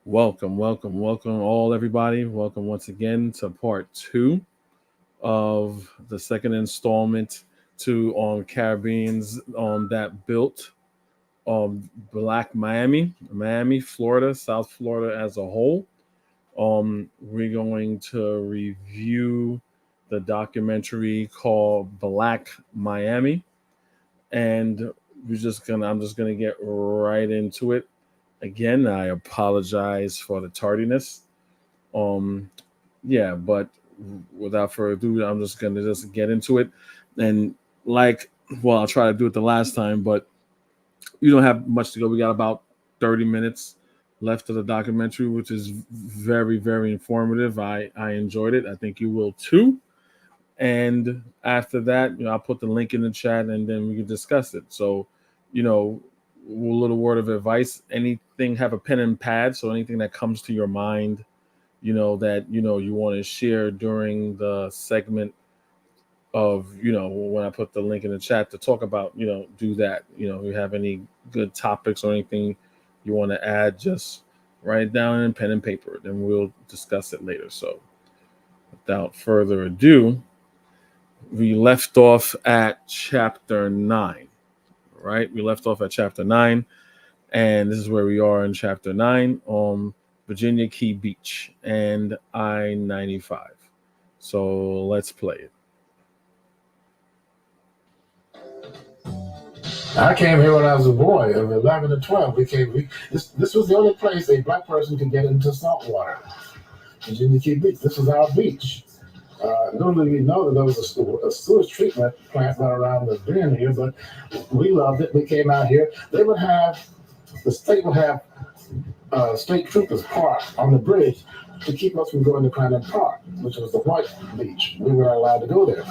Welcome, all everybody. Welcome once again to part two of the second installment to Caribbeans that built Black Miami, Florida, South Florida as a whole. We're going to review the documentary called Black Miami, and I'm just gonna get right into it. Again, I apologize for the tardiness. Um, yeah, but without further ado, I'm just gonna just get into it. And like, well, I'll try to do it the last time, but you don't have much to go. We got about 30 minutes left of the documentary, which is very informative. I enjoyed it. I think you will too. And after that, I'll put the link in the chat, and then we can discuss it. So, you know, a little word of advice: anything, have a pen and pad. So anything that comes to your mind, that you want to share during the segment of, when I put the link in the chat to talk about, do that. If you have any good topics or anything you want to add, just write it down in pen and paper. Then we'll discuss it later. So without further ado, we left off at chapter 9, right? We left off at chapter 9, and this is where we are in chapter 9 on Virginia Key Beach and I-95. So let's play it. I came here when I was a boy, of 11 to 12. This was the only place a black person could get into salt water. Virginia Key Beach. This was our beach. Normally we know that there was a sewage treatment plant right around the bend here, but we loved it. We came out here. The state would have state troopers parked on the bridge to keep us from going to Cranham Park, which was the white beach. We were not allowed to go there.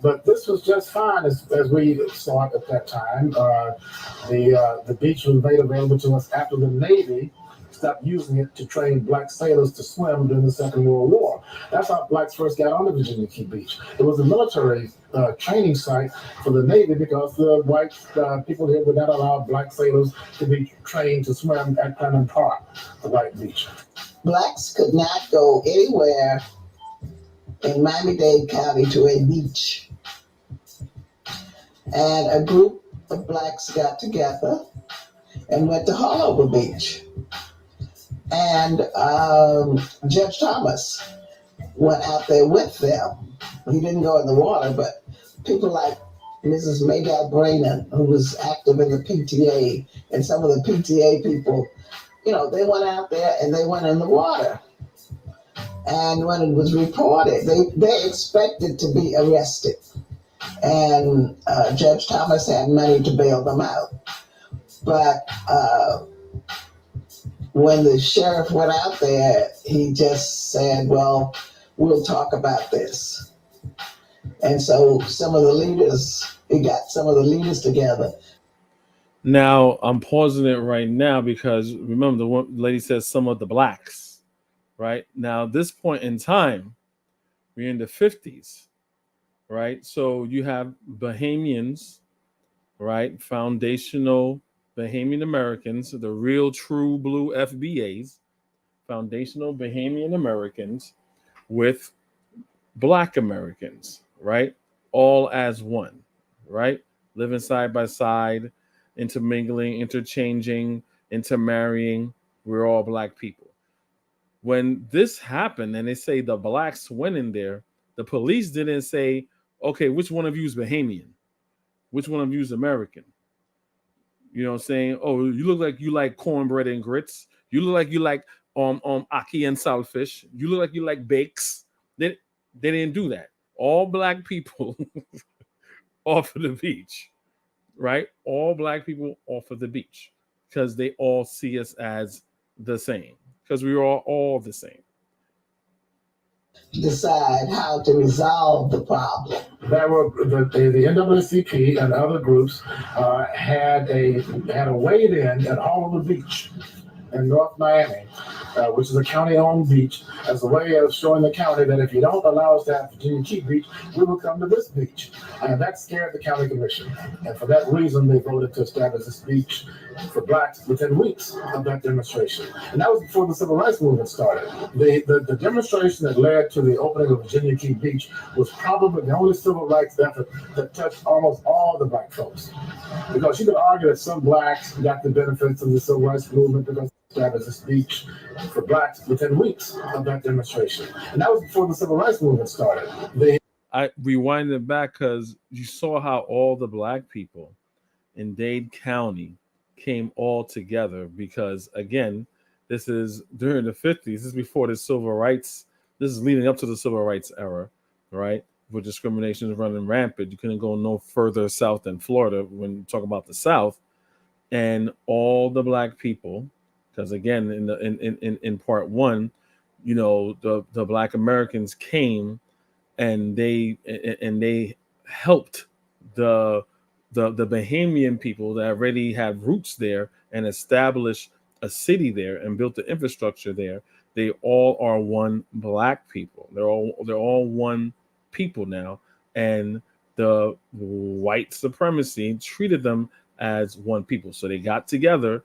But this was just fine as we saw it at that time. The beach was made available to us after the Navy stopped using it to train black sailors to swim during the Second World War. That's how blacks first got on the Virginia Key Beach. It was a military training site for the Navy because the white people here would not allow black sailors to be trained to swim at Cranham Park, the white beach. Blacks could not go anywhere in Miami-Dade County to a beach. And a group of blacks got together and went to Haulover Beach. And Judge Thomas went out there with them. He didn't go in the water, but people like Mrs. Maydell Brainen, who was active in the PTA, and some of the PTA people, they went out there and they went in the water. And when it was reported, they expected to be arrested. And Judge Thomas had money to bail them out. But when the sheriff went out there, he just said, well, we'll talk about this. And so he got some of the leaders together. Now, I'm pausing it right now because remember, the one lady says some of the blacks, right? Now, this point in time, we're in the 50s, right? So you have Bahamians, right? Foundational Bahamian Americans, the real true blue FBAs, foundational Bahamian Americans with black Americans, right? All as one, right? Living side by side, intermingling, interchanging, intermarrying. We're all black people. When this happened and they say the blacks went in there, the police didn't say, okay, which one of you is Bahamian? Which one of you is American? You know what I'm saying? Oh, you look like you like cornbread and grits. You look like you like ackee and saltfish. You look like you like bakes. They didn't do that. All black people off of the beach, right? All black people off of the beach because they all see us as the same because we are all the same. Decide how to resolve the problem. That were the NAACP and other groups had a weigh-in at Haulover Beach in North Miami which is a county-owned beach, as a way of showing the county that if you don't allow us to have Virginia Key Beach, we will come to this beach. And that scared the county commission. And for that reason, they voted to establish this beach for blacks within weeks of that demonstration. And that was before the civil rights movement started. The demonstration that led to the opening of Virginia Key Beach was probably the only civil rights effort that touched almost all the black folks. Because you could argue that some blacks got the benefits of the civil rights movement because they established this beach for blacks within weeks of that demonstration. And that was before the civil rights movement started. I rewinded it back because you saw how all the black people in Dade County came all together because, again, this is during the 50s. This is before the civil rights. This is leading up to the civil rights era, right? Where discrimination is running rampant. You couldn't go no further south than Florida when you talk about the South. And all the black people, because again, in part one, you know, the black Americans came and they helped the Bahamian people that already had roots there and established a city there and built the infrastructure there. They all are one black people. They're all one people now, and the white supremacy treated them as one people. So they got together,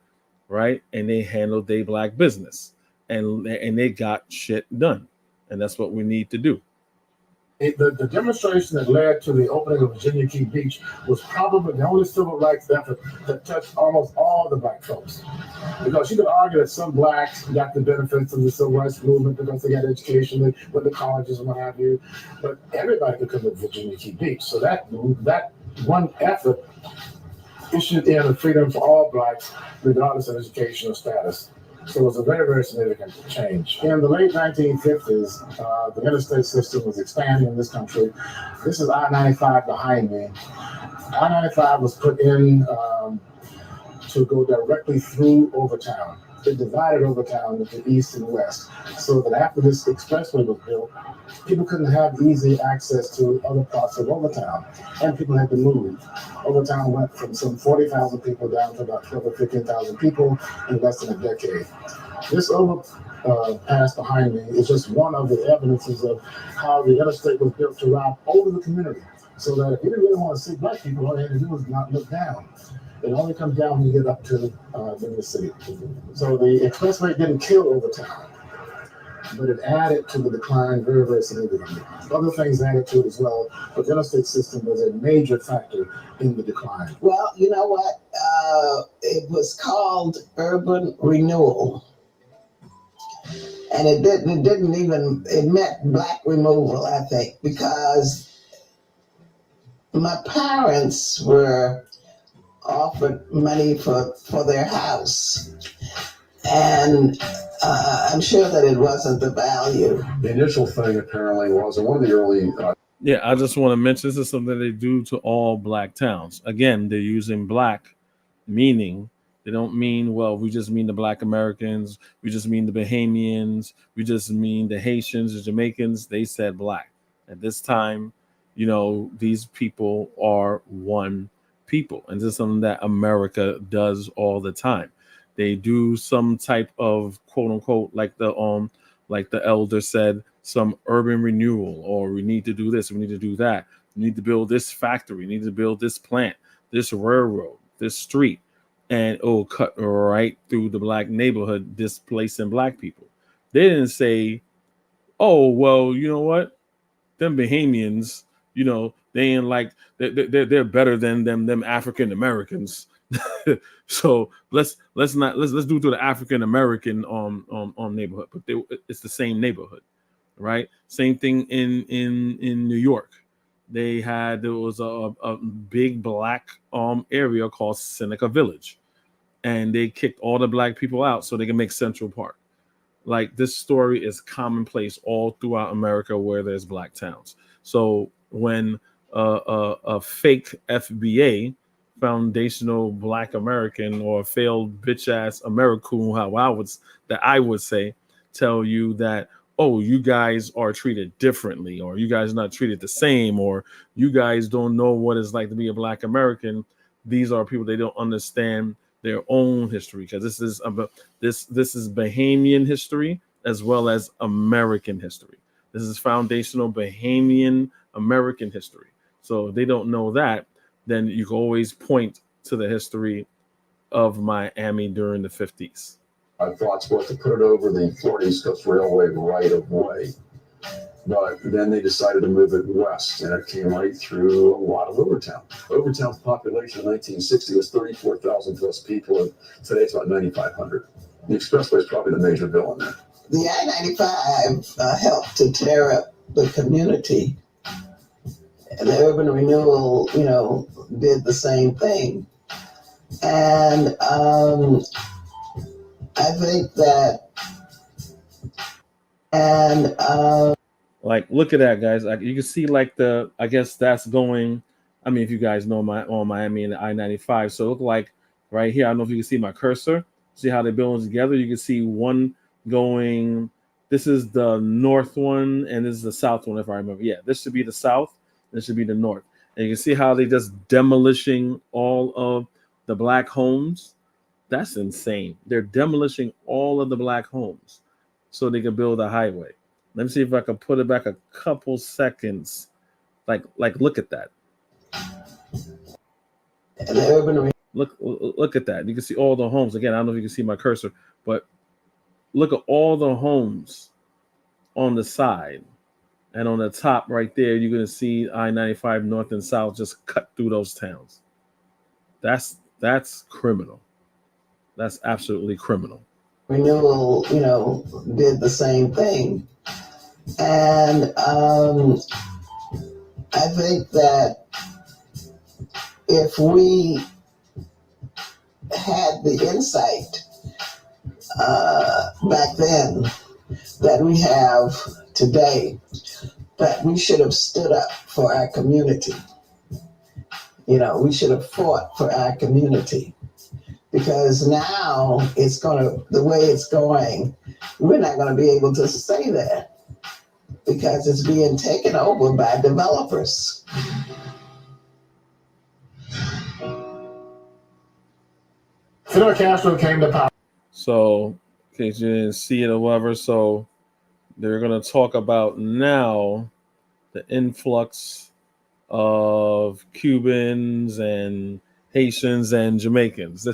right, and they handled their black business, and they got shit done, and that's what we need to do. The demonstration that led to the opening of Virginia Key Beach was probably the only civil rights effort that touched almost all the black folks. Because you could argue that some blacks got the benefits of the civil rights movement because they got education, they went to colleges and what have you, but everybody could come to Virginia Key Beach. So that one effort issued in a freedom for all blacks, regardless of educational status. So it was a very, very significant change. In the late 1950s, the interstate system was expanding in this country. This is I-95 behind me. I-95 was put in to go directly through Overtown. It divided Overtown into east and west, so that after this expressway was built, people couldn't have easy access to other parts of Overtown, and people had to move. Overtown went from some 40,000 people down to about 12 or 15,000 people in less than a decade. This overpass behind me is just one of the evidences of how the interstate was built to ride over the community, so that if you didn't really want to see black people, all you had to do was not look down. It only comes down when you get up to the city. So the expressway didn't kill Overtown, but it added to the decline very, very significantly. Other things added to it as well, but the interstate system was a major factor in the decline. Well, you know what? It was called urban renewal. And it meant black removal, I think, because my parents were offered money for their house. And I'm sure that it wasn't the value. The initial thing apparently was, and one of the early... Yeah, I just want to mention this is something they do to all black towns. Again, they're using black meaning. They don't mean, well, we just mean the black Americans. We just mean the Bahamians. We just mean the Haitians, the Jamaicans. They said black. At this time, you know, these people are one people. And this is something that America does all the time. They do some type of quote unquote, like the elder said, some urban renewal, or we need to do this, we need to do that. We need to build this factory, we need to build this plant, this railroad, this street, and it'll cut right through the black neighborhood, displacing black people. They didn't say, oh, well, you know what? Them Bahamians, you know, they ain't like they're better than them African Americans. So let's do it to the African American neighborhood, but it's the same neighborhood, right? Same thing in New York. There was a big black area called Seneca Village, and they kicked all the black people out so they can make Central Park. Like, this story is commonplace all throughout America where there's black towns. So when a fake FBA, foundational black American, or failed bitch ass American, I would say, tell you that, oh, you guys are treated differently, or you guys are not treated the same, or you guys don't know what it's like to be a black American. These are people, they don't understand their own history, because this is about this is Bahamian history as well as American history. This is foundational Bahamian American history. So if they don't know that, then you can always point to the history of Miami during the 50s. I thought supposed to put it over the Florida East Coast Railway right of way. But then they decided to move it west, and it came right through a lot of Overtown. Overtown's population in 1960 was 34,000 plus people, and today it's about 9,500. The expressway is probably the major bill in there. The I-95 helped to tear up the community. And the urban renewal, did the same thing. And I think that, Like, look at that, guys. Like, you can see, like, I guess that's going. I mean, if you guys know on Miami and the I-95, so look like right here. I don't know if you can see my cursor. See how they're building together. You can see one going. This is the north one, and this is the south one, if I remember. Yeah, this should be the south. This should be the north. And you can see how they just demolishing all of the black homes. That's insane. They're demolishing all of the black homes so they can build a highway. Let me see if I can put it back a couple seconds. Like look at that. Look at that. You can see all the homes. Again, I don't know if you can see my cursor, but look at all the homes on the side. And on the top right there, you're going to see I-95 north and south just cut through those towns. That's criminal. That's absolutely criminal. Renewal, did the same thing. And I think that if we had the insight back then that we have today, that we should have stood up for our community. We should have fought for our community. Because now the way it's going, we're not going to be able to say that because it's being taken over by developers. Fidel Castro came to power. So, in case you didn't see it or whatever, so they're going to talk about now the influx of Cubans and Haitians and Jamaicans.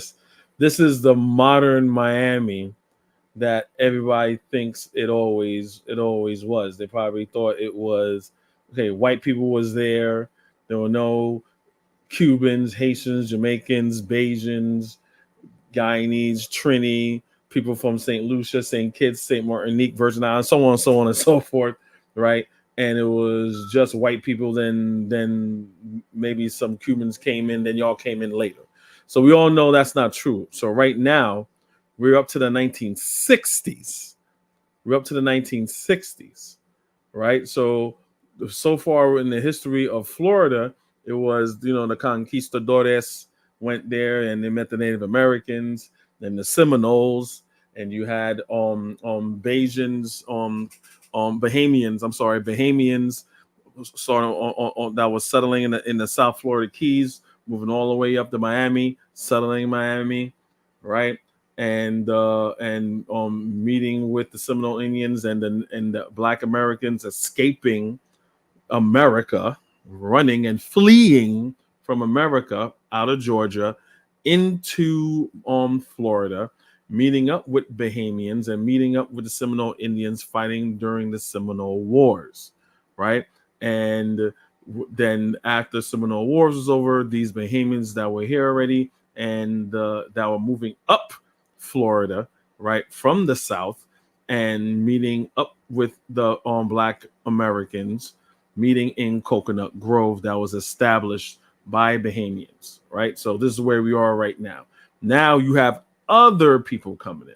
This is the modern Miami that everybody thinks it always was. They probably thought it was okay. White people was there. There were no Cubans, Haitians, Jamaicans, Bajans, Guyanese, Trini, people from St. Lucia, St. Kitts, St. Martinique, Virgin Islands, so on and so forth, right? And it was just white people. Then maybe some Cubans came in. Then y'all came in later. So we all know that's not true. So right now, we're up to the 1960s. We're up to the 1960s, right? So far in the history of Florida, it was, the conquistadores went there and they met the Native Americans and the Seminoles, and you had Bajans, Bahamians sort of that was settling in the South Florida Keys, moving all the way up to Miami, settling Miami, right? And meeting with the Seminole Indians and the Black Americans escaping America, running and fleeing from America out of Georgia into Florida, meeting up with Bahamians and meeting up with the Seminole Indians fighting during the Seminole Wars, right? And then after Seminole Wars was over, these Bahamians that were here already and that were moving up Florida, right, from the South and meeting up with the Black Americans, meeting in Coconut Grove that was established by Bahamians, right? So this is where we are right now. Now you have other people coming in,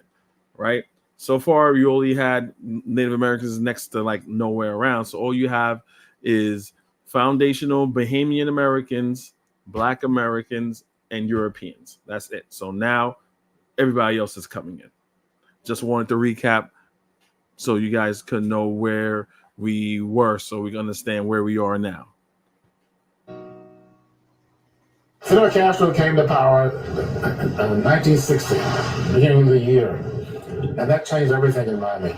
right? So far, you only had Native Americans next to like nowhere around. So all you have is foundational Bahamian Americans, Black Americans, and Europeans. That's it. So now everybody else is coming in. Just wanted to recap so you guys could know where we were so we can understand where we are now. Fidel Castro came to power in 1960, beginning of the year, and that changed everything in Miami.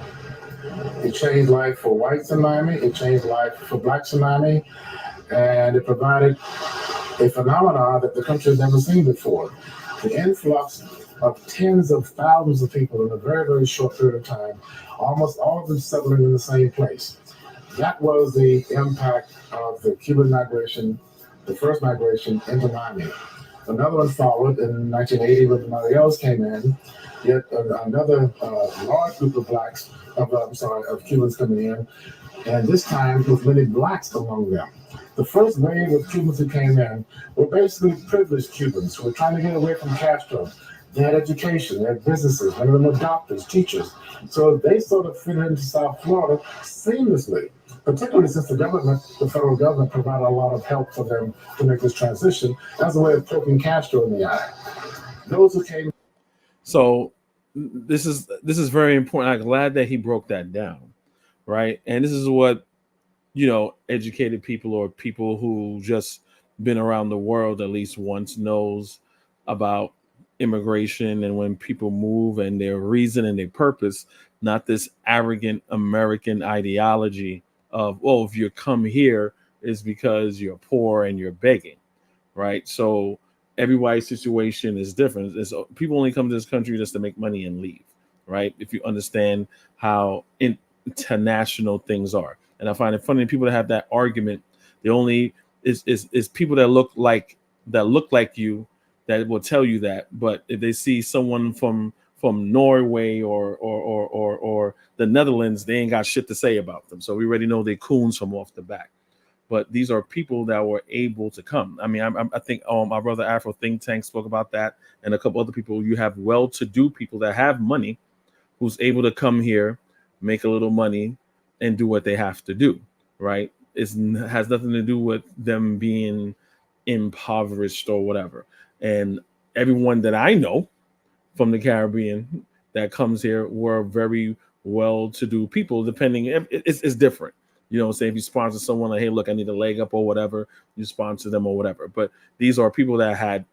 It changed life for whites in Miami, it changed life for blacks in Miami, and it provided a phenomenon that the country had never seen before. The influx of tens of thousands of people in a very, very short period of time, almost all of them settling in the same place. That was the impact of the Cuban migration, the first migration into Miami. Another one followed in 1980 when the Mariels came in. Yet another large group of of Cubans coming in, and this time with many blacks among them. The first wave of Cubans who came in were basically privileged Cubans who were trying to get away from Castro. They had education, they had businesses, many of them were doctors, teachers. So they sort of fit into South Florida seamlessly, particularly since the federal government, provided a lot of help for them to make this transition as a way of poking Castro in the eye. Those who came. So this is very important. I'm glad that he broke that down, right? And this is what educated people or people who just been around the world at least once knows about immigration and when people move and their reason and their purpose, not this arrogant American ideology of, oh, if you come here is because you're poor and you're begging, right? So everybody's situation is different. People only come to this country just to make money and leave, right? If you understand how international things are. And I find it funny people that have that argument. The only is people that look like you that will tell you that. But if they see someone from Norway or the Netherlands, they ain't got shit to say about them. So we already know they coons from off the back. But these are people that were able to come. I mean, I think my brother Afro Think Tank spoke about that, and a couple other people. You have well-to-do people that have money, who's able to come here, make a little money, and do what they have to do. Right? It has nothing to do with them being impoverished or whatever. And everyone that I know from the Caribbean that comes here were very well-to-do people. Depending, it's different. Say if you sponsor someone like, hey, look, I need a leg up or whatever, you sponsor them or whatever. But these are people that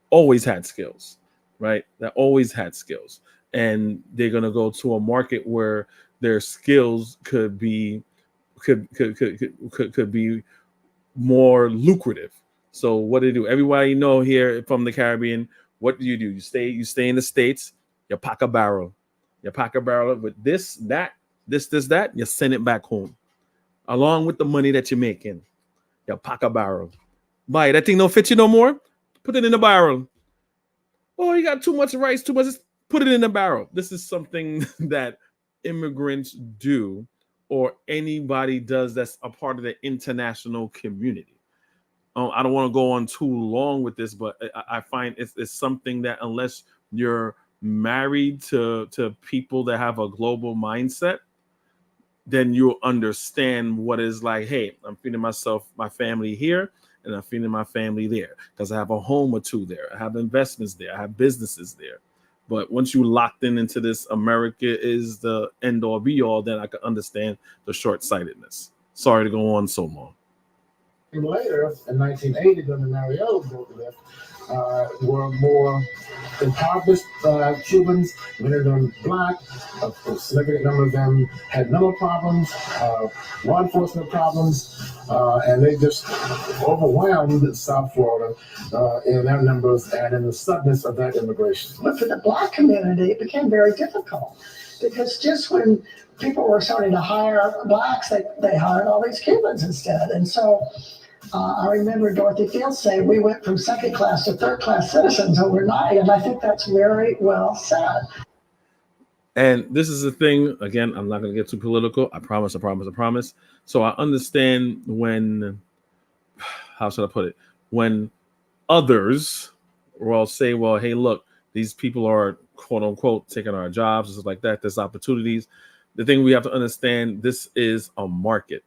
always had skills, right? That always had skills. And they're going to go to a market where their skills could be more lucrative. So what do they do? Everybody here from the Caribbean, what do? You stay in the States, you pack a barrel with this, that, you send it back home. Along with the money that you're making, you pack a barrel. Buy that thing don't fit you no more. Put it in the barrel. Oh, you got too much rice, too much. Put it in the barrel. This is something that immigrants do, or anybody does that's a part of the international community. I don't want to go on too long with this, but I find it's something that unless you're married to people that have a global mindset, then you'll understand what is like, hey, I'm feeding my family here, and I'm feeding my family there because I have a home or two there. I have investments there. I have businesses there. But once you locked into this, America is the end all be all, then I can understand the short-sightedness. Sorry to go on so long. Later, in 1980, when the Mariels broke the lift, were more impoverished Cubans, many of them black, a significant number of them had mental problems, law enforcement problems, and they just overwhelmed South Florida in their numbers and in the suddenness of that immigration. But for the black community, it became very difficult because just when people were starting to hire blacks, they hired all these Cubans instead. And so I remember Dorothy Fields saying we went from second class to third class citizens overnight, and I think that's very well said. And this is the thing, again, I'm not going to get too political. I promise. So I understand when, how should I put it? When others will say, well, hey, look, these people are quote unquote taking our jobs and stuff like that. There's opportunities. The thing we have to understand, this is a market.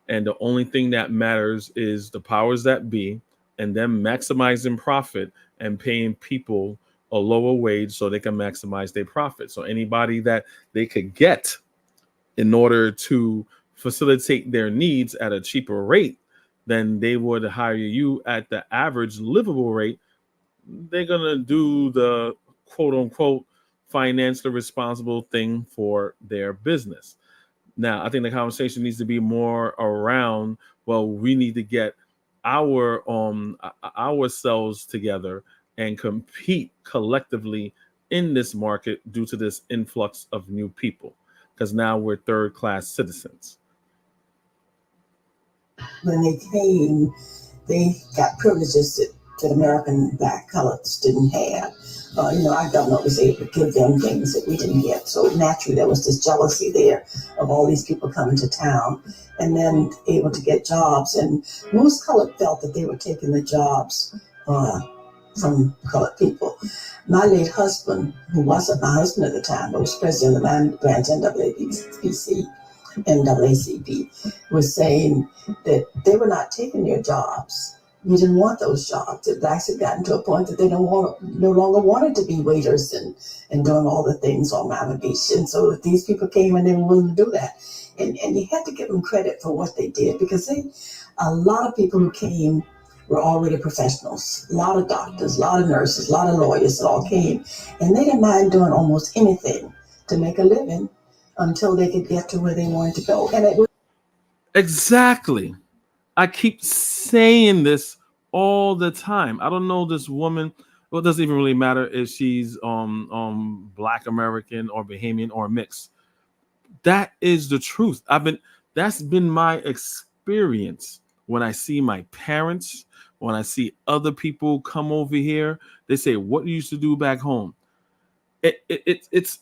And the only thing that matters is the powers that be and them maximizing profit and paying people a lower wage so they can maximize their profit. So anybody that they could get in order to facilitate their needs at a cheaper rate, then they would hire you at the average livable rate. They're going to do the quote unquote financially responsible thing for their business. Now, I think the conversation needs to be more around, well, we need to get ourselves together and compete collectively in this market due to this influx of new people, because now we're third class citizens. When they came, they got privileges that American black colors didn't have. Our government was able to give them things that we didn't get. So naturally, there was this jealousy there of all these people coming to town and then able to get jobs. And most colored felt that they were taking the jobs from colored people. My late husband, who wasn't my husband at the time, but was president of the Miami branch NAACP, was saying that they were not taking your jobs. We didn't want those jobs. The blacks had gotten to a point that they no longer wanted to be waiters and doing all the things on Miami Beach. And so these people came and they were willing to do that. And you had to give them credit for what they did, because a lot of people who came were already professionals. A lot of doctors, a lot of nurses, a lot of lawyers that all came. And they didn't mind doing almost anything to make a living until they could get to where they wanted to go. And it was Exactly. I keep saying this all the time. I don't know this woman. Well, it doesn't even really matter if she's Black American or Bahamian or mixed. That is the truth. That's been my experience when I see my parents, when I see other people come over here. They say, "What you used to do back home?" It's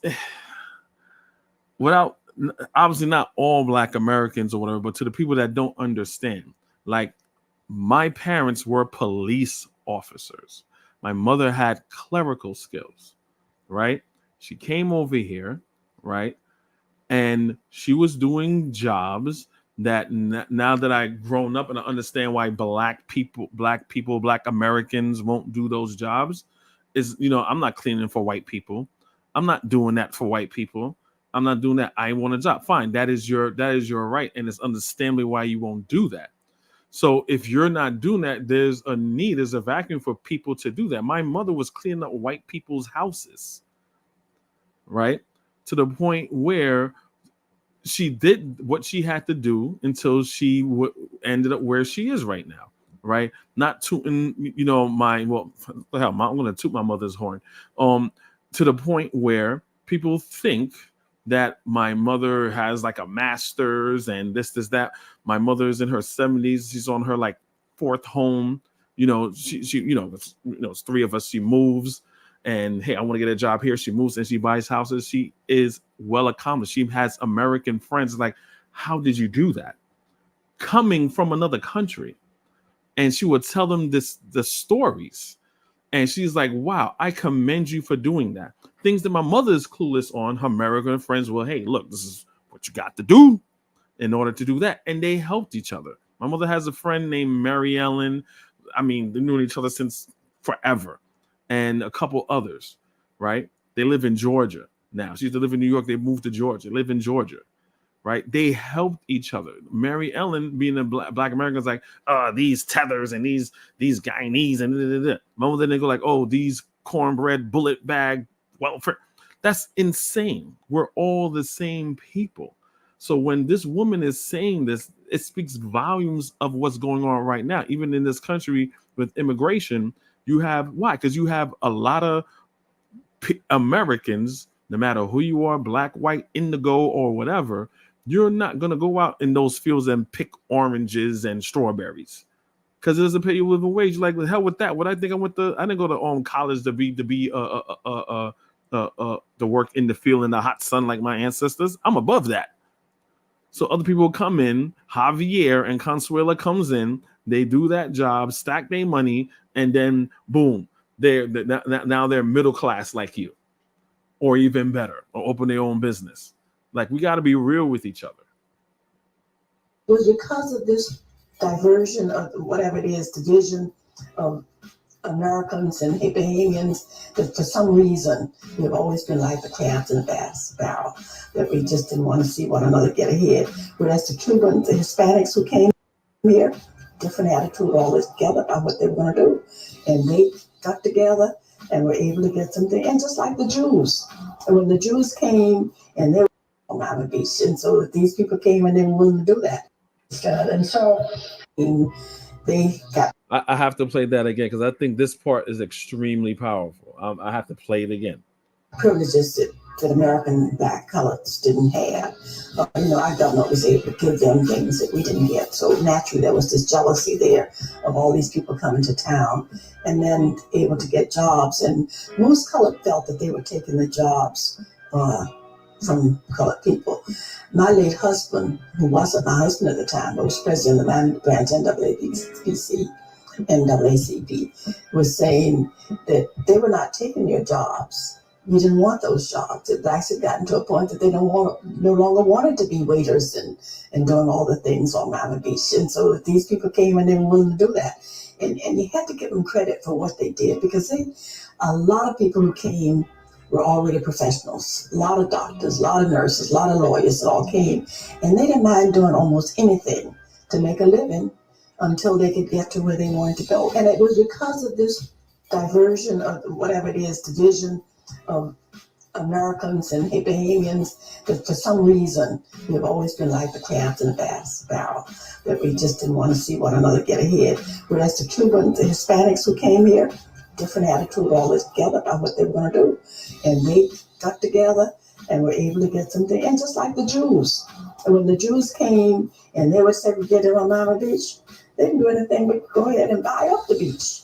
without, obviously not all Black Americans or whatever, but to the people that don't understand, like, my parents were police officers. My mother had clerical skills, right? She came over here, right? And she was doing jobs that now that I've grown up and I understand why Black Americans won't do those jobs is, I'm not cleaning for white people. I'm not doing that for white people. I'm not doing that. I want a job. Fine. That is your right. And it's understandably why you won't do that. So if you're not doing that, there's a vacuum for people to do that. My mother was cleaning up white people's houses, right? To the point where she did what she had to do until she ended up where she is right now, right? Not tooting, I'm going to toot my mother's horn. To the point where people think that my mother has like a master's and this, that. My mother's in her 70s. She's on her like fourth home. She it's three of us. She moves and, hey, I want to get a job here. She moves and she buys houses. She is well accomplished. She has American friends. Like, how did you do that? Coming from another country. And she would tell them the stories. And she's like, wow, I commend you for doing that. Things that my mother is clueless on. Her American friends, well, hey, look, this is what you got to do in order to do that. And they helped each other. My mother has a friend named Mary Ellen. I mean, they've known each other since forever. And a couple others, right? They live in Georgia now. She used to live in New York. They moved to Georgia. They live in Georgia, right? They helped each other. Mary Ellen, being a Black American, is like, these tethers and these Guyanese and da. My mother, they go like, oh, these cornbread bullet bag welfare. That's insane. We're all the same people. So when this woman is saying this, it speaks volumes of what's going on right now. Even in this country with immigration, you have, why? Because you have a lot of Americans, no matter who you are, Black, white, indigo, or whatever, you're not going to go out in those fields and pick oranges and strawberries because it doesn't pay you a living wage. Like, the hell with that. What I think I didn't go to college to work in the field in the hot sun like my ancestors. I'm above that. So other people come in, Javier and Consuela comes in, they do that job, stack their money, and then boom, now they're middle class like you, or even better, or open their own business. Like, we got to be real with each other. It was because of this diversion of whatever it is, division of Americans and Bahamians, that for some reason we've always been like the crabs in the barrel, that we just didn't want to see one another get ahead. Whereas the Cubans, the Hispanics who came here, different attitude all together about what they were going to do. And they got together and were able to get something. And just like the Jews. And when the Jews came and they were on Miami Beach, and so that these people came and they were willing to do that instead. And so they got. I have to play that again because I think this part is extremely powerful. I have to play it again. Privileges that American black colors didn't have. Our government was able to give them things that we didn't get. So naturally, there was this jealousy there of all these people coming to town and then able to get jobs. And most colored felt that they were taking the jobs from colored people. My late husband, who wasn't my husband at the time, but was president of the Miami branch NAACP, was saying that they were not taking your jobs. You didn't want those jobs. The blacks had gotten to a point that they no longer wanted to be waiters and doing all the things on Miami Beach. And so these people came and they were willing to do that. And you had to give them credit for what they did because a lot of people who came were already professionals. A lot of doctors, a lot of nurses, a lot of lawyers that all came. And they didn't mind doing almost anything to make a living until they could get to where they wanted to go. And it was because of this diversion of whatever it is, division of Americans and Bahamians, that for some reason we've always been like the crabs in the barrel, that we just didn't want to see one another get ahead. Whereas the Cubans, the Hispanics who came here, different attitude all together about what they were going to do. And they got together and were able to get something. And just like the Jews. And when the Jews came and they were segregated on Miami Beach, they didn't do anything but go ahead and buy up the beach,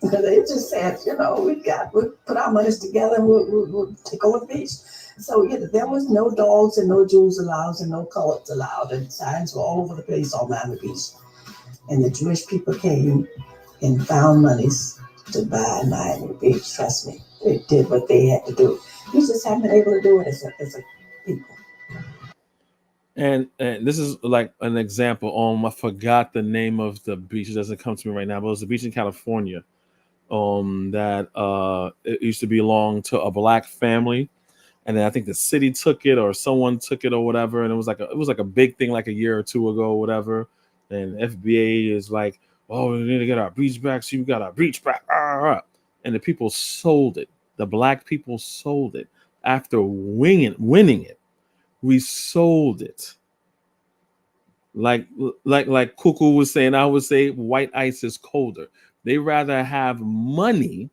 Because they just said, we'll put our monies together and we'll take over the beach. So there was no dogs and no Jews allowed and no coloreds allowed. And signs were all over the place on Miami Beach. And the Jewish people came and found monies to buy Miami Beach. Trust me, they did what they had to do. We just haven't been able to do it as a people. And this is like an example. I forgot the name of the beach. It doesn't come to me right now, but it was a beach in California. That it used to belong to a black family, and then I think the city took it or someone took it or whatever, and it was like a big thing like a year or two ago or whatever. And FBA is like, oh, we need to get our beach back. So you got our beach back, and the people sold it. The black people sold it after winning it. We sold it. Like Cuckoo was saying, I would say white ice is colder. They rather have money,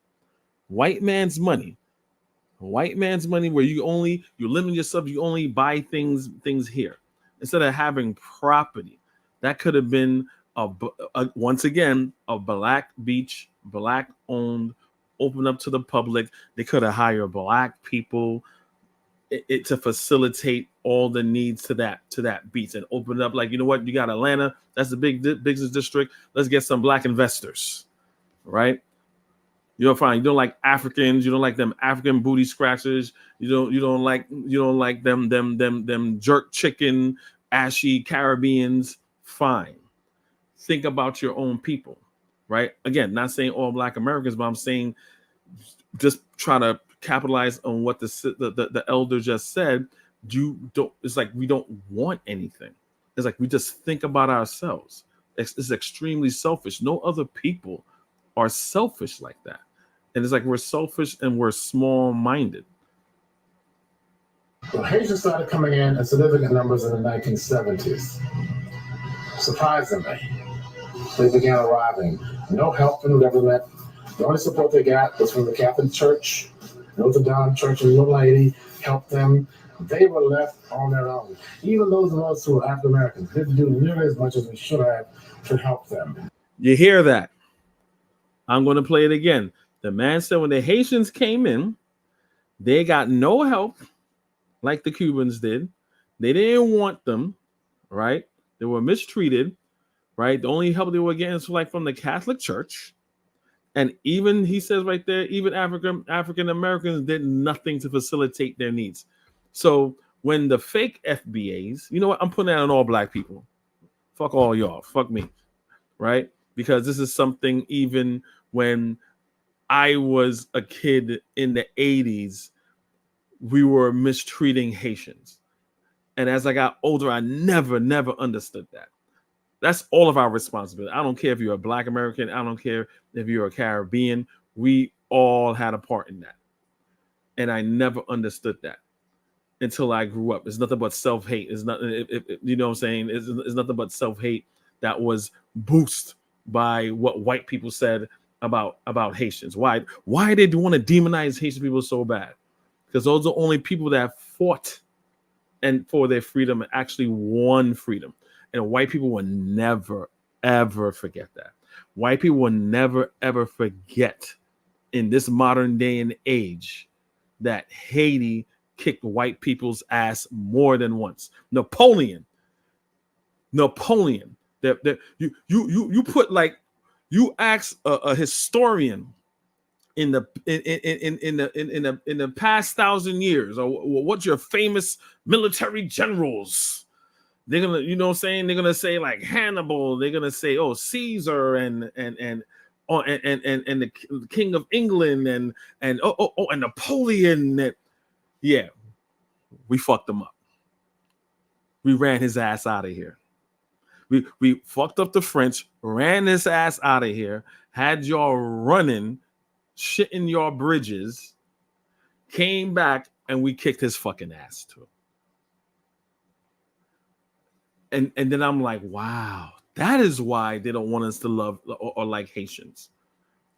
white man's money where you limit yourself, you only buy things here instead of having property. That could have been once again a black beach, black owned, open up to the public. They could have hired black people to facilitate all the needs to that beach and open up. Like, you know what, you got Atlanta, that's the biggest district. Let's get some black investors, right? You're fine. You don't like Africans. You don't like them African booty scratchers. You don't like them jerk chicken, ashy Caribbeans. Fine. Think about your own people, right? Again, not saying all black Americans, but I'm saying just try to capitalize on what the elder just said. It's like we don't want anything. It's like we just think about ourselves. It's extremely selfish. No other people are selfish like that. And it's like we're selfish and we're small-minded. Well, Haitians started coming in significant numbers in the 1970s. Surprisingly, they began arriving. No help from the government. The only support they got was from the Catholic Church. Notre Dame Church and Little Lady helped them. They were left on their own. Even those of us who are African Americans didn't do nearly as much as we should have to help them. You hear that? I'm going to play it again. The man said when the Haitians came in, they got no help like the Cubans did. They didn't want them, right? They were mistreated, right? The only help they were getting was like from the Catholic Church. And even, he says right there, even African Americans did nothing to facilitate their needs. So when the fake FBAs, you know what? I'm putting that on all black people. Fuck all y'all. Fuck me, right? Because this is something even when I was a kid in the 80s, we were mistreating Haitians. And as I got older, I never understood that. That's all of our responsibility. I don't care if you're a Black American. I don't care if you're a Caribbean. We all had a part in that. And I never understood that until I grew up. It's nothing but self-hate. It's not, you know what I'm saying? It's nothing but self-hate that was boosted by what white people said about Haitians. Why they do want to demonize Haitian people so bad? Because those are the only people that fought and for their freedom and actually won freedom. And white people will never, ever forget that. White people will never, ever forget in this modern day and age that Haiti kicked white people's ass more than once. Napoleon. That you put, like, you ask a historian in the past 1,000 years, or what's your famous military generals? They're gonna, you know what I'm saying? They're gonna say like Hannibal. They're gonna say, oh, Caesar and the King of England and Napoleon. Yeah, we fucked him up. We ran his ass out of here. We fucked up the French, ran his ass out of here, had y'all running, shitting your bridges, came back, and we kicked his fucking ass too. And then I'm like, wow, that is why they don't want us to love or like Haitians.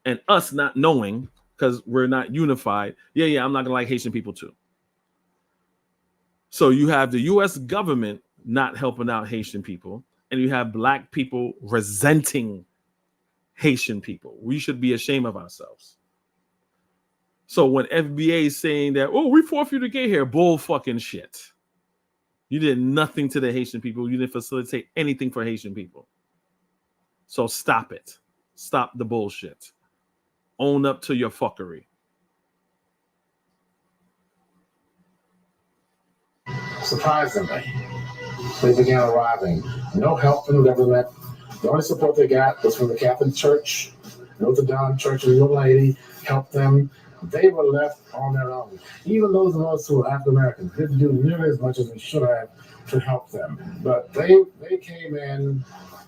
And us not knowing, because we're not unified. Yeah, I'm not gonna like Haitian people too. So you have the US government not helping out Haitian people, and you have Black people resenting Haitian people. We should be ashamed of ourselves. So when FBA is saying that, oh, we fought for you to get here, bull fucking shit. You did nothing to the Haitian people. You didn't facilitate anything for Haitian people. So stop it. Stop the bullshit. Own up to your fuckery. Surprisingly, they began arriving. No help from the government. The only support they got was from the Catholic Church. Notre Dame Church of Little Lady helped them. They were left on their own. Even those of us who are African Americans didn't do nearly as much as we should have to help them. But they came in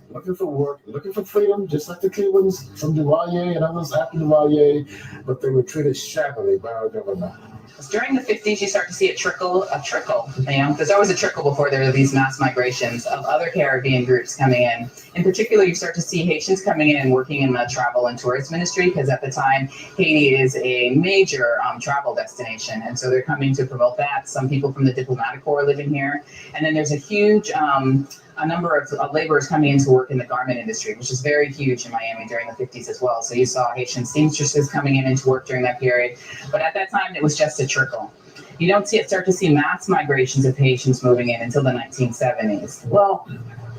looking for work, looking for freedom, just like the Cubans from Duvalier and others after Duvalier, but they were treated shabbily by our government. During the 50s, you start to see a trickle, because there was a trickle before there were these mass migrations of other Caribbean groups coming in. In particular, you start to see Haitians coming in and working in the travel and tourist ministry, because at the time, Haiti is a major travel destination. And so they're coming to promote that. Some people from the diplomatic corps living here. And then there's a huge a number of laborers coming in to work in the garment industry, which is very huge in Miami during the 50s as well. So you saw Haitian seamstresses coming in to work during that period. But at that time, it was just a trickle. You don't start to see mass migrations of Haitians moving in until the 1970s. Well,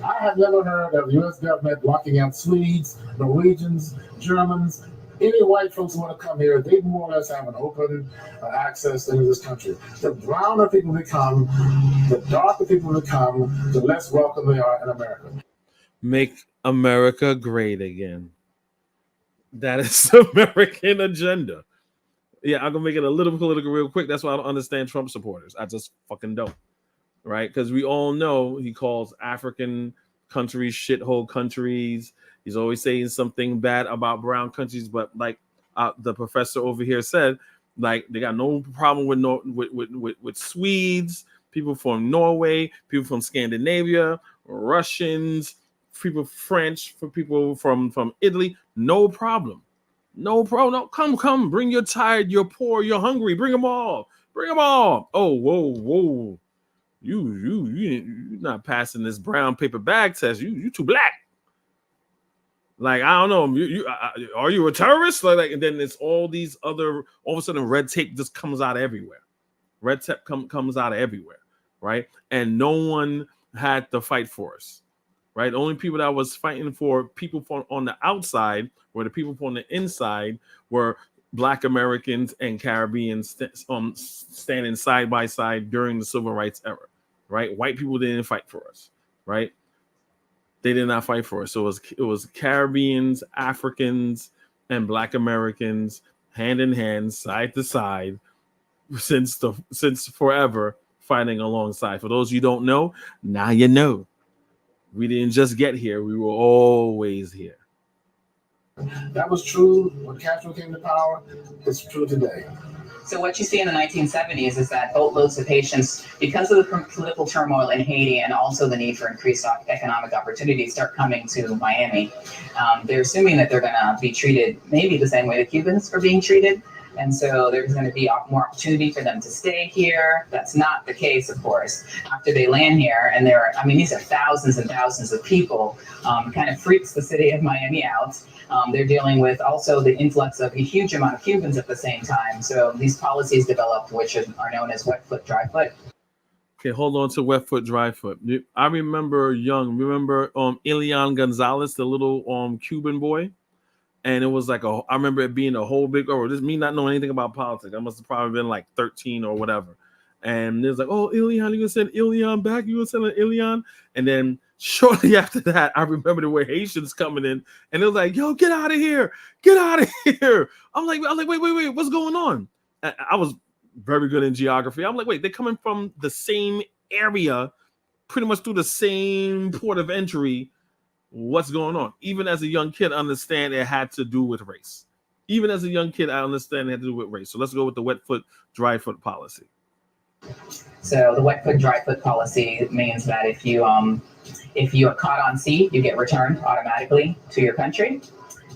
I have never heard of the U.S. government locking out Swedes, Norwegians, Germans, any white folks who want to come here. They more or less have an open access into this country. The browner people become, the darker people become, the less welcome they are in America. Make America great again. That is the American agenda. Yeah, I'm gonna make it a little political real quick. That's why I don't understand Trump supporters. I just fucking don't. Right? Because we all know he calls African countries shithole countries. He's always saying something bad about brown countries, but like the professor over here said, like they got no problem with Swedes, people from Norway, people from Scandinavia, Russians, people French, for people from Italy, no problem. No problem. No, come, bring your tired, you're poor, you're hungry, bring them all. Oh, whoa. You're not passing this brown paper bag test. You too black. Like, I don't know. Are you a terrorist? Like, and then it's all these other. All of a sudden, red tape just comes out everywhere. Red tape comes out everywhere, right? And no one had to fight for us, right? The only people that was fighting for people on the outside, where the people on the inside were Black Americans and Caribbeans standing side by side during the Civil Rights era, right? White people didn't fight for us, right? They did not fight for us. So it was Caribbeans, Africans, and Black Americans hand in hand, side to side, since forever, fighting alongside. For those you don't know, now you know. We didn't just get here; we were always here. That was true when Castro came to power. It's true today. So what you see in the 1970s is that boatloads of Haitians, because of the political turmoil in Haiti and also the need for increased economic opportunities, start coming to Miami. They're assuming that they're going to be treated maybe the same way the Cubans are being treated. And so there's going to be more opportunity for them to stay here. That's not the case, of course, after they land here. And these are thousands and thousands of people, kind of freaks the city of Miami out. They're dealing with also the influx of a huge amount of Cubans at the same time. So these policies developed, which are known as wet foot, dry foot. Okay, hold on to wet foot, dry foot. I remember Elian Gonzalez, the little Cuban boy. And it was like I remember it being a whole big, this me not knowing anything about politics. I must have probably been like 13 or whatever. And it was like, oh, Elian, you gonna send Elian back? You gonna send an Elian? And then shortly after that, I remember there were Haitians coming in, and it was like, yo, get out of here, get out of here. I'm like, wait, what's going on? I was very good in geography. I'm like, wait, they're coming from the same area, pretty much through the same port of entry. What's going on? Even as a young kid, I understand it had to do with race. Even as a young kid, I understand it had to do with race. So let's go with the wet foot, dry foot policy. So the wet foot, dry foot policy means that if you are caught on sea, you get returned automatically to your country.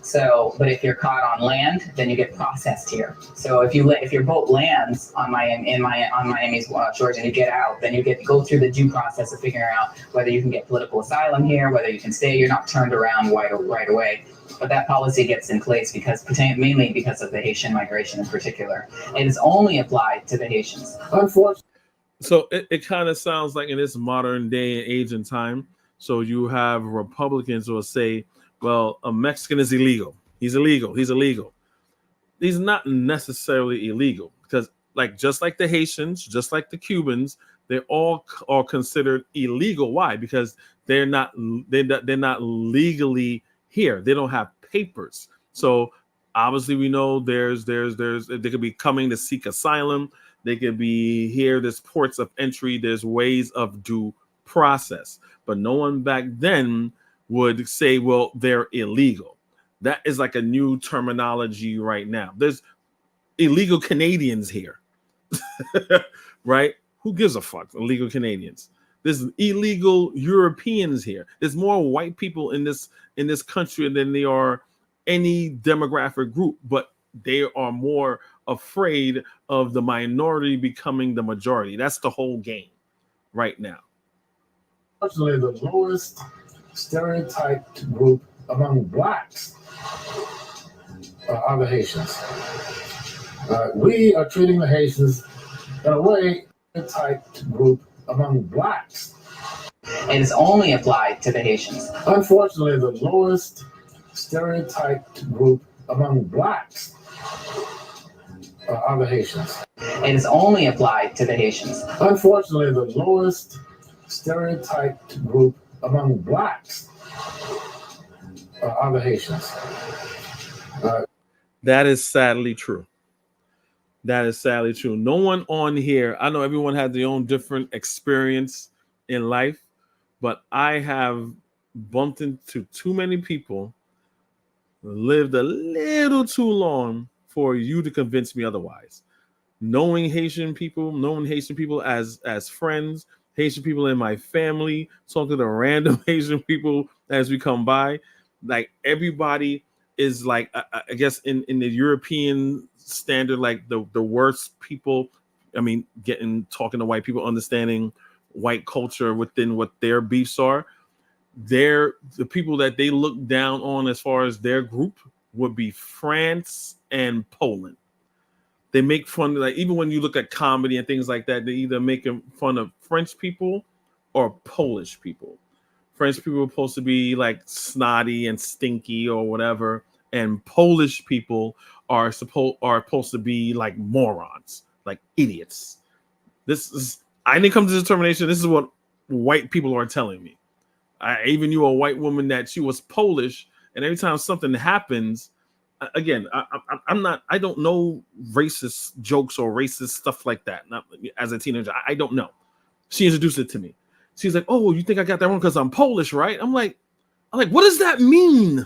So, but if you're caught on land, then you get processed here. So if your boat lands on Miami's shores and you get out, then you go through the due process of figuring out whether you can get political asylum here, whether you can stay. You're not turned around right away. But that policy gets in place mainly because of the Haitian migration in particular. It is only applied to the Haitians. Unfortunately. So it kind of sounds like in this modern day and age and time. So you have Republicans who will say, well, a Mexican is illegal. He's illegal. He's not necessarily illegal because just like the Haitians, just like the Cubans, they all are considered illegal. Why? Because they're not legally here. They don't have papers. So obviously we know they could be coming to seek asylum. They could be here. There's ports of entry. There's ways of due process. But no one back then would say, well, they're illegal. That is like a new terminology right now. There's illegal Canadians here, right? Who gives a fuck? Illegal Canadians. There's illegal Europeans here. There's more white people in this country than there are any demographic group, but they are more afraid of the minority becoming the majority. That's the whole game right now. Unfortunately, the lowest stereotyped group among blacks are the Haitians. We are treating the Haitians in a way stereotyped group among blacks. It is only applied to the Haitians. Unfortunately, the lowest stereotyped group among blacks are the Haitians. It is only applied to the Haitians. Unfortunately, the lowest stereotyped group among blacks are the Haitians. That is sadly true. That is sadly true. No one on here, I know everyone has their own different experience in life, but I have bumped into too many people, lived a little too long for you to convince me otherwise. Knowing Haitian people as friends, Haitian people in my family, talking to random Haitian people as we come by, like everybody is like, I guess in the European standard, like the worst people. I mean, talking to white people, understanding white culture within what their beefs are. The people that they look down on as far as their group would be France and Poland. They make fun, like even when you look at comedy and things like that, they either making fun of French people or Polish people. French people are supposed to be like snotty and stinky or whatever, and Polish people are supposed to be like morons, like idiots. I didn't come to this determination. This is what white people are telling me. I even knew a white woman that she was Polish, and every time something happens, again, I don't know racist jokes or racist stuff like that. Not as a teenager, I don't know. She introduced it to me. she's like, "Oh, you think I got that wrong because I'm Polish, right?" I'm like, what does that mean?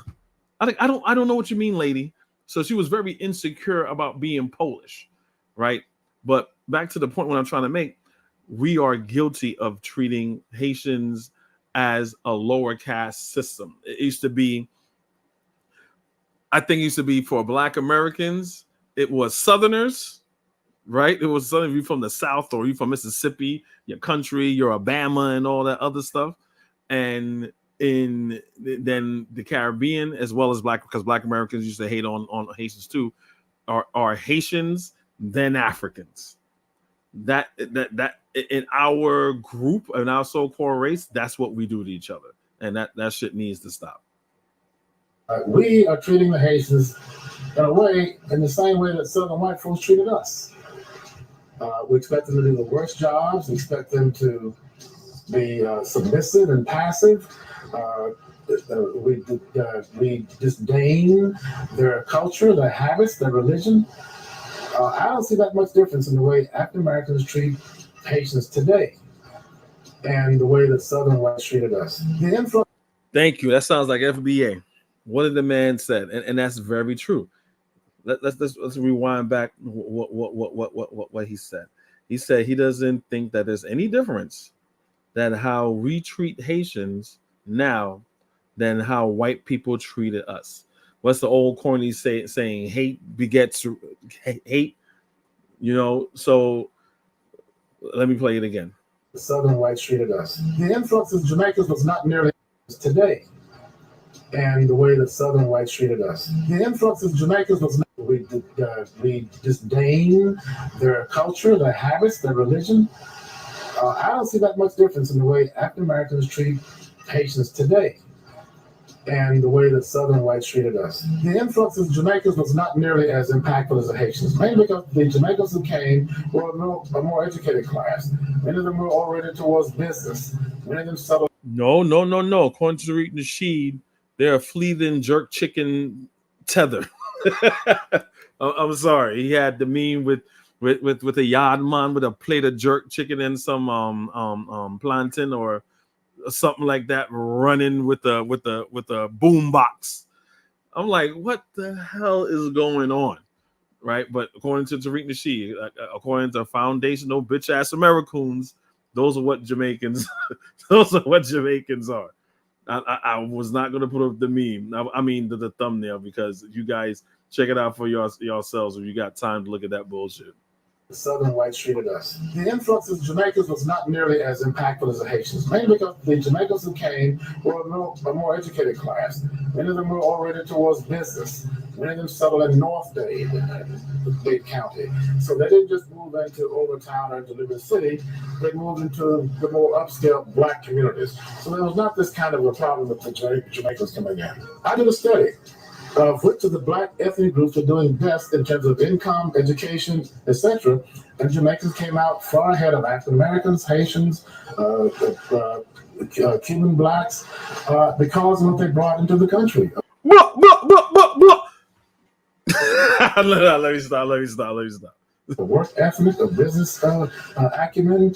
I don't know what you mean, lady. So she was very insecure about being Polish, right? But back to the point what I'm trying to make, we are guilty of treating Haitians as a lower caste system. It used to be, I think it used to be for Black Americans, it was Southerners, right? It was some of you from the South or you from Mississippi, your country, your Alabama and all that other stuff. And then the Caribbean, as well as because Black Americans used to hate on Haitians too, are Haitians, then Africans. That in our group, in our so-called race, that's what we do to each other. And that shit needs to stop. We are treating the Haitians in the same way that Southern white folks treated us. We expect them to do the worst jobs. We expect them to be submissive and passive. We disdain their culture, their habits, their religion. I don't see that much difference in the way African Americans treat Haitians today and the way that Southern whites treated us. The influence. Thank you. That sounds like FBA. What did the man said, and that's very true. Let's rewind back. What he said. He said he doesn't think that there's any difference that how we treat Haitians now than how white people treated us. What's the old corny saying? Hate begets hate. So let me play it again. The Southern whites treated us. The influence of Jamaicans was not nearly as today. And the way that Southern whites treated us. The influence of Jamaicans was not. We disdain their culture, their habits, their religion. I don't see that much difference in the way African Americans treat Haitians today and the way that Southern whites treated us. The influence of Jamaicans was not nearly as impactful as the Haitians, mainly because the Jamaicans who came were a more educated class. Many of them were oriented towards business. Many of them settled. No. According to Tariq Nasheed, they're a fleeting jerk chicken tether. I'm sorry. He had the meme with a yard man with a plate of jerk chicken and some plantain or something like that, running with a boom box. I'm like, what the hell is going on, right? But according to Tariq Nasheed, according to foundational bitch ass Americans, those are what Jamaicans. Those are what Jamaicans are. I was not going to put up the meme. I mean the thumbnail, because you guys check it out for yourselves if you got time to look at that bullshit. The Southern whites treated us. The influence of Jamaicans was not nearly as impactful as the Haitians, mainly because the Jamaicans who came were a more educated class. Many of them were oriented towards business. Many of them settled in North Dade, Dade County. So they didn't just move into Overtown or into Liberty City, they moved into the more upscale Black communities. So there was not this kind of a problem with the Jamaicans coming in. I did a study of which of the Black ethnic groups are doing best in terms of income, education, etc. And Jamaicans came out far ahead of African Americans, Haitians, Cuban Blacks, because of what they brought into the country. Let me stop. The work ethic, a business acumen,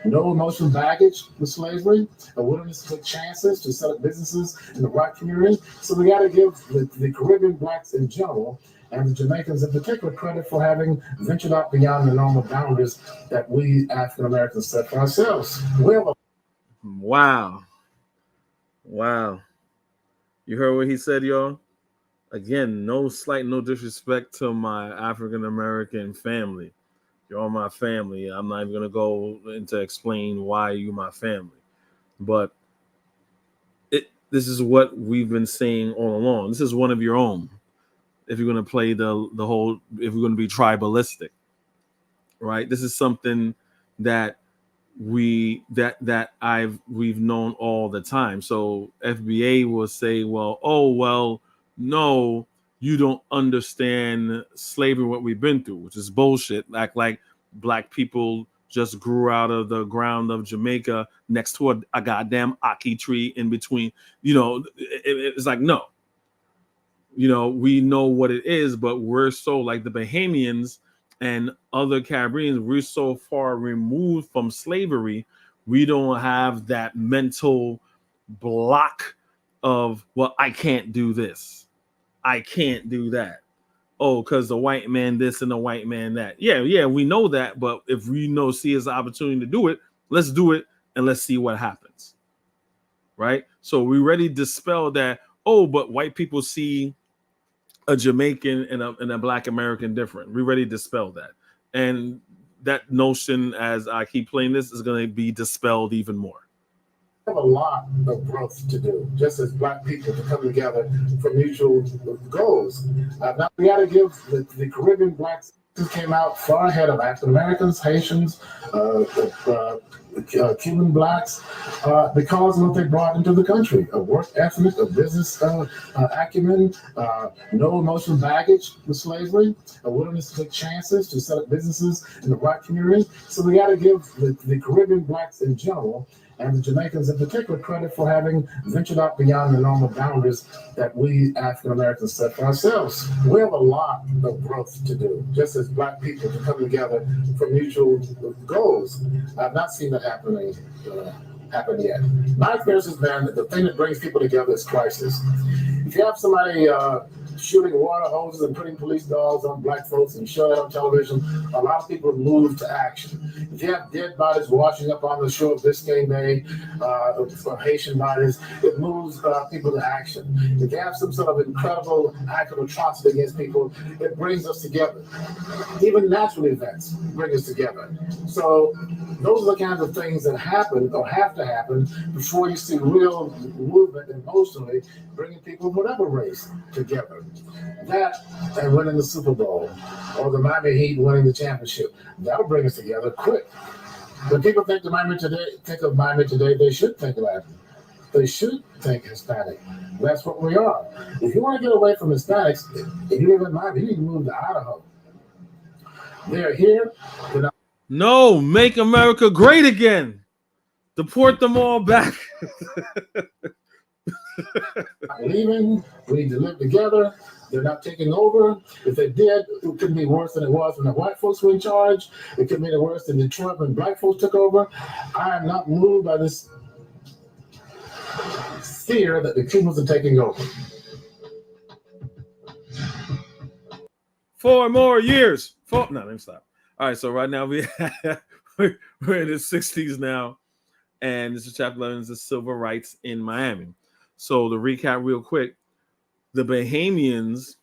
no emotional baggage with slavery, a willingness to take chances, to set up businesses in the Black community. So we got to give the Caribbean Blacks in general and the Jamaicans in particular credit for having ventured out beyond the normal boundaries that we African Americans set for ourselves. Wow. You heard what he said, y'all? Again, no disrespect to my African American family. You're all my family. I'm not even going to go into explain why you're my family. But this is what we've been saying all along. This is one of your own. If you're going to play the whole, if we're going to be tribalistic, right? This is something that we've known all the time. So FBA will say, well, no, you don't understand slavery, what we've been through, which is bullshit. Like Black people just grew out of the ground of Jamaica next to a goddamn ackee tree in between. It's like, no. We know what it is, but we're so like the Bahamians and other Caribbeans, we're so far removed from slavery. We don't have that mental block of, well, I can't do this. I can't do that. Oh, because the white man this and the white man that. Yeah, we know that. But if we see as an opportunity to do it, let's do it and let's see what happens. Right? So we already dispel that, oh, but white people see a Jamaican and a Black American different. We already dispel that. And that notion, as I keep playing this, is going to be dispelled even more. We have a lot of growth to do, just as Black people, to come together for mutual goals. Now we got to give the Caribbean Blacks who came out far ahead of African Americans, Haitians, Cuban Blacks, because of what they brought into the country: a work ethic, a business acumen, no emotional baggage with slavery, a willingness to take chances, to set up businesses in the Black community. So we got to give the Caribbean Blacks in general, and the Jamaicans in particular, credit for having ventured out beyond the normal boundaries that we African Americans set for ourselves. We have a lot of growth to do, just as Black people, to come together for mutual goals. I've not seen that happen yet. My experience has been that the thing that brings people together is crisis. If you have somebody shooting water hoses and putting police dogs on Black folks and showing it on television, a lot of people move to action. If you have dead bodies washing up on the shore of Biscayne Bay, or Haitian bodies, it moves people to action. If you have some sort of incredible act of atrocity against people, it brings us together. Even natural events bring us together. So those are the kinds of things that happen or have to happen before you see real movement emotionally, bringing people of whatever race together. That and winning the Super Bowl, or the Miami Heat winning the championship, that'll bring us together quick. When people think of Miami today, they should think Latin. They should think Hispanic. That's what we are. If you want to get away from Hispanics, if you live in Miami, you need to move to Idaho. They're here. They're not. No, make America great again. Deport them all back. Leaving, we need to live together. They're not taking over. If they did, it couldn't be worse than it was when the white folks were in charge. It could be worse than Detroit when Black folks took over. I am not moved by this fear that the Cubans are taking over. 4 more years. No, let me stop. All right, so right now we're in the 60s now, and this is chapter 11, the civil rights in Miami. So to recap real quick, the Bahamians,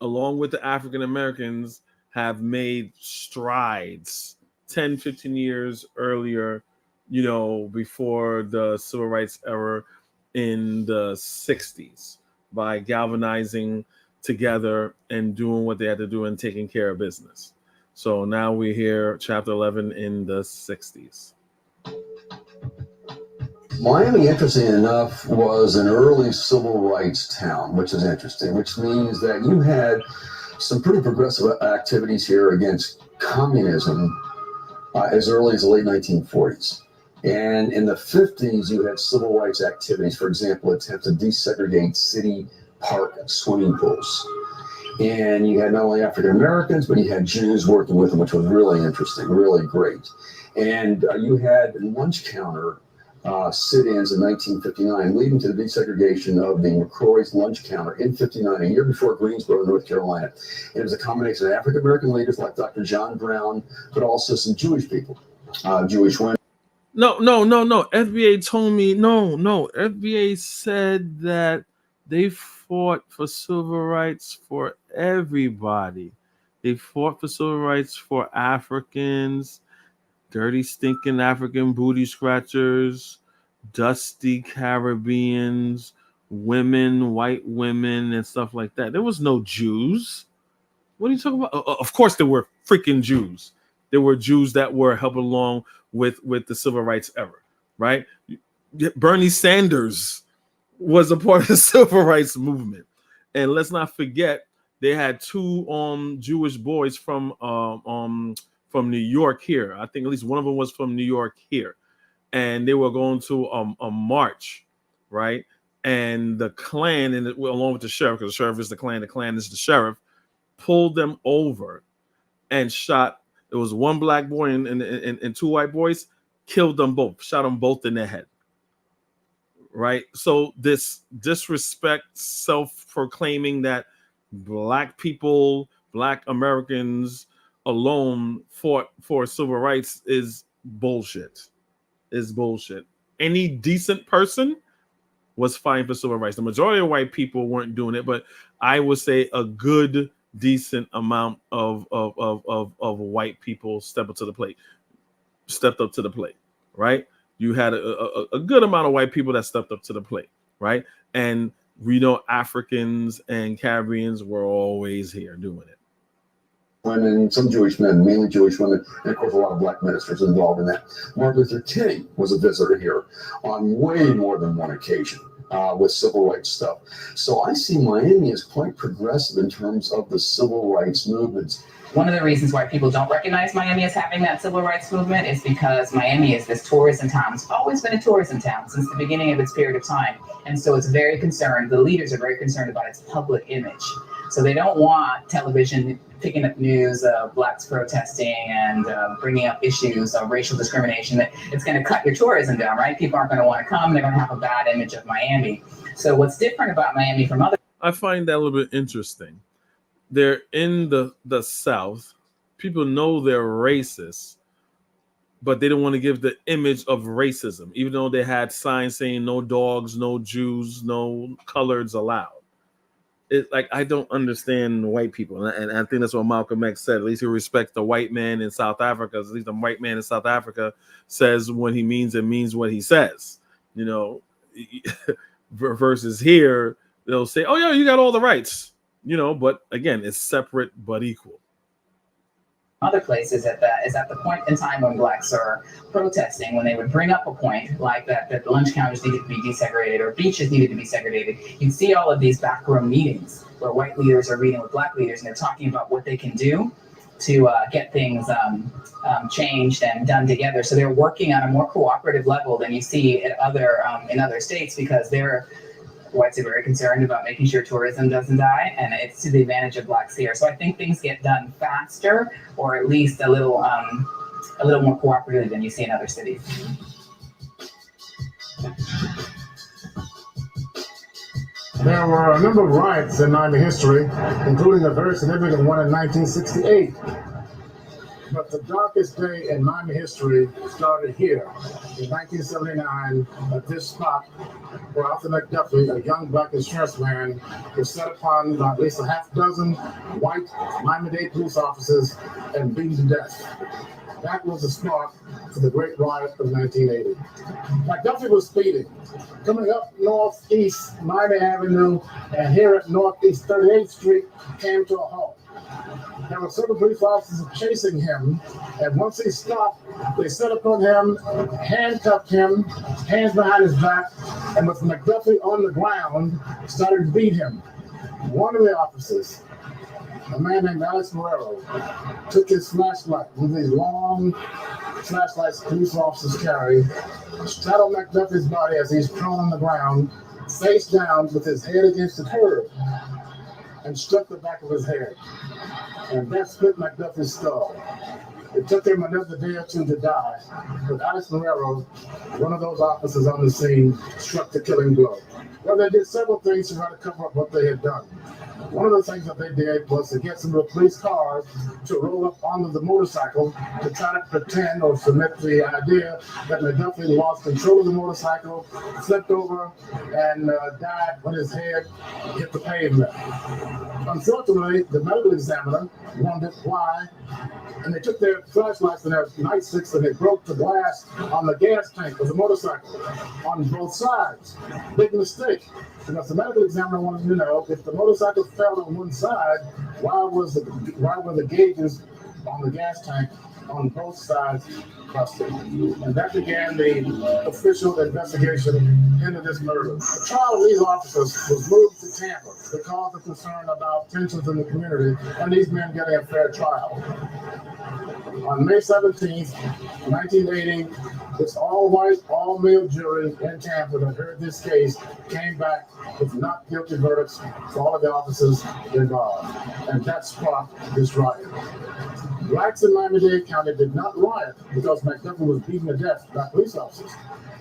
along with the African Americans, have made strides 10, 15 years earlier, before the civil rights era in the 60s, by galvanizing together and doing what they had to do and taking care of business. So now we're here, chapter 11 in the 60s. Miami, interesting enough, was an early civil rights town, which is interesting, which means that you had some pretty progressive activities here against communism as early as the late 1940s. And in the 50s, you had civil rights activities, for example, attempts to desegregate city park swimming pools. And you had not only African Americans, but you had Jews working with them, which was really interesting, really great. And you had lunch counter sit-ins in 1959, leading to the desegregation of the McCrory's lunch counter in 59, a year before Greensboro, North Carolina. And it was a combination of African American leaders like Dr. John Brown, but also some Jewish people, Jewish women. No. FBA told me no. FBA said that they fought for civil rights for everybody. They fought for civil rights for Africans, dirty, stinking African booty scratchers, dusty Caribbeans, women, white women, and stuff like that. There was no Jews. What are you talking about? Of course, there were freaking Jews. There were Jews that were helping along with the civil rights era, right? Bernie Sanders was a part of the civil rights movement. And let's not forget, they had two Jewish boys from New York here. I think at least one of them was from New York here. And they were going to a march, right? And the Klan, along with the sheriff, because the sheriff is the Klan is the sheriff, pulled them over and shot. It was one black boy and two white boys, killed them both, shot them both in the head. Right? So this disrespect, self-proclaiming that black people, black Americans alone fought for civil rights is bullshit. Is bullshit. Any decent person was fighting for civil rights. The majority of white people weren't doing it, but I would say a good, decent amount of white people stepped up to the plate, right? You had a good amount of white people that stepped up to the plate, right? And we know Africans and Caribbeans were always here doing it. Women, some Jewish men, mainly Jewish women, and of course a lot of black ministers involved in that. Martin Luther King was a visitor here on way more than one occasion with civil rights stuff. So I see Miami as quite progressive in terms of the civil rights movements. One of the reasons why people don't recognize Miami as having that civil rights movement is because Miami is this tourism town. It's always been a tourism town since the beginning of its period of time. And so it's very concerned, the leaders are very concerned about its public image. So they don't want television picking up news of blacks protesting and bringing up issues of racial discrimination. That it's going to cut your tourism down, right? People aren't going to want to come. They're going to have a bad image of Miami. So what's different about Miami from other... I find that a little bit interesting. They're in the South. People know they're racist, but they don't want to give the image of racism, even though they had signs saying no dogs, no Jews, no coloreds allowed. It's like, I don't understand white people. And I think that's what Malcolm X said. At least he respects the white man in South Africa. At least the white man in South Africa says what he means and means what he says. You know, versus here, they'll say, oh, yeah, you got all the rights. You know, but again, it's separate but equal. Other places is at the point in time when blacks are protesting, when they would bring up a point like that lunch counters needed to be desegregated or beaches needed to be segregated, you'd see all of these backroom meetings where white leaders are meeting with black leaders and they're talking about what they can do to get things changed and done together. So they're working on a more cooperative level than you see in other states, because whites are very concerned about making sure tourism doesn't die, and it's to the advantage of blacks here. So I think things get done faster, or at least a little more cooperatively than you see in other cities. There were a number of riots in Miami history, including a very significant one in 1968. But the darkest day in Miami history started here in 1979 at this spot where Arthur McDuffie, a young black insurance man, was set upon by at least a half dozen white Miami-Dade police officers and beaten to death. That was the spark for the Great Riot of 1980. McDuffie was speeding, coming up northeast Miami Avenue, and here at Northeast 38th Street came to a halt. There were several police officers chasing him, and once he stopped, they set upon him, handcuffed him, hands behind his back, and with McDuffie on the ground, started to beat him. One of the officers, a man named Alex Morero, took his flashlight, one of these long flashlights police officers carry, straddled McDuffie's body as he's prone on the ground, face down with his head against the curb, and struck the back of his head. And that split McDuffie's skull. It took him another day or two to die, but Alex Morero, one of those officers on the scene, struck the killing blow. Well, they did several things to try to cover up what they had done. One of the things that they did was to get some of the police cars to roll up onto the motorcycle to try to pretend or submit the idea that McDuffie lost control of the motorcycle, flipped over, and died when his head hit the pavement. Unfortunately, the medical examiner wondered why, and they took their flashlights and their nightsticks and they broke the glass on the gas tank of the motorcycle on both sides. Big mistake, because the medical examiner wanted to know if the motorcycle fell on one side, why were the gauges on the gas tank on both sides busted? And that began the official investigation into this murder. The trial of these officers was moved to Tampa because of concern about tensions in the community and these men getting a fair trial. On May 17th, 1980, this all-white, all-male jury in Tampa that heard this case came back with not guilty verdicts for all of the officers involved. And that sparked this riot. Blacks in Miami-Dade County did not riot because McDuffie was beaten to death by police officers.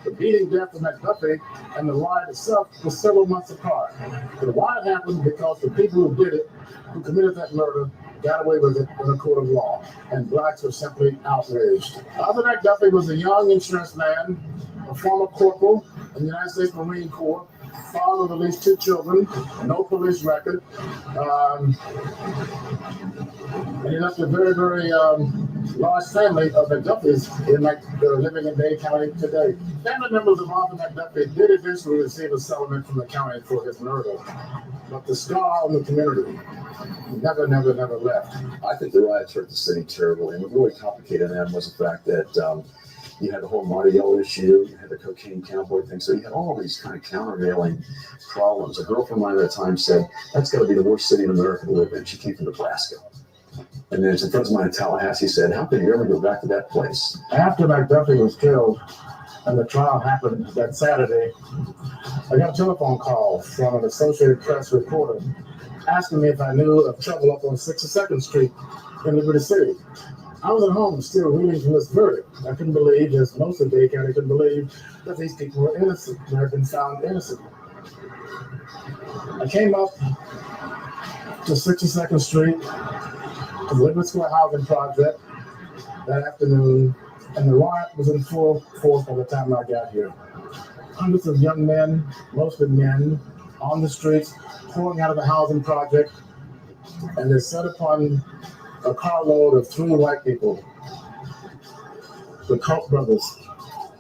The beating death of McDuffie and the riot itself was several months apart. The riot happened because the people who did it, who committed that murder, got away with it in a court of law, and blacks were simply outraged. Arthur McDuffie was a young insurance man, a former corporal in the United States Marine Corps, father of at least 2 children, no police record, and he left a very, very large family of McDuffies living in Dade County today. Family members of Arthur McDuffie did eventually receive a settlement from the county for his murder, but the scar on the community never left. I think the riots hurt the city terribly, and what really complicated them was the fact that you had the whole Martial issue, you had the cocaine cowboy thing, so you had all these kind of countervailing problems. A girlfriend of mine at the time said, that's got to be the worst city in America to live in. She came from Nebraska. And then some friends of mine in Tallahassee said, how could you ever go back to that place? After McDuffie was killed and the trial happened that Saturday, I got a telephone call from an Associated Press reporter asking me if I knew of trouble up on 62nd Street in Liberty City. I was at home still reading from this verdict. I couldn't believe, as most of Dade County couldn't believe, that these people were innocent and had been found innocent. I came up to 62nd Street, to the Liberty Square Housing Project that afternoon, and the riot was in full force by the time I got here. Hundreds of young men, mostly men, on the streets, pouring out of the housing project, and they set upon a carload of 3 white people, the Koch brothers,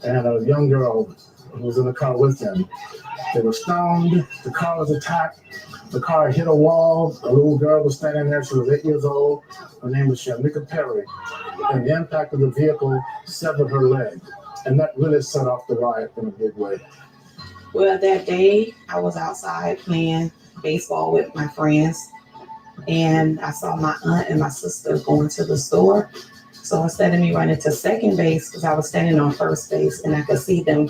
and a young girl who was in the car with them. They were stoned, the car was attacked, the car hit a wall, a little girl was standing there, she was 8 years old, her name was Shamika Perry, and the impact of the vehicle severed her leg, and that really set off the riot in a big way. Well, that day I was outside playing baseball with my friends, and I saw my aunt and my sister going to the store. So instead of me running to second base, because I was standing on first base and I could see them,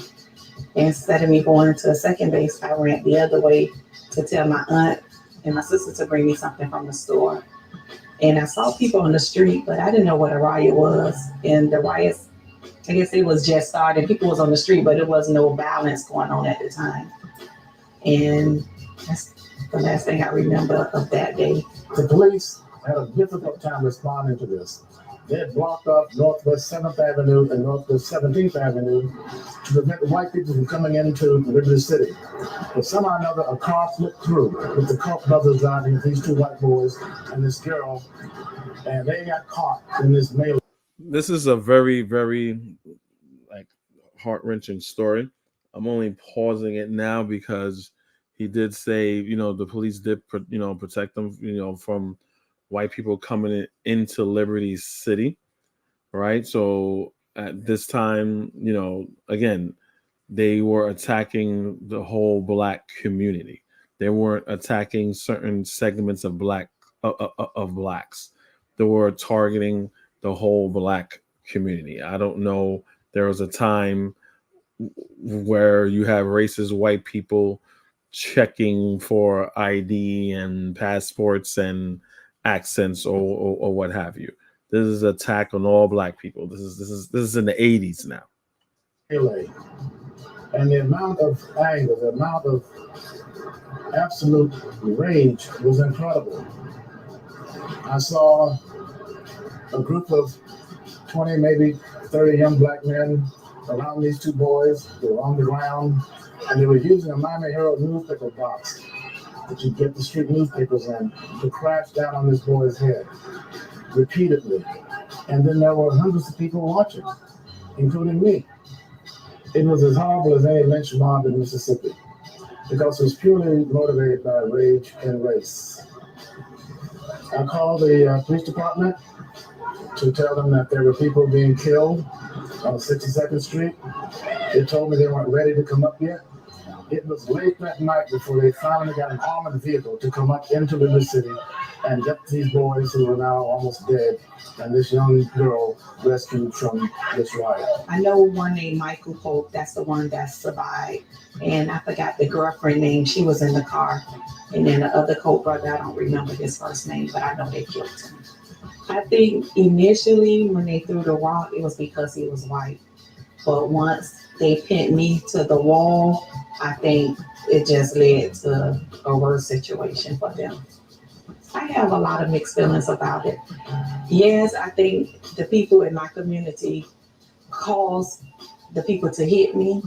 instead of me going to second base, I ran the other way to tell my aunt and my sister to bring me something from the store. And I saw people on the street, but I didn't know what a riot was. And the riots, I guess it was just started. People was on the street, but there was no violence going on at the time. And that's the last thing I remember of that day. The police had a difficult time responding to this. They had blocked off Northwest 7th Avenue and Northwest 17th Avenue to prevent the white people from coming into Liberty City. But somehow or another, a car slipped through with the Koch brothers driving, these 2 white boys and this girl, and they got caught in this melee. This is a very, very heart-wrenching story. I'm only pausing it now because he did say, the police did, protect them, from white people coming into Liberty City, right? So at this time, again, they were attacking the whole Black community. They weren't attacking certain segments of blacks. They were targeting the whole Black community. I don't know. There was a time where you have racist white people checking for ID and passports and accents or what have you. This is an attack on all Black people. This is in the 80s now. And the amount of anger, the amount of absolute rage was incredible. I saw a group of 20, maybe 30 young Black men around these 2 boys. They were on the ground, and they were using a Miami Herald newspaper box that you get the street newspapers in to crash down on this boy's head repeatedly. And then there were hundreds of people watching, including me. It was as horrible as any lynch mob in Mississippi because it was purely motivated by rage and race. I called the police department to tell them that there were people being killed on 62nd Street. They told me they weren't ready to come up yet. It was late that night before they finally got an armored vehicle to come up into Liberty City and get these boys who were now almost dead and this young girl rescued from this riot. I know one named Michael Pope. That's the one that survived. And I forgot the girlfriend name. She was in the car. And then the other Koch brother, I don't remember his first name, but I know they killed him. I think initially when they threw the rock, it was because he was white. But once they pinned me to the wall, I think it just led to a worse situation for them. I have a lot of mixed feelings about it. Yes, I think the people in my community caused the people to hit me.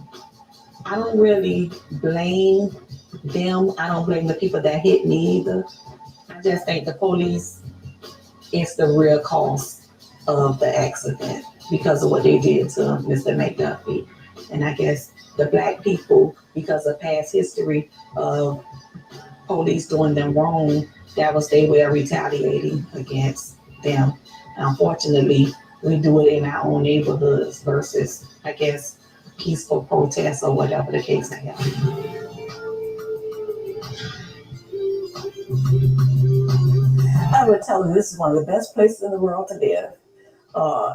I don't really blame them. I don't blame the people that hit me either. I just think the police is the real cause of the accident because of what they did to Mr. McDuffie. And I guess the black people, because of past history of police doing them wrong, that was they were retaliating against them. Unfortunately, we do it in our own neighborhoods versus, I guess, peaceful protests or whatever the case may be. I would tell them this is one of the best places in the world to live.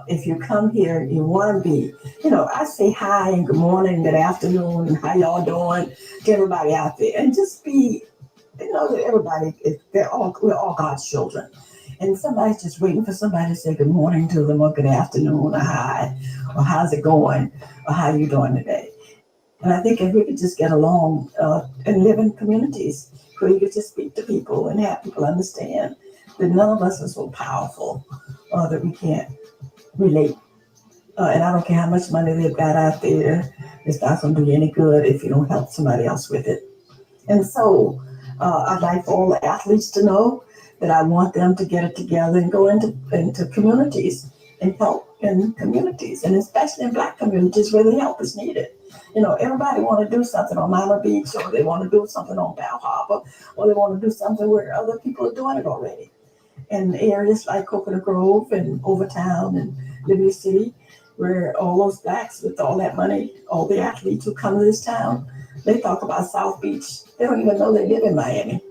If you come here, you want to be, I say hi and good morning, good afternoon, and how y'all doing to everybody out there, and just be, that everybody, we're all God's children. And somebody's just waiting for somebody to say good morning to them or good afternoon or hi, or how's it going, or how you doing today. And I think if we could just get along and live in communities where you could just speak to people and have people understand that none of us are so powerful that we can't relate. And I don't care how much money they've got out there, it's not going to do you any good if you don't help somebody else with it. And so I'd like for all the athletes to know that I want them to get it together and go into communities and help in communities, and especially in Black communities where the help is needed. Everybody want to do something on Mama Beach, or they want to do something on Bal Harbor, or they want to do something where other people are doing it already. In areas like Coconut Grove and Overtown and Liberty City, where all those Blacks with all that money, all the athletes who come to this town, they talk about South Beach. They don't even know they live in Miami.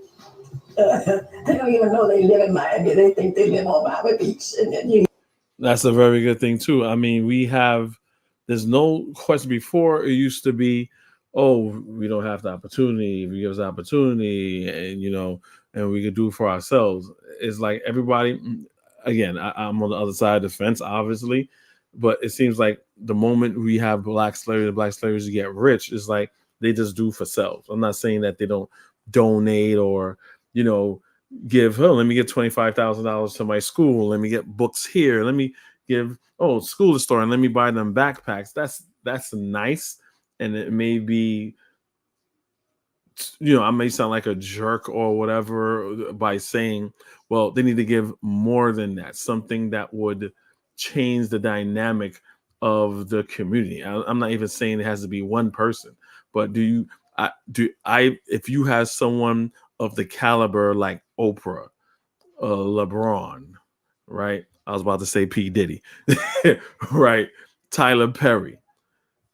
They don't even know they live in Miami. They think they live on Miami Beach. That's a very good thing too. I mean, there's no question. Before it used to be, oh, we don't have the opportunity. If you give us the opportunity, and we could do it for ourselves. It's like everybody. Again, I'm on the other side of the fence, obviously, but it seems like the moment we have black slaves get rich, it's like they just do for self. I'm not saying that they don't donate or give, let me get $25,000 to my school, let me get books here, let me give school to store, and let me buy them backpacks. That's nice, and it may be, I may sound like a jerk or whatever by saying, well, they need to give more than that, something that would change the dynamic of the community. I'm not even saying it has to be one person, but if you have someone of the caliber like Oprah, LeBron, right? I was about to say P. Diddy, right? Tyler Perry.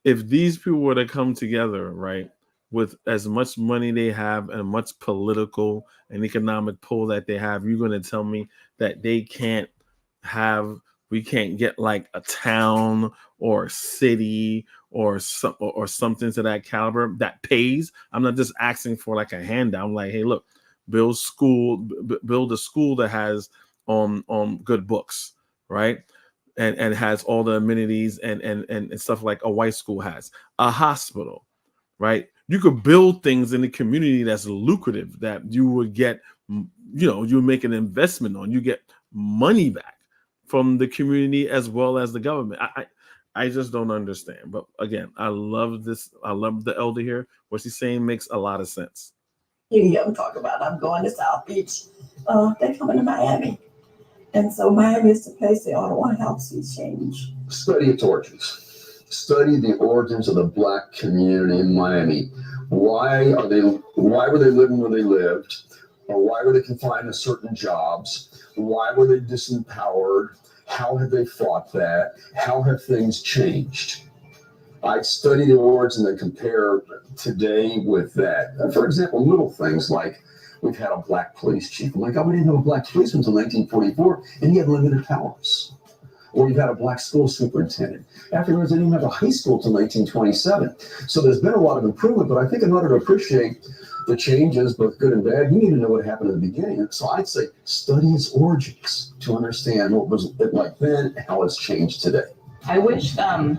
If these people were to come together, right, with as much money they have and much political and economic pull that they have, you're going to tell me that we can't get like a town or a city or something to that caliber that pays? I'm not just asking for like a handout. I'm like, hey, look, build a school that has good books, right? And has all the amenities and stuff like a white school has. A hospital, right? You could build things in the community that's lucrative, that you would get, you make an investment on, you get money back from the community as well as the government. I just don't understand. But again, I love this. I love the elder here. What she's saying makes a lot of sense. You hear them talk about, I'm going to South Beach. They're coming to Miami. And so Miami is the place they ought to want to help see change. Study its origins. Study the origins of the Black community in Miami. Why were they living where they lived? Or why were they confined to certain jobs? Why were they disempowered? How have they fought that? How have things changed? I study the origins and compare today with that. For example, little things like we've had a Black police chief. Oh my God, we didn't have a Black policeman until 1944, and he had limited powers. or you've had a black school superintendent. Africans didn't even have a high school till 1927. So there's been a lot of improvement, but I think in order to appreciate the changes, both good and bad, you need to know what happened at the beginning. So I'd say study its origins to understand what was it like then and how it's changed today. I wish, I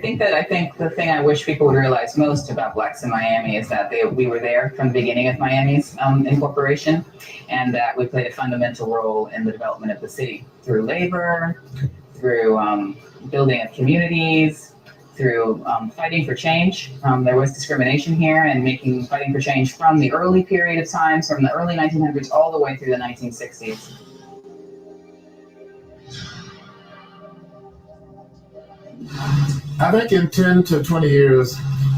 think the thing I wish people would realize most about Blacks in Miami is that we were there from the beginning of Miami's incorporation, and that we played a fundamental role in the development of the city through labor, through building of communities, through fighting for change. There was discrimination here, and fighting for change from the early period of times, from the early 1900s all the way through the 1960s. I think in 10 to 20 years,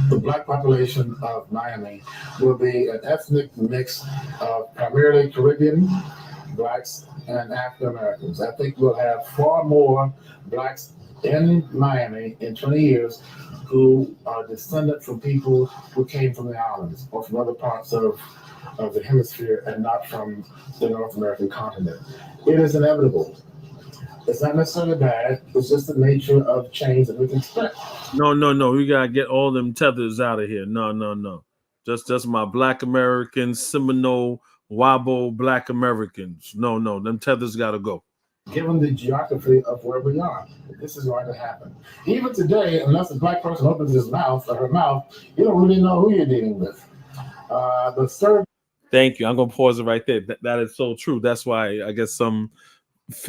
the black population of Miami will be an ethnic mix of primarily Caribbean blacks and African Americans. I think we'll have far more blacks in Miami in 20 years who are descendant from people who came from the islands or from other parts of the hemisphere and not from the North American continent. It is inevitable. It's not necessarily bad. It's just the nature of change that we can expect. No. We gotta get all them tethers out of here. No. Just my Black American Seminole Wabo Black Americans. No. Them tethers gotta go. Given the geography of where we are, this is going to happen. Even today, unless a black person opens his mouth or her mouth, you don't really know who you're dealing with. The third. Thank you. I'm gonna pause it right there. That is so true. That's why I guess some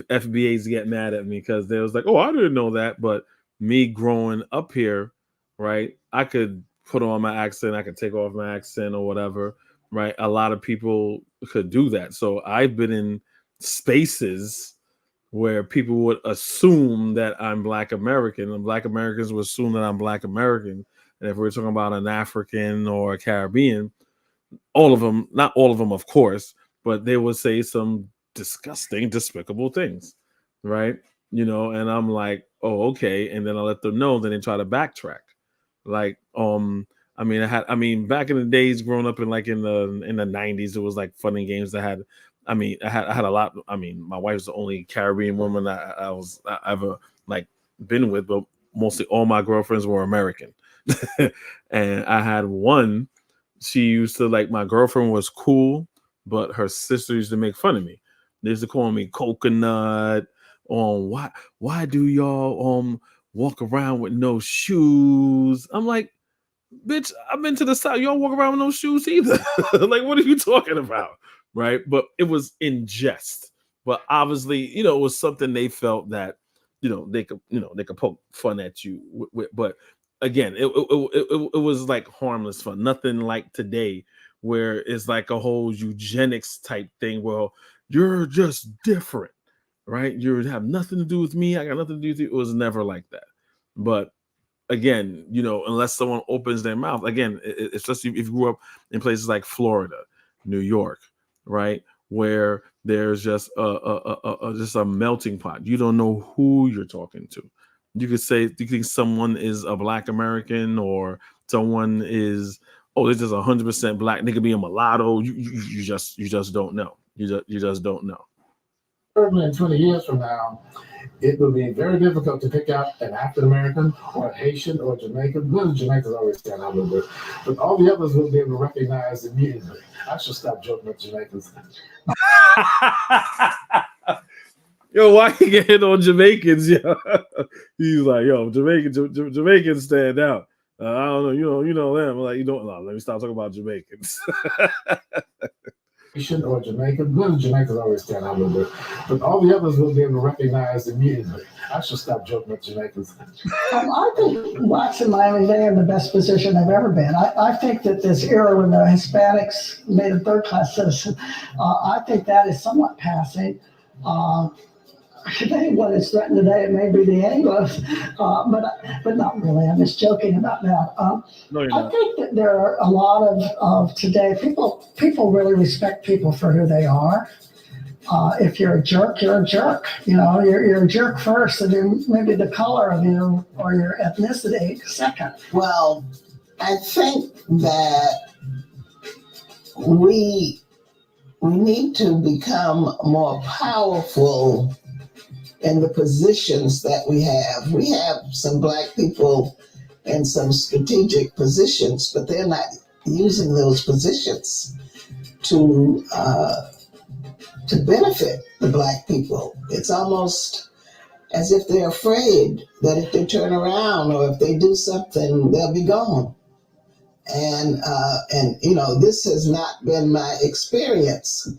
FBAs get mad at me because they was like, "Oh, I didn't know that." But me growing up here, right? I could put on my accent, I could take off my accent or whatever, right? A lot of people could do that. So I've been in spaces where people would assume that I'm Black American, and Black Americans would assume that I'm Black American. And if we're talking about an African or a Caribbean, all of them, not all of them, of course, but they would say some disgusting, despicable things, right? And I'm like, oh, okay. And then I let them know, then they try to backtrack. Like, back in the days growing up in the 90s, it was like fun and games that had, I had a lot. My wife's the only Caribbean woman I ever like been with, but mostly all my girlfriends were American. And I had one, she used to like, my girlfriend was cool, but her sister used to make fun of me. They used to call me coconut. Why do y'all walk around with no shoes? I'm like, bitch, I've been to the South. Y'all walk around with no shoes either. Like, what are you talking about? Right? But it was in jest. But obviously, it was something they felt that, they could poke fun at you with. But again, it was like harmless fun. Nothing like today where it's like a whole eugenics type thing. Well, you're just different, right? You have nothing to do with me. I got nothing to do with you. It was never like that. But again, unless someone opens their mouth, again, especially if you grew up in places like Florida, New York, right, where there's just a melting pot. You don't know who you're talking to. You could say, do you think someone is a Black American or someone is, oh, this is 100% Black? They could be a mulatto. You just don't know. You just don't know. Certainly in 20 years from now, it will be very difficult to pick out an African American or a Haitian or a Jamaican. Well, Jamaicans always stand out a little bit, but all the others will be able to recognize immediately. I should stop joking with Jamaicans. Yo, why you getting on Jamaicans? Yo? He's like, yo, Jamaicans stand out. I don't know, you know them. I'm like, let me stop talking about Jamaicans. Or Jamaican. Well, Jamaicans always stand out a little bit, but all the others will be able to recognize immediately. I should stop joking with Jamaicans. I think Blacks in Miami, they're in the best position they've ever been. I think that this era when the Hispanics made a third-class citizen, I think that is somewhat passing. I think what is threatened today, it may be the Anglos, but not really. I'm just joking about that. No, you're I not. think that there are a lot of today, people really respect people for who they are. If you're a jerk, you're a jerk. You're a jerk first, and then maybe the color of you or your ethnicity second. Well, I think that we need to become more powerful in the positions that we have. We have some Black people in some strategic positions, but they're not using those positions to benefit the Black people. It's almost as if they're afraid that if they turn around or if they do something, they'll be gone. And you know, this has not been my experience.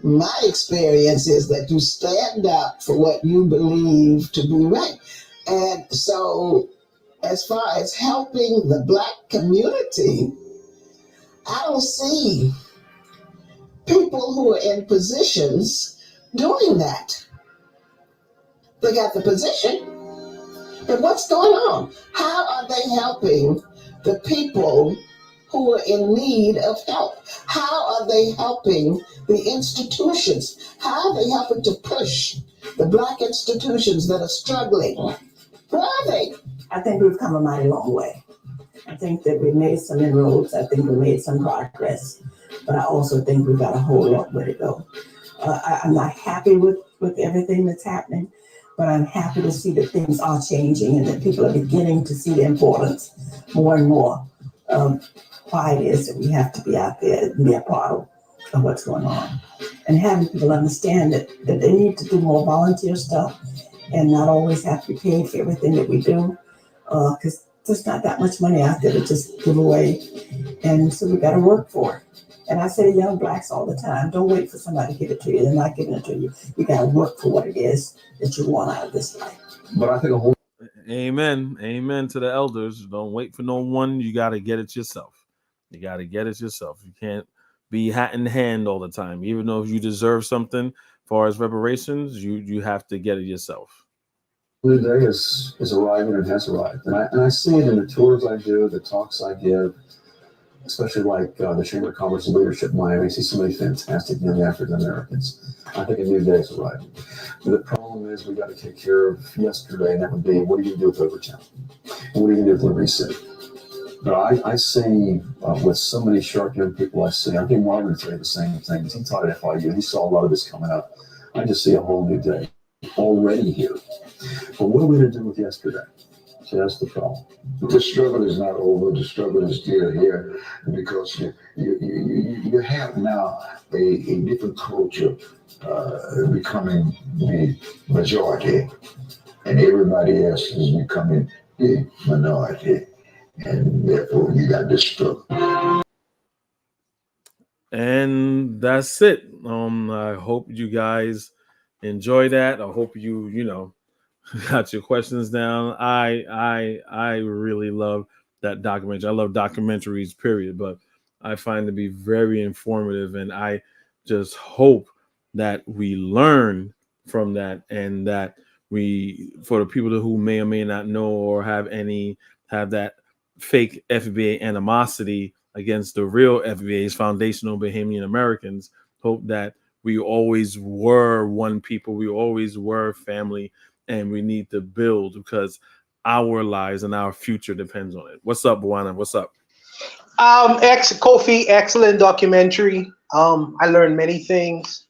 My experience is that you stand up for what you believe to be right. And so, as far as helping the Black community, I don't see people who are in positions doing that. They got the position, but what's going on? How are they helping the people who are in need of help? How are they helping the institutions? How are they helping to push the Black institutions that are struggling? Where are they? I think we've come a mighty long way. I think that we've made some inroads. I think we made some progress, but I also think we've got a whole lot way to go. I'm not happy with everything that's happening, but I'm happy to see that things are changing and that people are beginning to see the importance more and more of why it is that we have to be out there and be a part of what's going on. And having people understand that they need to do more volunteer stuff and not always have to be paid for everything that we do, because there's not that much money out there to just give away. And so we got to work for it. And I say to young Blacks all the time, don't wait for somebody to give it to you. They're not giving it to you. You got to work for what it is that you want out of this life. But I think a whole Amen. Amen to the elders. Don't wait for no one. You got to get it yourself. You got to get it yourself. You can't be hat in hand all the time. Even though you deserve something as far as reparations, you have to get it yourself. new day is arriving and has arrived. And I see it in the tours I do, the talks I give, especially like the Chamber of Commerce and Leadership in Miami. I see so many fantastic young African Americans. I think a new day is arriving. The problem is we got to take care of yesterday, and that would be, what are you going to do with Overtown? And what are you going to do with Liberty City? But I see with so many sharp young people I see, I think Marvin would say the same thing. He taught at FIU. He saw a lot of this coming up. I just see a whole new day already here. But what are we going to do with yesterday? So that's the problem. The struggle is not over. The struggle is still here because you have now a different culture becoming the majority, and everybody else is becoming the minority, and therefore you got this struggle. And that's it. I hope you guys enjoy that. I hope you got your questions down. I really love that documentary. I love documentaries, period, but I find it to be very informative, and I just hope that we learn from that, and that we, for the people who may or may not know or have that fake FBA animosity against the real FBA's foundational Bahamian Americans, hope that we always were one people, we always were family, and we need to build because our lives and our future depends on it. What's up, Buana? What's up? Kofi, excellent documentary. I learned many things.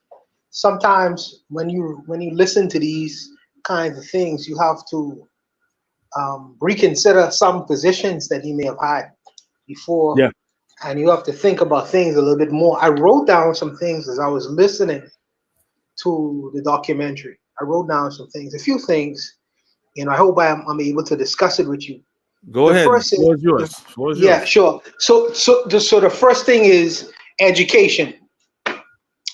Sometimes when you listen to these kinds of things, you have to reconsider some positions that he may have had before. Yeah. And you have to think about things a little bit more. I wrote down some things as I was listening to the documentary. I wrote down some things, a few things, I hope I'm able to discuss it with you. Go ahead. The floor is yours. Yeah, sure. So the first thing is education.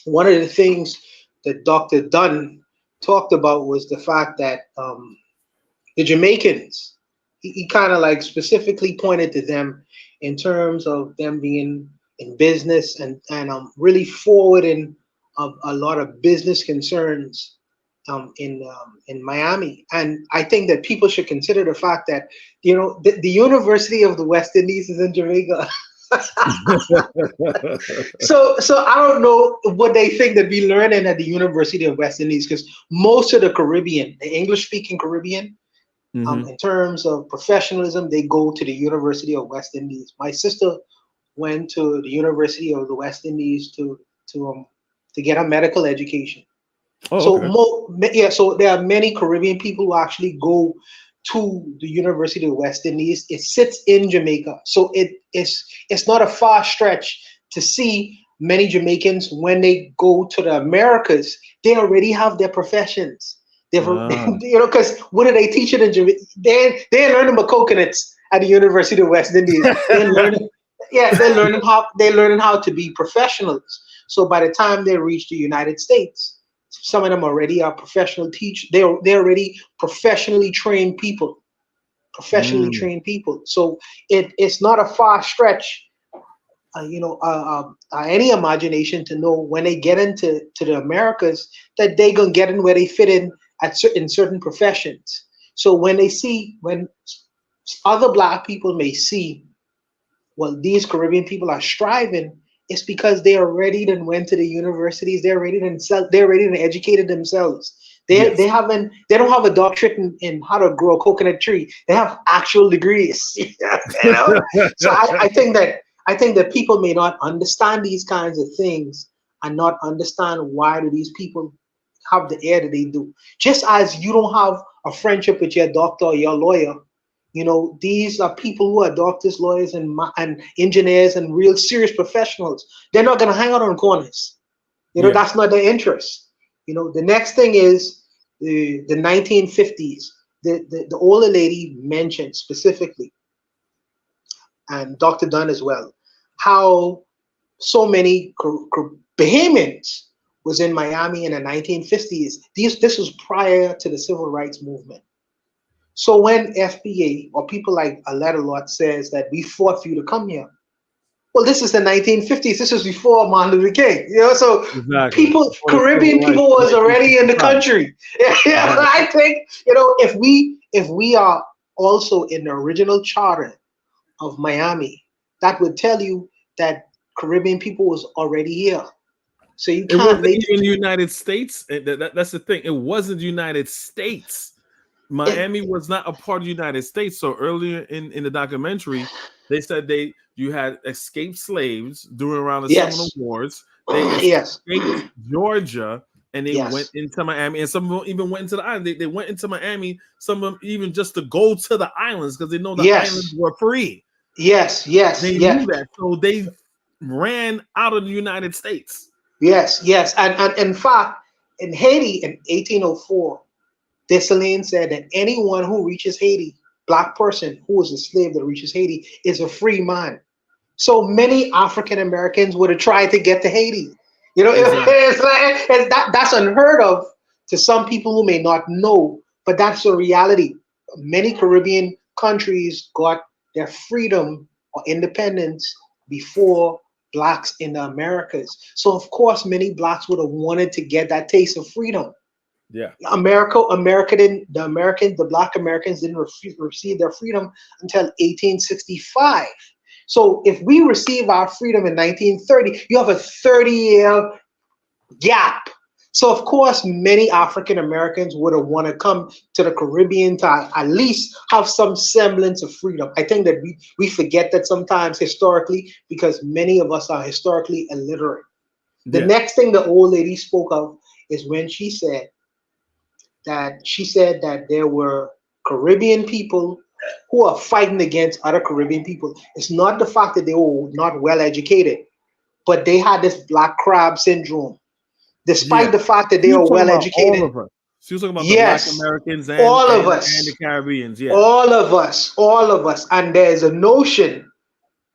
One of the things that Dr. Dunn talked about was the fact that the Jamaicans, he kind of like specifically pointed to them in terms of them being in business and really forwarding a lot of business concerns in Miami. And I think that people should consider the fact that, the University of the West Indies is in Jamaica. So I don't know what they think that we learning at the University of West Indies, because most of the Caribbean, the English-speaking Caribbean, in terms of professionalism, they go to the University of West Indies. My sister went to the University of the West Indies to get a medical education. Oh, So okay. so there are many Caribbean people who actually go to the University of the West Indies. It sits in Jamaica, so it's not a far stretch to see many Jamaicans when they go to the Americas. They already have their professions. They've Ah, because what do they teach it in Jamaica? They're learning about coconuts at the University of the West Indies. They're learning. Yeah, they're learning how to be professionals. So by the time they reach the United States, some of them already are professional teach. They're already professionally trained people. Professionally mm, trained people. So it's not a far stretch, any imagination to know when they get to the Americas that they gonna get in where they fit in in certain professions. So when other Black people may see, well, these Caribbean people are striving, it's because they already done went to the universities. They're ready to educated themselves. They yes. they haven't they don't have a doctorate in how to grow a coconut tree. They have actual degrees. So I think that people may not understand these kinds of things and not understand why do these people have the air that they do. Just as you don't have a friendship with your doctor or your lawyer, these are people who are doctors, lawyers, and engineers and real serious professionals. They're not going to hang out on corners. Yeah. That's not their interest. The next thing is the 1950s. The older lady mentioned specifically, and Dr. Dunn as well, how so many Bahamians was in Miami in the 1950s. This was prior to the civil rights movement. So when FBA or people like Aletta Lott says that we fought for you to come here, well, this is the 1950s. This is before Martin Luther King. So Exactly. For the civil Caribbean rights people in was already in the 1965. country. Exactly. I think if we are also in the original charter of Miami, that would tell you that Caribbean people was already here. So you It can't wasn't make even the the United States. That's the thing. It wasn't the United States. it, Miami was not a part of the United States. So earlier in the documentary, they said you had escaped slaves during around the Seminole yes, Wars. They yes, escaped Georgia and they went yes, into Miami, and some of them even went into the island. They went into Miami. Some of them even just to go to the islands because they know the islands yes, were free. yes, yes, They yes. knew that, so they ran out of the United States. Yes, yes. And in fact, in Haiti in 1804, Dessalines said that anyone who reaches Haiti, black person who is a slave that reaches Haiti, is a free man. So many African Americans would have tried to get to Haiti. Exactly. That's unheard of to some people who may not know, but that's the reality. Many Caribbean countries got their freedom or independence before blacks in the Americas. So of course, many blacks would have wanted to get that taste of freedom. Yeah. The black Americans didn't receive their freedom until 1865. So if we receive our freedom in 1930, you have a 30-year gap. So of course, many African Americans would have want to come to the Caribbean to at least have some semblance of freedom. I think that we forget that sometimes historically because many of us are historically illiterate. The Yeah. next thing the old lady spoke of is when she said that there were Caribbean people who are fighting against other Caribbean people. It's not the fact that they were not well educated, but they had this black crab syndrome. Yeah. Despite the fact that She they was are talking well about all educated, of us. She was talking about the Black yes, Americans and all of and and the us, Caribbeans. Yeah. all of us. And there's a notion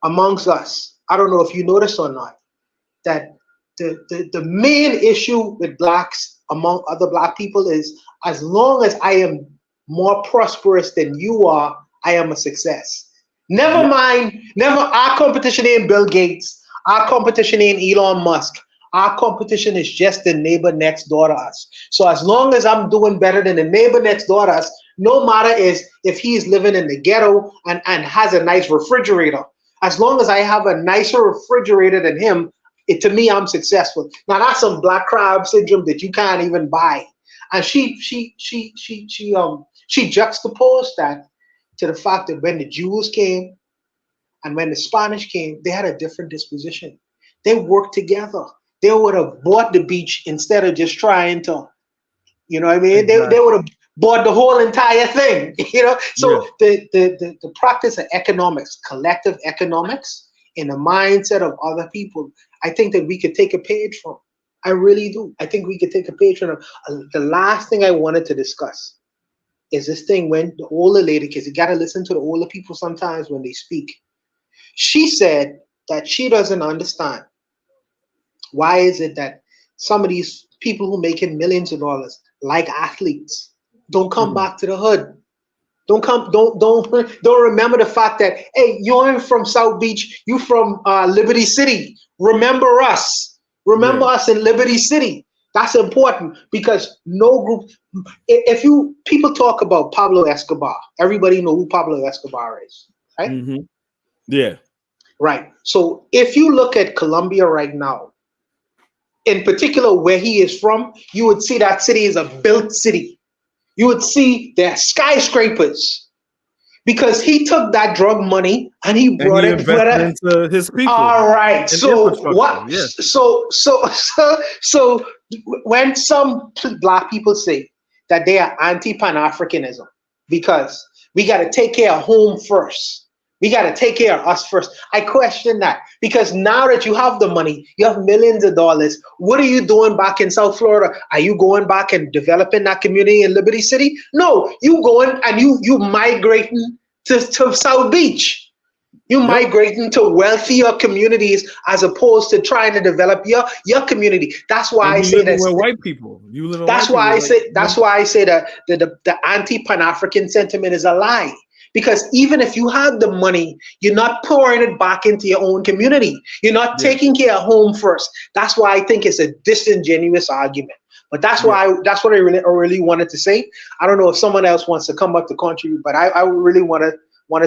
amongst us. I don't know if you noticed or not, that the main issue with blacks among other black people is as long as I am more prosperous than you are, I am a success. Never Yeah. mind, never our competition ain't Bill Gates, our competition ain't Elon Musk. Our competition is just the neighbor next door to us. So as long as I'm doing better than the neighbor next door to us, no matter is if he's living in the ghetto and has a nice refrigerator, as long as I have a nicer refrigerator than him, to me, I'm successful. Now that's some black crab syndrome that you can't even buy. And she juxtaposed that to the fact that when the Jews came and when the Spanish came, they had a different disposition. They worked together. They would have bought the beach instead of just trying to You know what I mean? Exactly. They would have bought the whole entire thing. You know, so Yeah. the practice of economics, collective economics, in the mindset of other people, I think that we could take a page from. I really do. I think we could take a page from. The last thing I wanted to discuss is this thing when the older lady, because you got to listen to the older people sometimes when they speak. She said that she doesn't understand why is it that some of these people who making millions of dollars, like athletes, don't come back to the hood. Don't remember the fact that, hey, you're from South Beach, you from Liberty City. Remember us. Remember us in Liberty City. That's important because no group. If you people talk about Pablo Escobar, everybody know who Pablo Escobar is, right? Mm-hmm. Yeah. Right. So if you look at Colombia right now, in particular where he is from, you would see that city is a built city. You would see their skyscrapers because he took that drug money and he And brought he it. invested into his people All right. and So infrastructure. what? Yeah. So when some black people say that they are anti-Pan-Africanism because we got to take care of home first. We got to take care of us first. I question that because now that you have the money, you have millions of dollars. What are you doing back in South Florida? Are you going back and developing that community in Liberty City? No, you going and you migrating to South Beach. You migrating to wealthier communities as opposed to trying to develop your community. That's why And I you say living that. with white people. You live with That's white why people. I Like, say. That's why I say that the anti-Pan-African sentiment is a lie. Because even if you have the money, you're not pouring it back into your own community. You're not taking care of home first. That's why I think it's a disingenuous argument. But that's why that's what I really wanted to say. I don't know if someone else wants to come up to contribute, but I really wanted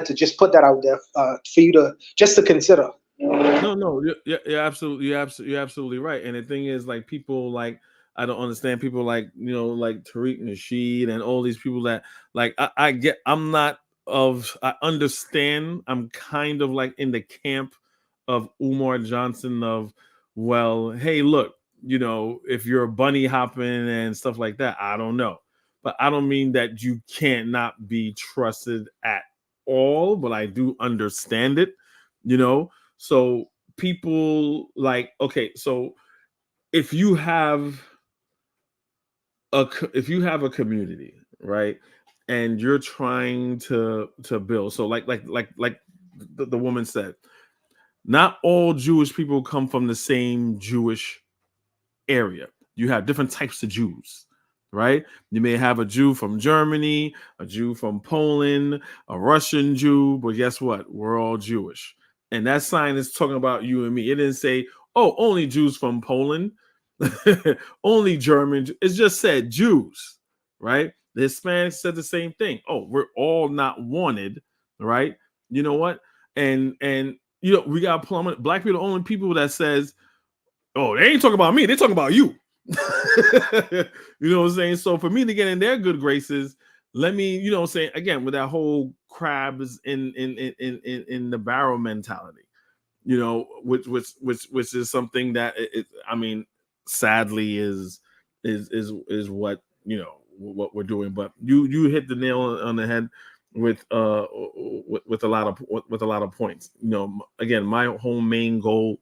to just put that out there for you to just to consider. No, you're absolutely right. And the thing is, like, people like, I don't understand people like, like Tariq Nasheed and all these people that, like, I get, I understand. I'm kind of like in the camp of Umar Johnson of, well, hey, look, if you're bunny hopping and stuff like that, I don't know. But I don't mean that you can't not be trusted at all, but I do understand it, so people like, okay, so if you have a community, right, and you're trying to build, so like the woman said, not all Jewish people come from the same Jewish area. You have different types of Jews, right? You may have a Jew from Germany, a Jew from Poland, a Russian Jew, but guess what? We're all Jewish. And that sign is talking about you and me. It didn't say, oh, only Jews from Poland, only German. It just said Jews, right? The Hispanics said the same thing. Oh, we're all not wanted, right? You know what? And we got plummet. Black people are the only people that says, oh, they ain't talking about me. They talking about you. You know what I'm saying? So for me to get in their good graces, let me, you know what I'm saying, again, with that whole crabs in the barrel mentality, which is something that I mean, sadly is what, what we're doing. But you hit the nail on the head with a lot of points. Again, my whole main goal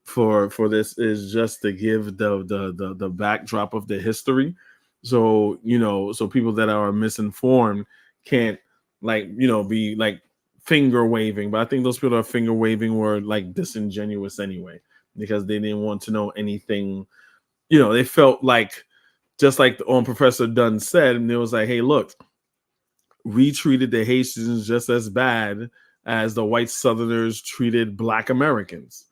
for this is just to give the backdrop of the history, so so people that are misinformed can't, like, be like finger waving. But I think those people that are finger waving were like disingenuous anyway, because they didn't want to know anything. They felt like, just like the own Professor Dunn said, and it was like, hey, look, we treated the Haitians just as bad as the white Southerners treated Black Americans,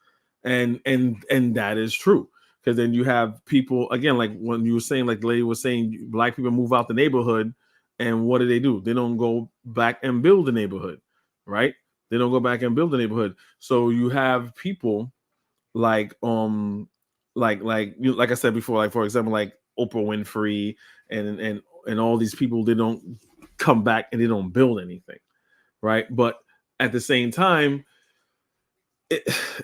and that is true. Because then you have people, again, like when you were saying, like the lady was saying, Black people move out the neighborhood, and what do? They don't go back and build the neighborhood, right? They don't go back and build the neighborhood. So you have people like like I said before, like, for example, like Oprah Winfrey and all these people, they don't come back and they don't build anything, right? But at the same time,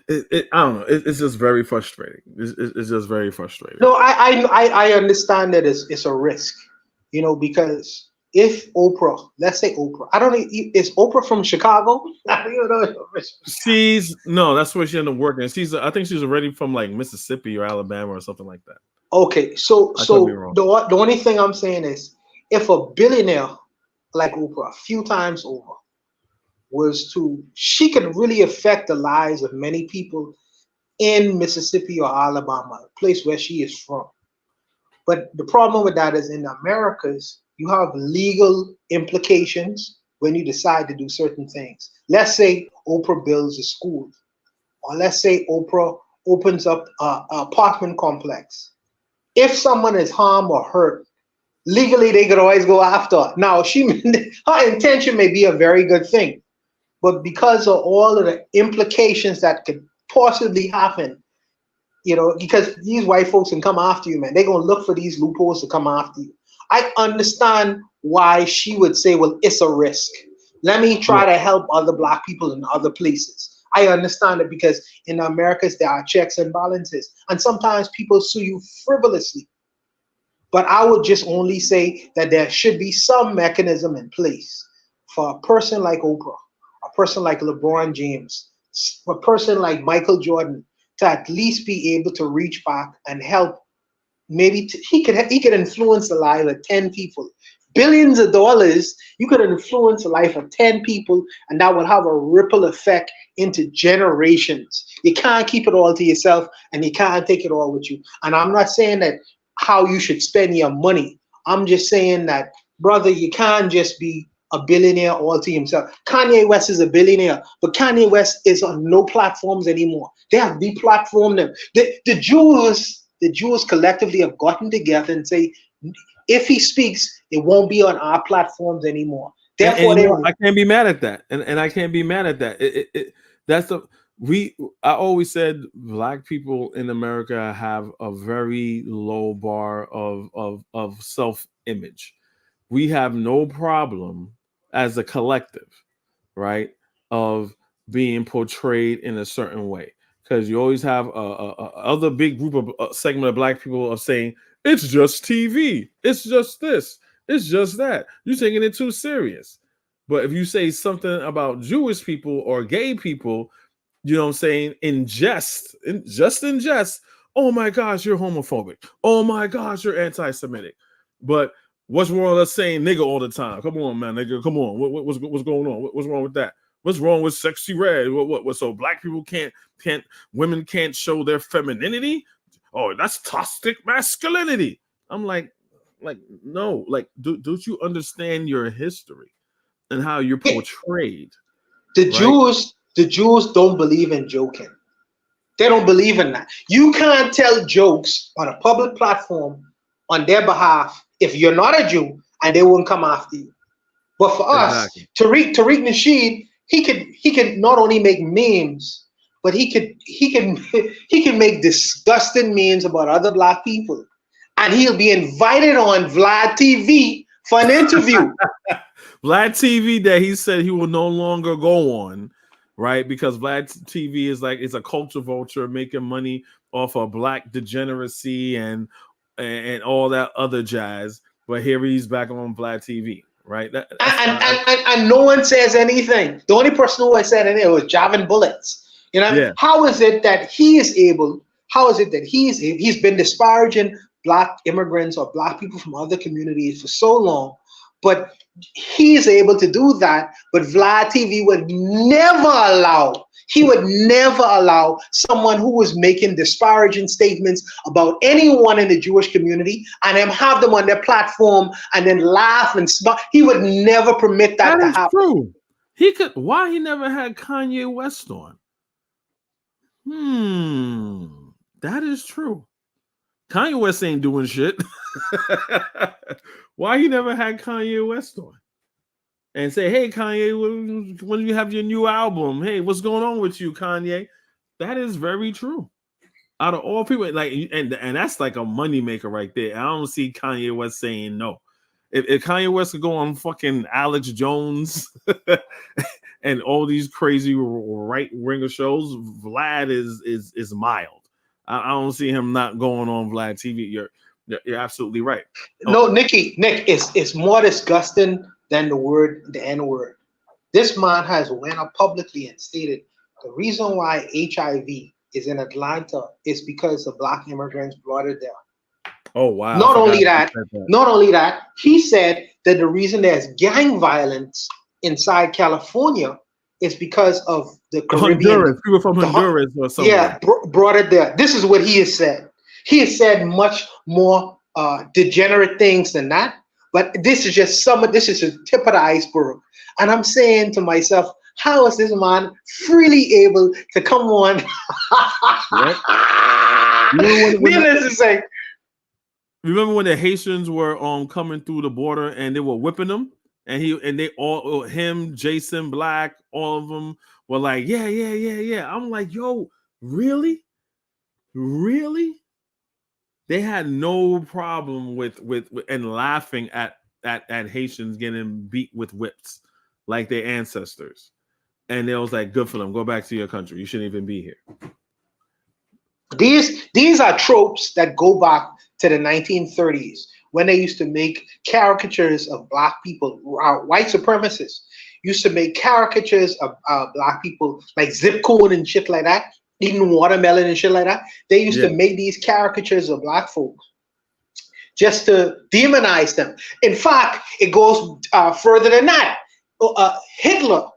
I don't know. It's just very frustrating. It's just very frustrating. No, I understand that it's a risk, because if Oprah, let's say Oprah, I don't know, is Oprah from Chicago? I don't know. No, that's where she ended up working. I think she's already from like Mississippi or Alabama or something like that. Okay, so I could be wrong. the only thing I'm saying is, if a billionaire like Oprah, a few times over, she could really affect the lives of many people in Mississippi or Alabama, a place where she is from. But the problem with that is, in the Americas, you have legal implications when you decide to do certain things. Let's say Oprah builds a school, or let's say Oprah opens up an apartment complex. If someone is harmed or hurt, legally they could always go after her. Now, her intention may be a very good thing, but because of all of the implications that could possibly happen, because these white folks can come after you, man. They're going to look for these loopholes to come after you. I understand why she would say, well, it's a risk. Let me try to help other Black people in other places. I understand it, because in the Americas, there are checks and balances. And sometimes people sue you frivolously. But I would just only say that there should be some mechanism in place for a person like Oprah, a person like LeBron James, a person like Michael Jordan, to at least be able to reach back and help. Maybe he could influence the life of 10 people. Billions of dollars, you could influence the life of 10 people, and that would have a ripple effect into generations. You can't keep it all to yourself, and you can't take it all with you. And I'm not saying that how you should spend your money. I'm just saying that, brother, you can't just be a billionaire all to himself. Kanye West is a billionaire, but Kanye West is on no platforms anymore. They have deplatformed them. The Jews collectively have gotten together and say, if he speaks, it won't be on our platforms anymore. Therefore, I can't be mad at that, and I can't be mad at that. I always said Black people in America have a very low bar of self-image. We have no problem as a collective, right, of being portrayed in a certain way, because you always have a other big group of segment of Black people of saying it's just TV, it's just this, it's just that. You're taking it too serious. But if you say something about Jewish people or gay people, you know what I'm saying, in jest, oh my gosh, you're homophobic. Oh my gosh, you're anti-Semitic. But what's wrong with us saying nigga all the time? Come on, man, nigga. Come on. What's going on? What's wrong with that? What's wrong with sexy red? What? So Black people women can't show their femininity? Oh, that's toxic masculinity. I'm like no, don't you understand your history and how you're portrayed? The Jews don't believe in joking. They don't believe in that. You can't tell jokes on a public platform on their behalf if you're not a Jew, and they won't come after you. But for us, Tariq Nasheed, he could not only make memes, but he can make disgusting memes about other Black people, and he'll be invited on Vlad TV for an interview. Vlad TV that he said he will no longer go on, right? Because Vlad TV is it's a culture vulture making money off of Black degeneracy and all that other jazz. But here he's back on Vlad TV, right? And no one says anything. The only person who said anything was Javin Bullets. Yeah. How is it that he's been disparaging Black immigrants or Black people from other communities for so long, but he's able to do that, but Vlad TV would never allow someone who was making disparaging statements about anyone in the Jewish community and have them on their platform and then laugh and smile. He would never permit that to happen. True. Why he never had Kanye West on? That is true. Kanye West ain't doing shit. Why he never had Kanye West on? And say, hey, Kanye, when you have your new album, hey, what's going on with you, Kanye? That is very true. Out of all people, and that's like a moneymaker right there. I don't see Kanye West saying no. If Kanye West could go on fucking Alex Jones and all these crazy right winger shows, Vlad is mild. I don't see him not going on Vlad TV. You're absolutely right. No, Nick, it's more disgusting than the N word. This man has went up publicly and stated the reason why HIV is in Atlanta is because the black immigrants brought it there. Oh wow! Not only that, he said that the reason there's gang violence inside California is because of the Caribbean. Honduras, people from Honduras or something. Yeah, brought it there. This is what he has said. He has said much more degenerate things than that. But this is just this is the tip of the iceberg. And I'm saying to myself, how is this man freely able to come on? Needless to say. Remember when the Haitians were coming through the border and they were whipping them, and him, Jason Black, all of them were like, yeah. I'm like, yo, really? They had no problem with and laughing at Haitians getting beat with whips like their ancestors, and they was like, good for them. Go back to your country. You shouldn't even be here. These are tropes that go back to the 1930s when they used to make caricatures of black people. White supremacists used to make caricatures of black people like zip code and shit like that, eating watermelon and shit like that. They used to make these caricatures of black folks just to demonize them. In fact, it goes further than that. Hitler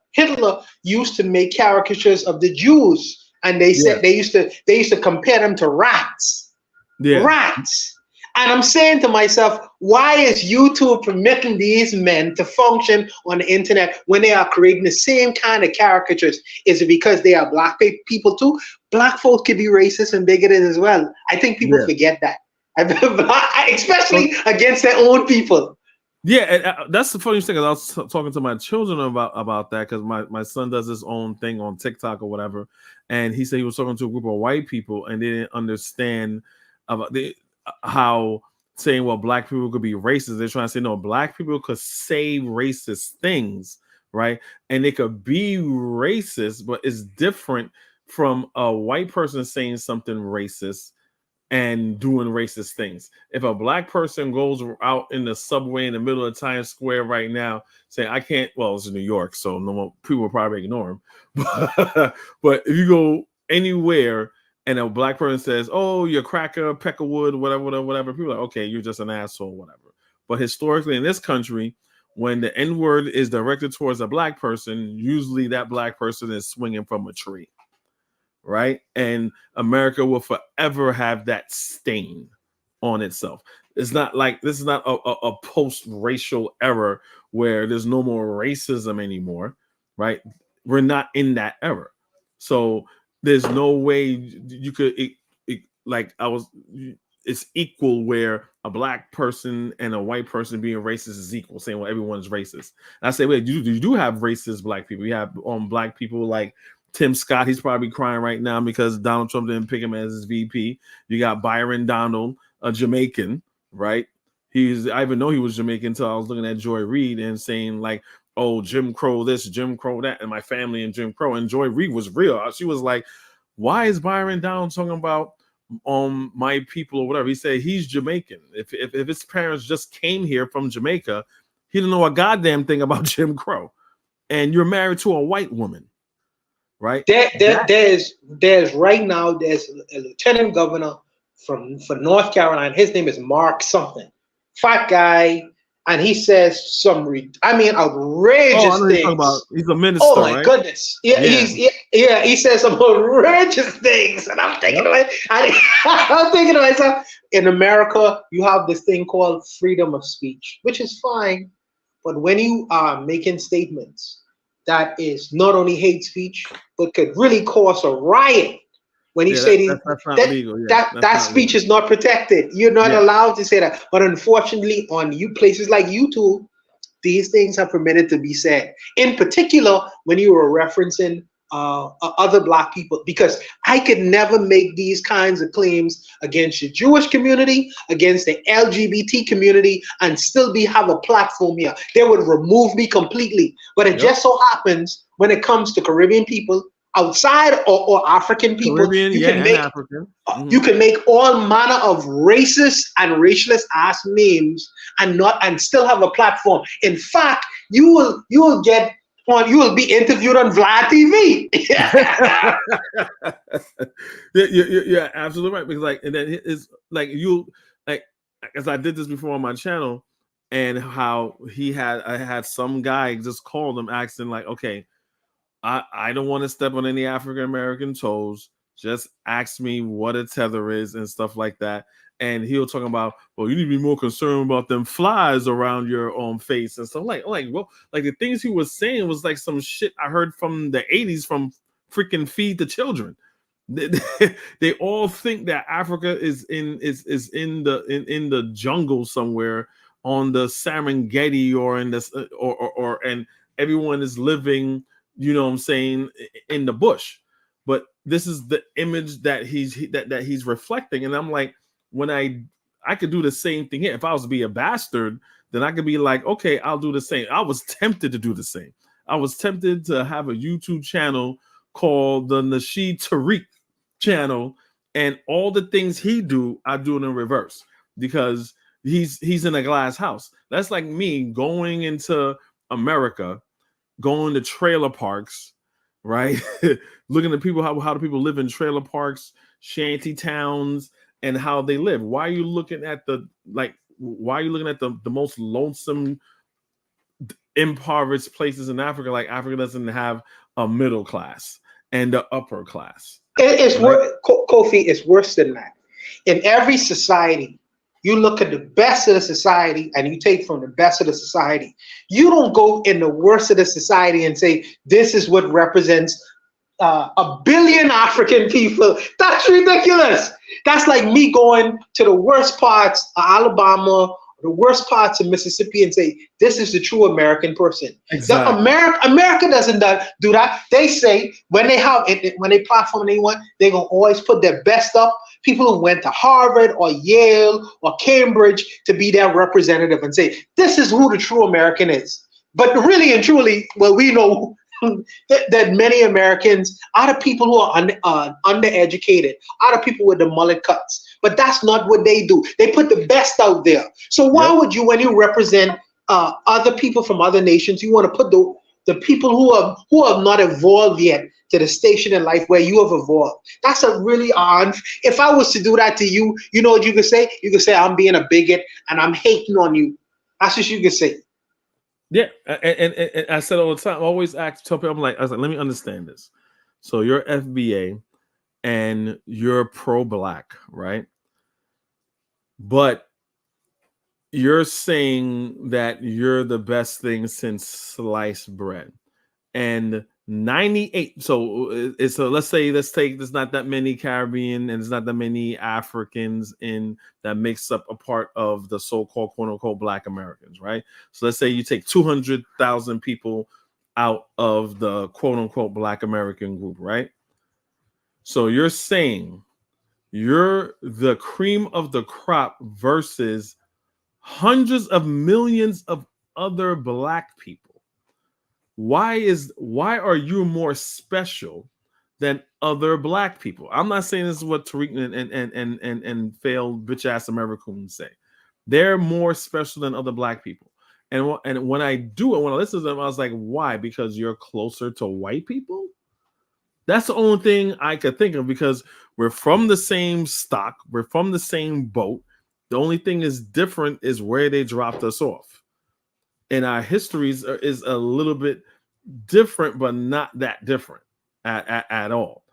used to make caricatures of the Jews, and they said they used to compare them to rats. Rats. And I'm saying to myself, why is YouTube permitting these men to function on the internet when they are creating the same kind of caricatures? Is it because they are black people too? Black folks can be racist and bigoted as well. I think people forget that, especially against their own people. Yeah, that's the funniest thing. I was talking to my children about that because my son does his own thing on TikTok or whatever, and he said he was talking to a group of white people and they didn't understand about how saying, well, black people could be racist. They're trying to say, no, black people could say racist things, right? And they could be racist, but it's different from a white person saying something racist and doing racist things. If a black person goes out in the subway in the middle of Times Square right now saying, I can't, well, it's in New York, so no more, people will probably ignore him. But if you go anywhere and a black person says, oh, you're cracker, peckerwood, whatever, people are like, okay, you're just an asshole, whatever. But historically in this country, when the N-word is directed towards a black person, usually that black person is swinging from a tree, right? And America will forever have that stain on itself. It's not like, this is not a post-racial era where there's no more racism anymore, right? We're not in that era. So there's no way you could it's equal where a black person and a white person being racist is equal, saying, well, everyone's racist. And I say, wait, you do have racist black people. You have black people like Tim Scott. He's probably crying right now because Donald Trump didn't pick him as his VP. You got Byron Donald, a Jamaican, right? I even know he was Jamaican until I was looking at Joy Reid and saying like, oh, Jim Crow this, Jim Crow that, and my family and Jim Crow. And Joy Reid was real. She was like, why is Byron Donald talking about my people or whatever? He said he's Jamaican. If his parents just came here from Jamaica, he didn't know a goddamn thing about Jim Crow. And you're married to a white woman, right? There's right now, there's a lieutenant governor for North Carolina. His name is Mark something. Fat guy. And he says some, outrageous things. He's a minister. Oh my goodness! Yeah, he says some outrageous things, and I'm thinking, I'm thinking to myself, in America, you have this thing called freedom of speech, which is fine, but when you are making statements that is not only hate speech, but could really cause a riot. When you say that speech is not protected, you're not allowed to say that. But unfortunately, on places like YouTube, these things are permitted to be said. In particular, when you were referencing other Black people, because I could never make these kinds of claims against the Jewish community, against the LGBT community, and still have a platform here. They would remove me completely. But it just so happens when it comes to Caribbean people outside or African people, Caribbean, you yeah, can and make African. you can make all manner of racist and racialist ass names and still have a platform. In fact, you will get on. You will be interviewed on Vlad TV. You're absolutely right, because like, and then it's like you like, as I did this before on my channel, and how I had some guy just called him asking like, okay, I don't want to step on any African American toes. Just ask me what a tether is and stuff like that. And he'll talk about, well, you need to be more concerned about them flies around your face and stuff. Well, like the things he was saying was like some shit I heard from the 80s from freaking Feed the Children. They all think that Africa is in the jungle somewhere on the Serengeti or in this or and everyone is living, you know what I'm saying, in the bush. But this is the image that he's reflecting. And I'm like, when I could do the same thing here. If I was to be a bastard, then I could be like, okay, I'll do the same. I was tempted to do the same. I was tempted to have a YouTube channel called the Nasheed Tariq channel, and all the things he do, I do it in reverse, because he's in a glass house. That's like me going into America, going to trailer parks, right? Looking at people, how do people live in trailer parks, shanty towns, and how they live. Why are you looking at the most lonesome, impoverished places in Africa? Like Africa doesn't have a middle class and the upper class. It's right? Kofi, it's worse than that. In every society, you look at the best of the society and you take from the best of the society. You don't go in the worst of the society and say, this is what represents 1 billion African people. That's ridiculous. That's like me going to the worst parts of Alabama, the worst parts of Mississippi, and say, this is the true American person. Exactly. America doesn't do that. They say when they platform anyone, they're going to always put their best up, people who went to Harvard or Yale or Cambridge, to be their representative and say, this is who the true American is. But really and truly, well, we know that many Americans are the people who are undereducated, are the people with the mullet cuts. But that's not what they do. They put the best out there. So why would you, when you represent other people from other nations, you want to put the people who have not evolved yet to the station in life where you have evolved? That's a really odd. If I was to do that to you, you know what you could say? You could say I'm being a bigot and I'm hating on you. That's what you could say. Yeah, and I said all the time, I always tell people, I was like, let me understand this. So you're FBA and you're pro-Black, right? But you're saying that you're the best thing since sliced bread. And 98, so let's say, there's not that many Caribbean and there's not that many Africans that makes up a part of the so-called quote unquote Black Americans, right? So let's say you take 200,000 people out of the quote unquote Black American group, right? So you're saying you're the cream of the crop versus hundreds of millions of other Black people. Why are you more special than other Black people? I'm not saying this is what Tariq and failed bitch ass Americans say. They're more special than other Black people. And when I listen to them, I was like, why? Because you're closer to white people? That's the only thing I could think of, because we're from the same stock, we're from the same boat. The only thing is different is where they dropped us off. And our histories is a little bit different, but not that different at all,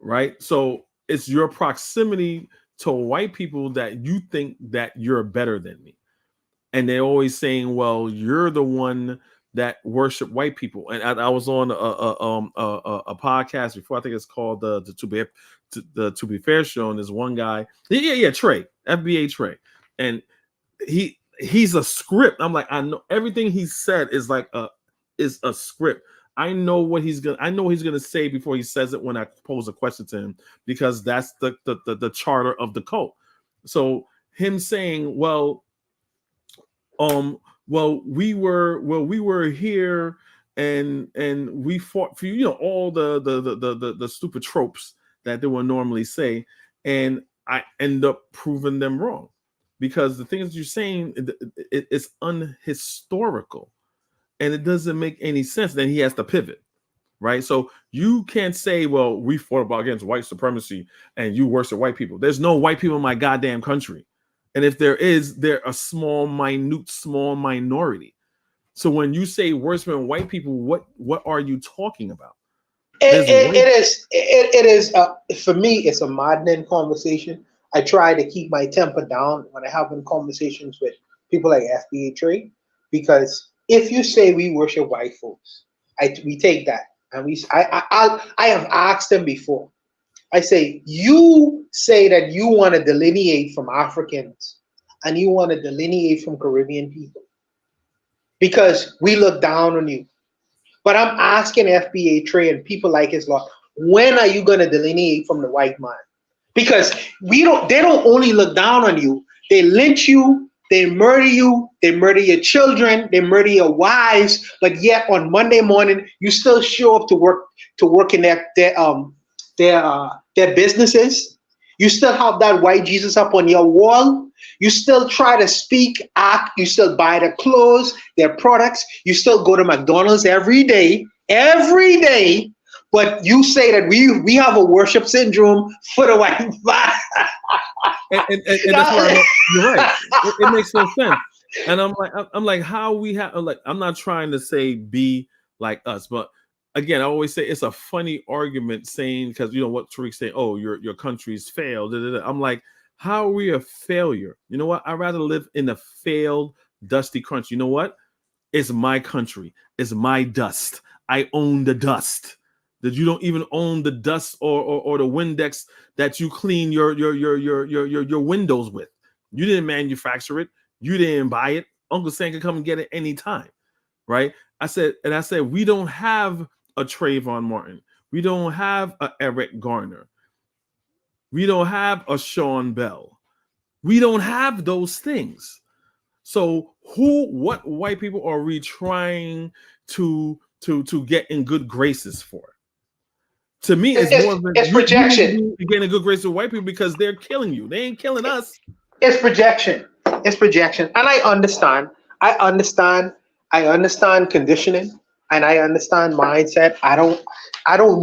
right? So it's your proximity to white people that you think that you're better than me. And they're always saying, well, you're the one that worship white people. And I was on a podcast before, I think it's called the To Be Fair show, and there's one guy, Trey, FBA Trey, and he's a script. I'm like, I know everything he said is like a script. I know what he's gonna say before he says it when I pose a question to him, because that's the charter of the cult. So him saying, we were here and we fought for you, all the stupid tropes that they would normally say, and I end up proving them wrong, because the things you're saying, it's unhistorical and it doesn't make any sense. Then he has to pivot, right? So you can't say, well, we fought against white supremacy and you worship white people. There's no white people in my goddamn country. And if there is, they're a small minority. So when you say worship white people, what are you talking about? It is for me, it's a maddening conversation. I try to keep my temper down when I have conversations with people like FBA Trade, because if you say we worship white folks, we take that and I have asked them before. I say, you say that you want to delineate from Africans and you want to delineate from Caribbean people because we look down on you. But I'm asking FBA Trade and people like his law, when are you going to delineate from the white man? Because they don't only look down on you, they lynch you, they murder you, they murder your children, they murder your wives, but yet on Monday morning you still show up to work in their businesses. You still have that white Jesus up on your wall. You still try to speak, act, you still buy their clothes, their products. You still go to McDonald's every day, but you say that we have a worship syndrome for the white man. and that's why you're right. It makes no sense. And I'm like, how we have, like, I'm not trying to say be like us, but again, I always say it's a funny argument saying, because what Tariq say, oh, your country's failed. I'm like, how are we a failure? You know what? I'd rather live in a failed, dusty country. You know what? It's my country. It's my dust. I own the dust. That you don't even own the dust or the Windex that you clean your windows with. You didn't manufacture it. You didn't buy it. Uncle Sam can come and get it anytime, right? I said we don't have a Trayvon Martin. We don't have a Eric Garner. We don't have a Sean Bell. We don't have those things. So what white people are we trying to get in good graces for? To me, it's projection. You get in good graces with white people because they're killing you. They ain't killing us. It's projection. And I understand conditioning, and I understand mindset. I don't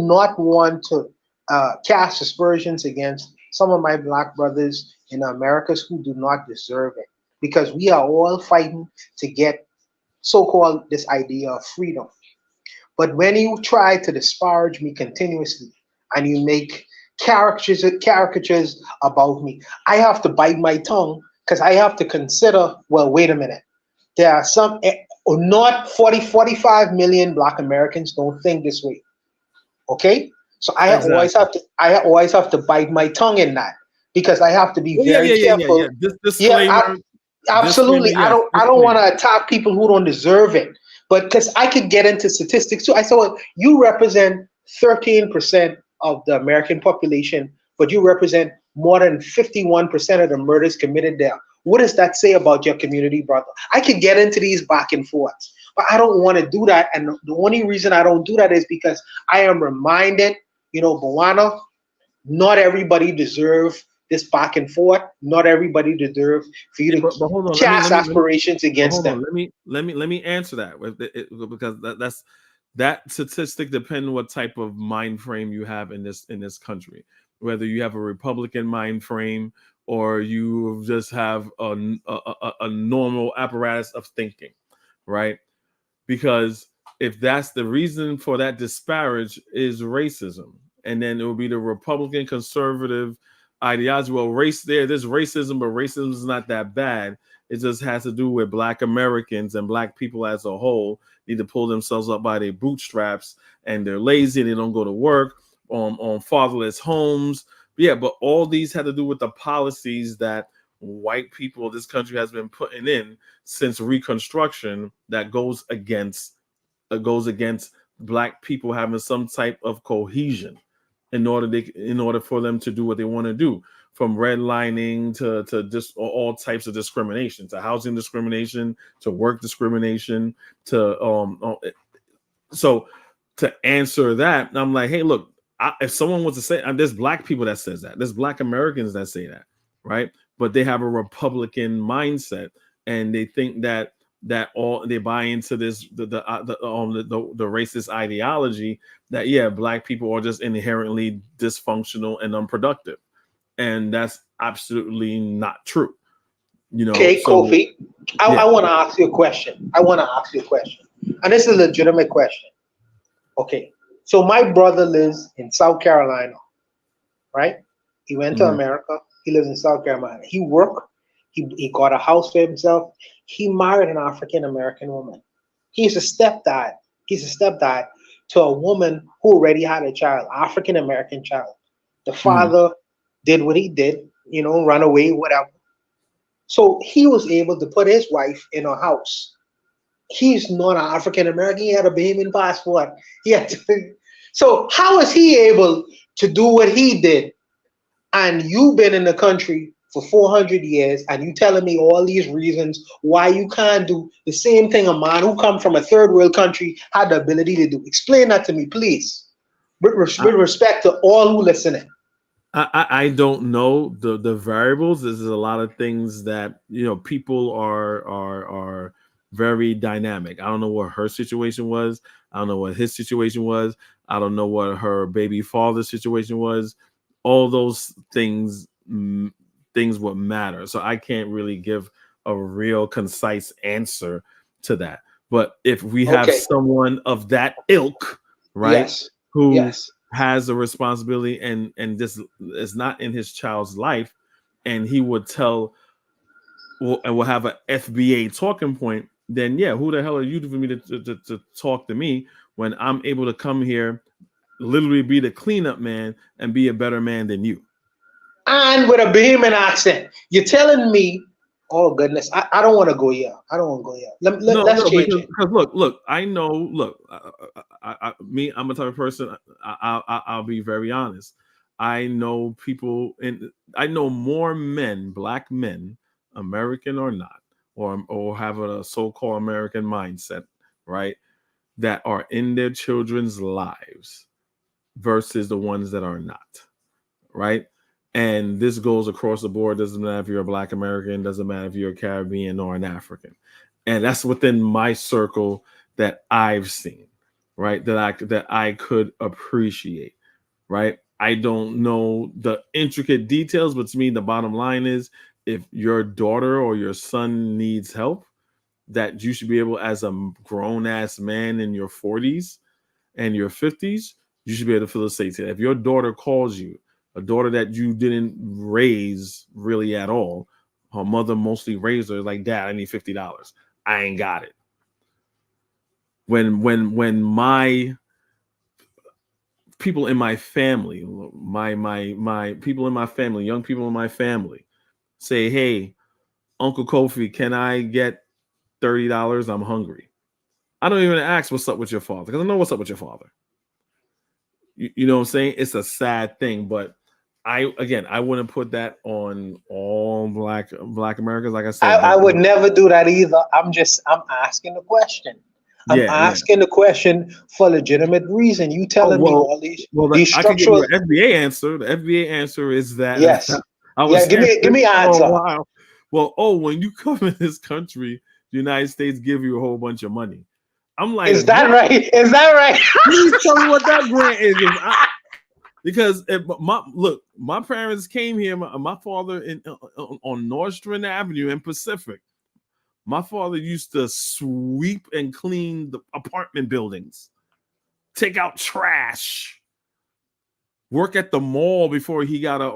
not want to cast aspersions against some of my black brothers in the Americas who do not deserve it, because we are all fighting to get so-called this idea of freedom. But when you try to disparage me continuously and you make caricatures about me, I have to bite my tongue, because I have to consider, well, wait a minute. There are some, not 45 million black Americans don't think this way. Okay? So I always have to bite my tongue in that, because I have to be very careful. Disclaimer. Absolutely. Disclaimer, yes. I don't want to attack people who don't deserve it. But because I could get into statistics too. I said, well, you represent 13% of the American population, but you represent more than 51% of the murders committed there. What does that say about your community, brother? I could get into these back and forths, but I don't want to do that. And the only reason I don't do that is because I am reminded, Bawana, not everybody deserves this back and forth. Not everybody deserves for you to cast aspirations against them. Let me answer that because that statistic depends on what type of mind frame you have in this country. Whether you have a Republican mind frame or you just have a normal apparatus of thinking, right? Because if that's the reason for that disparage is racism, and then it will be the Republican conservative ideology. Well, there's racism, but racism is not that bad. It just has to do with black Americans and black people as a whole need to pull themselves up by their bootstraps, and they're lazy. They don't go to work on fatherless homes. But all these had to do with the policies that white people of this country has been putting in since Reconstruction that goes against black people having some type of cohesion in order for them to do what they want to do, from redlining to just all types of discrimination, to housing discrimination, to work discrimination, to so to answer that, I'm like, hey, look, if someone was to say, there's black people that says that, there's black Americans that say that, right? But they have a Republican mindset, and they think that all they buy into this the racist ideology that black people are just inherently dysfunctional and unproductive, and that's absolutely not true. Okay, So Kofi, I want to ask you a question. And this is a legitimate question. Okay, so my brother lives in South Carolina, right? He went to America. He lives in South Carolina. He worked. He got a house for himself. He married an African American woman. He's a stepdad. To a woman who already had a child, African American child. The father did what he did, run away, whatever. So he was able to put his wife in a house. He's not an African American. He had a Bahamian passport. So how is he able to do what he did? And you've been in the country for 400 years, and you telling me all these reasons why you can't do the same thing a man who come from a third world country had the ability to do. Explain that to me, please. With respect to all who listening. I don't know the variables. There's a lot of things that people are very dynamic. I don't know what her situation was. I don't know what his situation was. I don't know what her baby father's situation was. All those things would matter. So I can't really give a real concise answer to that. But if we have someone of that ilk, right, who has a responsibility and this is not in his child's life, and he would tell and will have an FBA talking point, then who the hell are you for me to talk to me when I'm able to come here, literally be the cleanup man and be a better man than you? And with a Bahamian accent, you're telling me, oh goodness, I don't want to go here. Let's change it. Because look, I know. I'm a type of person. I'll be very honest. I know people, I know more men, black men, American or not, or have a so-called American mindset, right, that are in their children's lives versus the ones that are not, right? And this goes across the board. Doesn't matter if you're a black American, doesn't matter if you're a Caribbean or an African. And that's within my circle that I've seen, right? That I could appreciate, right? I don't know the intricate details, but to me, the bottom line is, if your daughter or your son needs help, that you should be able, as a grown ass man in your 40s and your 50s, you should be able to facilitate it. If your daughter calls you, a daughter that you didn't raise really at all, her mother mostly raised her, like, Dad, I need $50. I ain't got it. When my people in my family, my people in my family, young people in my family, say, hey, Uncle Kofi, can I get $30? I'm hungry. I don't even ask what's up with your father, because I know what's up with your father. You know what I'm saying? It's a sad thing, but I wouldn't put that on all black Americans. Like I said, I would never do that either. I'm asking the question. I'm asking the question for a legitimate reason. You telling me all these structural. I can give you an FBA answer. The FBA answer is that give me an answer. Well, when you come in this country, the United States give you a whole bunch of money. I'm like, is that right? Please tell me what that grant is. Because my parents came here. My father on Nordstrom Avenue in Pacific. My father used to sweep and clean the apartment buildings, take out trash, work at the mall before he got a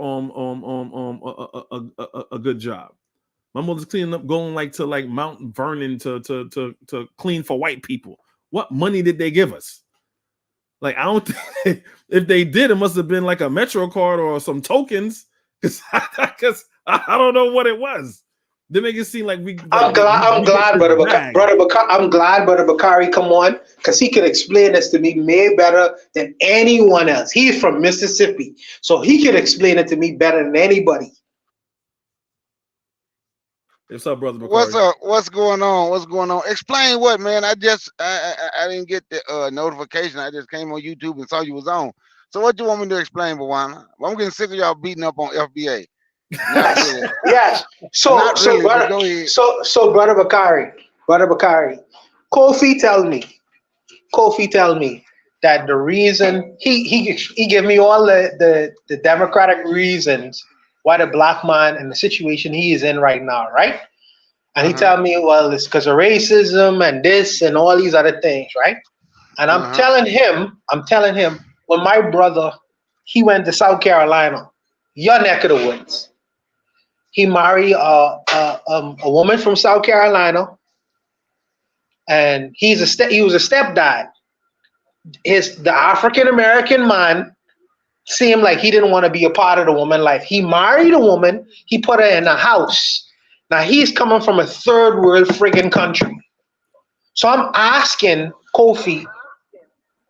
good job. My mother's cleaning up, going to Mount Vernon to clean for white people. What money did they give us? Like, I don't think, if they did, it must have been like a Metro card or some tokens, because I don't know what it was. They make it seem like we. I'm glad, Brother Bakari come on, because he could explain this to me way better than anyone else. He's from Mississippi, so he could explain it to me better than anybody. What's up, Brother Bakari? What's up? What's going on? What's going on? Explain what, man. I didn't get the notification. I just came on YouTube and saw you was on. So what you want me to explain, Bawana? I'm getting sick of y'all beating up on FBA. Not really. Yes. So Not so really, but brother, go ahead. so Brother Bakari, Kofi tell me that the reason he gave me all the democratic reasons why the black man in the situation he is in right now, right? And he tell me, well, it's because of racism and this and all these other things, right? And I'm telling him, when my brother, he went to South Carolina, your neck of the woods. He married a woman from South Carolina, and he was a stepdad. The African American man seemed like he didn't want to be a part of the woman life. He married a woman, he put her in a house. Now he's coming from a third world friggin' country. So I'm asking Kofi,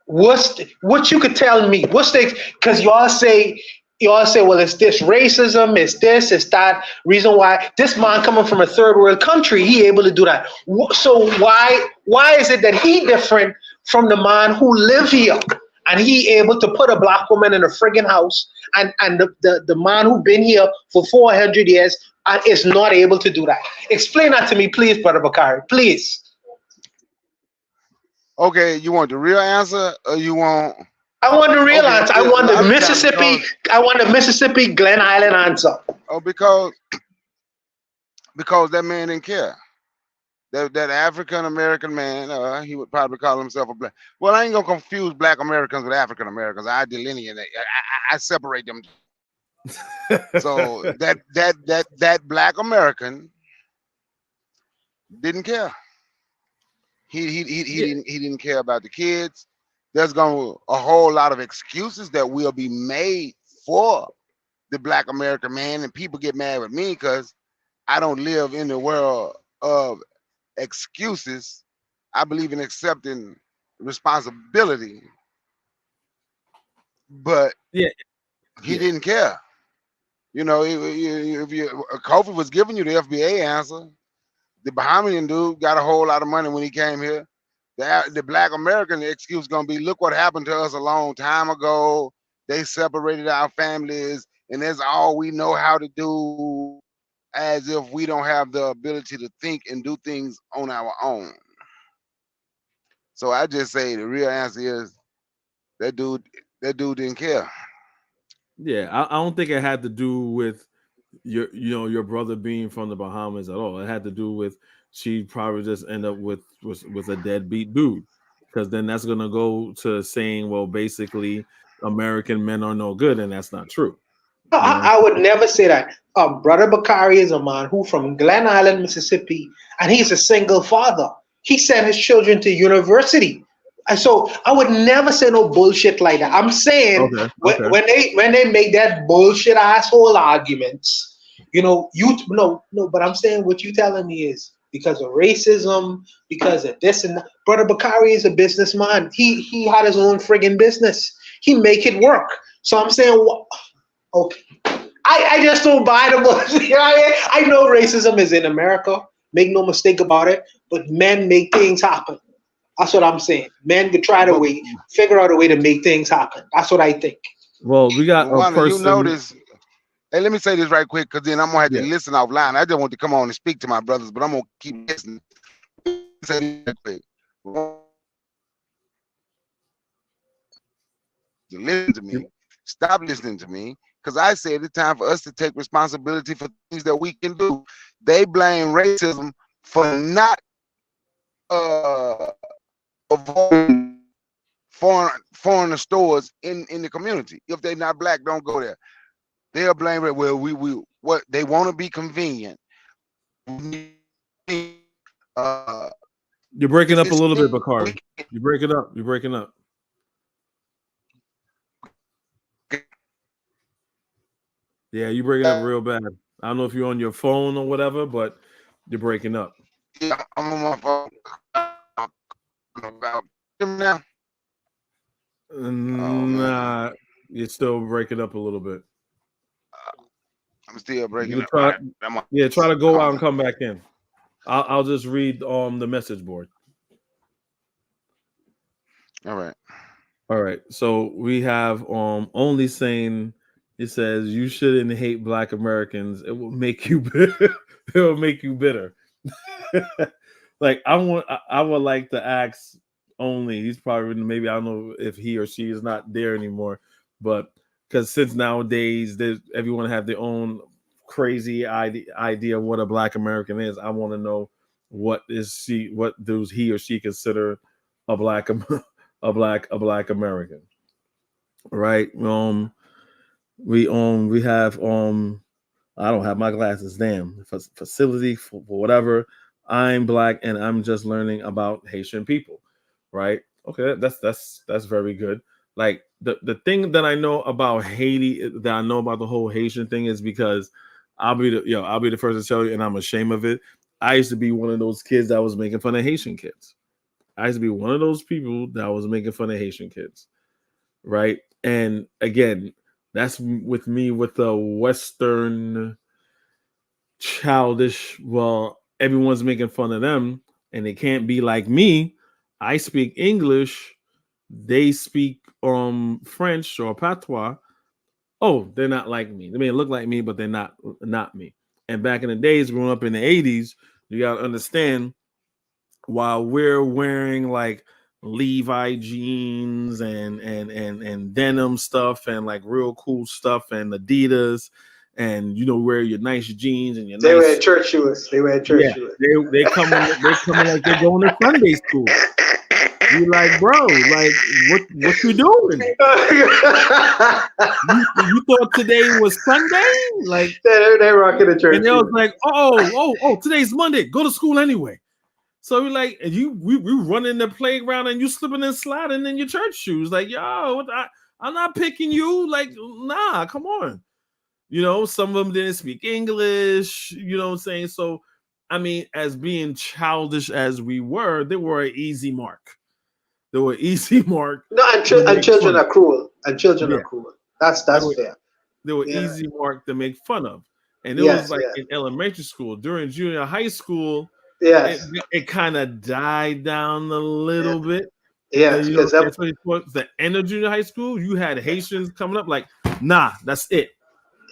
what you could tell me? What's the, because y'all say, well, it's this racism, it's this, it's that reason why this man coming from a third world country, he able to do that. So why is it that he different from the man who live here and he able to put a black woman in a friggin' house, and the man who been here for 400 years is not able to do that? Explain that to me, please, Brother Bakari, please. Okay, you want the real answer or you want? I want the real answer. I want the Mississippi Glen Island answer. Oh, because that man didn't care. That African American man, he would probably call himself a black. Well, I ain't gonna confuse black Americans with African Americans. I delineate. I separate them. So that black American didn't care. He didn't care about the kids. There's gonna a whole lot of excuses that will be made for the black American man, and people get mad with me because I don't live in the world of excuses. I believe in accepting responsibility, but he didn't care. You know, if Kofi was giving you the FBA answer, the Bahamian dude got a whole lot of money when he came here. The black American excuse gonna be, look what happened to us a long time ago. They separated our families, and that's all we know how to do, as if we don't have the ability to think and do things on our own. So I just say the real answer is that dude didn't care. Yeah, I don't think it had to do with your brother being from the Bahamas at all. It had to do with she probably just end up with a deadbeat dude, because then that's gonna go to saying, well, basically American men are no good, and that's not true. I would never say that. Brother Bakari is a man who from Glen Island, Mississippi, and he's a single father. He sent his children to university. And so I would never say no bullshit like that. I'm saying when they make that bullshit asshole arguments, but I'm saying what you telling me is because of racism, because of this and that. Brother Bakari is a businessman. He had his own friggin' business. He make it work. So I'm saying, okay, I just don't buy the bullshit. I know racism is in America. Make no mistake about it. But men make things happen. That's what I'm saying. Men could figure out a way to make things happen. That's what I think. Well, we got a person. You notice. Hey, let me say this right quick, because then I'm gonna have to listen offline. I just want to come on and speak to my brothers, but I'm gonna keep listening. Say this quick. Listen to me. Stop listening to me, because I said it's time for us to take responsibility for things that we can do. They blame racism for not avoiding foreigner stores in the community. If they're not black, don't go there. They'll blame it. Well, we what they want to be convenient. You're breaking up a little bit, Bakari. You're breaking up. Yeah, you're breaking up real bad. I don't know if you're on your phone or whatever, but you're breaking up. Yeah, I'm on my phone. About now. Oh man, Nah, you're still breaking up a little bit. I'm still You breaking can up. All try, right, I'm on. yeah, try to go Call out me. and come back in. I'll just read the message board. All right. All right. So we have only saying, it says you shouldn't hate Black Americans. It will make you bitter. It will make you bitter. Like I would like to ask only. He's probably, maybe, I don't know if he or she is not there anymore, but because since nowadays everyone have their own crazy idea of what a Black American is. I want to know what does he or she consider a black a black American, right? We have I don't have my glasses. Damn, facility for whatever. I'm Black and I'm just learning about Haitian people, right? Okay, that's very good. Like the thing that I know about Haiti, that I know about the whole Haitian thing, is because I'll be the first to tell you, and I'm ashamed of it. I used to be one of those kids that was making fun of Haitian kids. I used to be one of those people that was making fun of Haitian kids, right? And again, that's with me with the Western childish. Well, everyone's making fun of them, and they can't be like me. I speak English. They speak French or patois. Oh, they're not like me. They may look like me, but they're not me. And back in the days, growing up in the 80s, you gotta understand, while we're wearing like Levi jeans and denim stuff and like real cool stuff and Adidas, and wear your nice jeans and your They wear nice, church shoes. They wear church yeah, shoes. they coming like they're going to Sunday school. You're like, bro, like what you doing? You thought today was Sunday? Like, they're rocking the church and they shoes. was like, oh, today's Monday. Go to school anyway. So we're like, and we run in the playground and you slipping and sliding in your church shoes. Like, yo, I'm not picking you. Like, nah, come on. Some of them didn't speak English. You know what I'm saying? So, I mean, as being childish as we were, they were an easy mark. They were easy mark. No, and children are cruel. And children Yeah, are cruel. That's fair. they were Yeah. easy mark to make fun of. And it was Yes, like yes. in elementary school, during junior high school, Yes. it kind of died down a little bit. Yes. Because Especially towards the end of junior high school, you had Haitians coming up like, nah, that's it.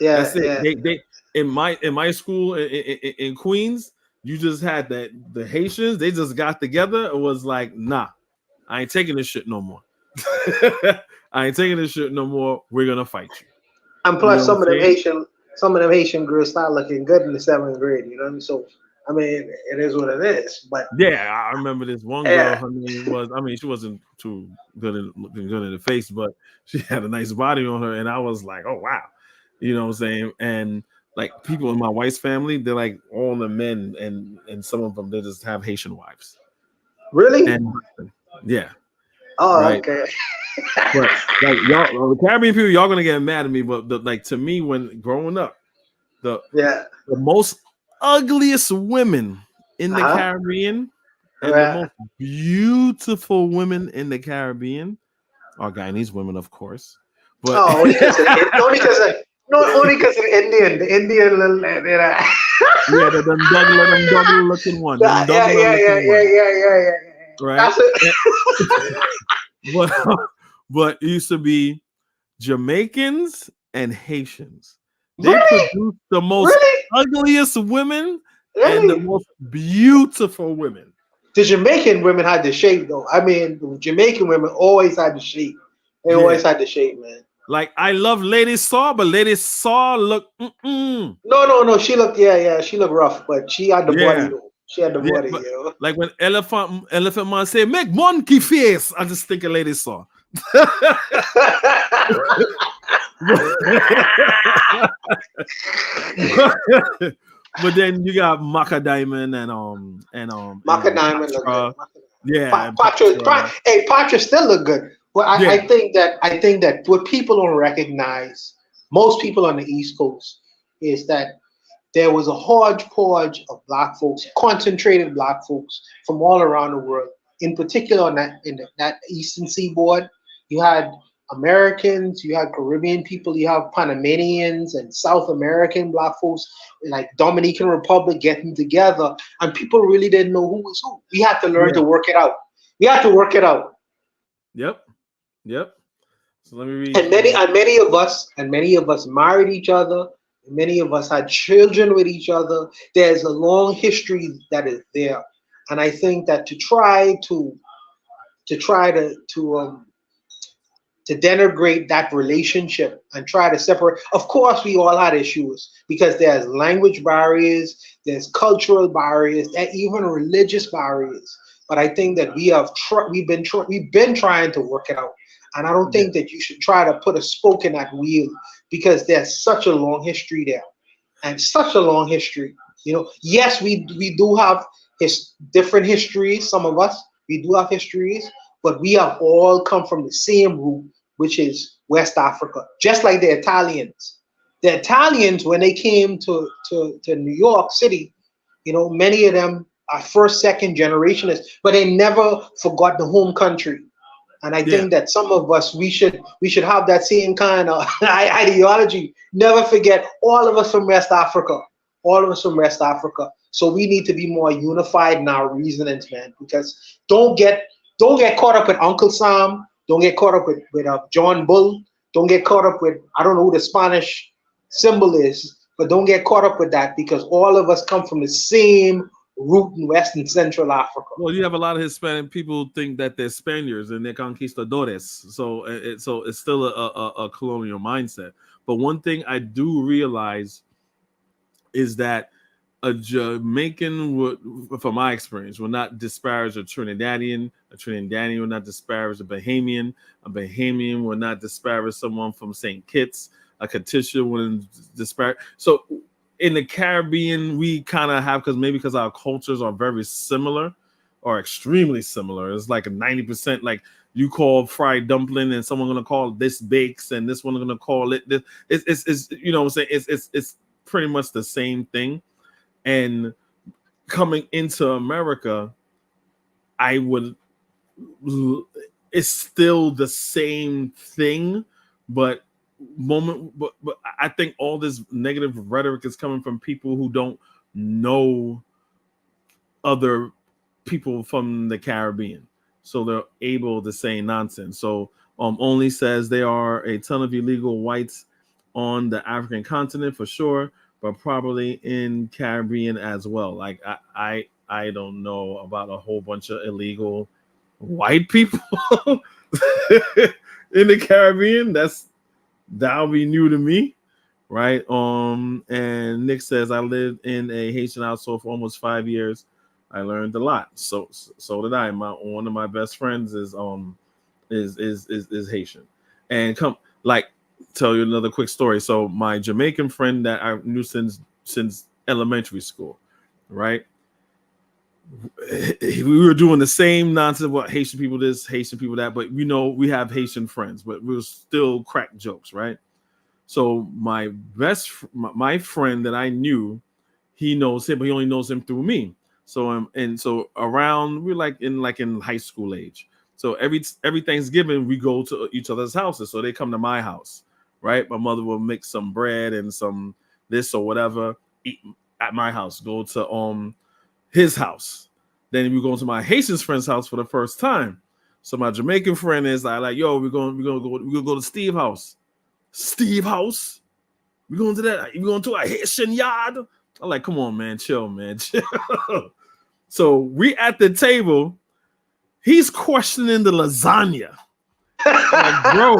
That's it. yeah. They in my school in Queens, you just had the Haitians. They just got together. It was like, nah, I ain't taking this shit no more. I ain't taking this shit no more. We're gonna fight you. And plus, You know some of them Haitian girls start looking good in the 7th grade. You know what I mean? So, I mean, it is what it is. But yeah, I remember this one girl. Her name was, I mean, she wasn't too looking good in the face, but she had a nice body on her, and I was like, oh wow, you know what I'm saying? And like people in my wife's family, they're like all the men, and some of them, they just have Haitian wives. really? And yeah. Oh, right. okay. But like y'all, Caribbean people, y'all gonna get mad at me, but like to me, when growing up, the most ugliest women in the Caribbean and the most beautiful women in the Caribbean are Guyanese women, of course. But only because of the Indian, yeah, the Douglas looking one. Yeah. Right. But it used to be Jamaicans and Haitians. They produce the most ugliest women and the most beautiful women. The Jamaican women had the shape, though. I mean, the Jamaican women always had the shape. They always had the shape, man. Like, I love Lady Saw, but Lady Saw look. No. She looked, she looked rough, but she had the body, though. She had the body, but, you know. Like when Elephant Man say, "Make monkey face," I just think of Lady Saw. But then you got Maca Diamond and Maca Diamond look good. Yeah, Patra still look good. Well, I think that what people don't recognize, most people on the East Coast, is that there was a hodgepodge of black folks, concentrated black folks from all around the world. In particular, on that eastern seaboard, you had Americans, you had Caribbean people, you have Panamanians and South American black folks, like Dominican Republic getting together, and people really didn't know who was who. We had to learn to work it out. We had to work it out. Yep. So let me read. And many of us married each other. Many of us had children with each other. There's a long history that is there, and I think that to try to denigrate that relationship and try to separate. Of course, we all had issues because there's language barriers, there's cultural barriers, and even religious barriers. But I think that we've been trying to work it out, and I don't think that you should try to put a spoke in that wheel because there's such a long history there, and such a long history. Yes, we do have different histories. Some of us we do have histories. But we have all come from the same root, which is West Africa, just like the Italians. The Italians, when they came to New York City, many of them are first, second generationists, but they never forgot the home country. And I think that some of us, we should have that same kind of ideology. Never forget, all of us from West Africa. All of us from West Africa. So we need to be more unified in our reasonings, man, because don't get caught up with Uncle Sam. Don't get caught up with John Bull. Don't get caught up with, I don't know who the Spanish symbol is, but don't get caught up with that because all of us come from the same root in West and Central Africa. Well, you have a lot of Hispanic people think that they're Spaniards and they're conquistadores. So it's still a colonial mindset. But one thing I do realize is that a Jamaican would, from my experience, will not disparage a Trinidadian. A Trinidadian will not disparage a Bahamian. A Bahamian will not disparage someone from St. Kitts. A Katisha wouldn't disparage. So in the Caribbean, we kind of have, because our cultures are very similar or extremely similar. It's like a 90%, like you call fried dumpling and someone gonna call this bakes and this one gonna call it this. It's you know what I'm saying? It's pretty much the same thing. And coming into America, it's still the same thing, but I think all this negative rhetoric is coming from people who don't know other people from the Caribbean, so they're able to say nonsense. So only says there are a ton of illegal whites on the African continent for sure, but probably in Caribbean as well. Like I don't know about a whole bunch of illegal white people in the Caribbean. That'll be new to me, right? And Nick says I lived in a Haitian household for almost 5 years. I learned a lot. So did I. One of my best friends is Haitian, and tell you another quick story. So my Jamaican friend that I knew since elementary school, right? We were doing the same nonsense. What Haitian people this, Haitian people that, but we have Haitian friends, but we were still crack jokes, right? So my friend that I knew, he knows him, but he only knows him through me. So around we're like in high school age. So every Thanksgiving we go to each other's houses. So they come to my house, right? My mother will make some bread and some this or whatever, eat at my house. Go to his house. Then we go to my Haitian friend's house for the first time. So my Jamaican friend is like, yo, we're gonna go to Steve's house. Steve's house? We're going to that. We're going to a Haitian yard. I'm like, come on, man, chill, man, chill. So we at the table. He's questioning the lasagna. Like, bro,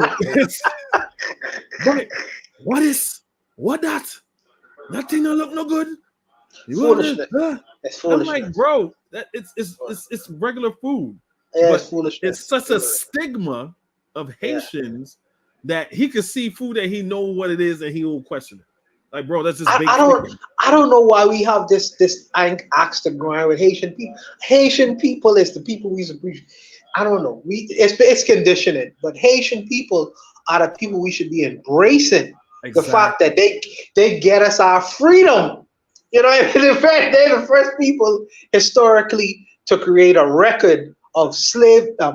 what that? That thing don't look no good. Foolishness. It's foolishness. I'm like, bro, that it's regular food. Yeah, it's foolishness. It's such a stigma of Haitians that he could see food that he know what it is and he will question it. Like, bro, that's just I don't know why we have this axe to grind with Haitian people. Haitian people is the people we appreciate. I don't know. It's conditioning, but Haitian people are the people we should be embracing. Exactly. The fact that they get us our freedom. You know, in fact, they're the first people historically to create a record of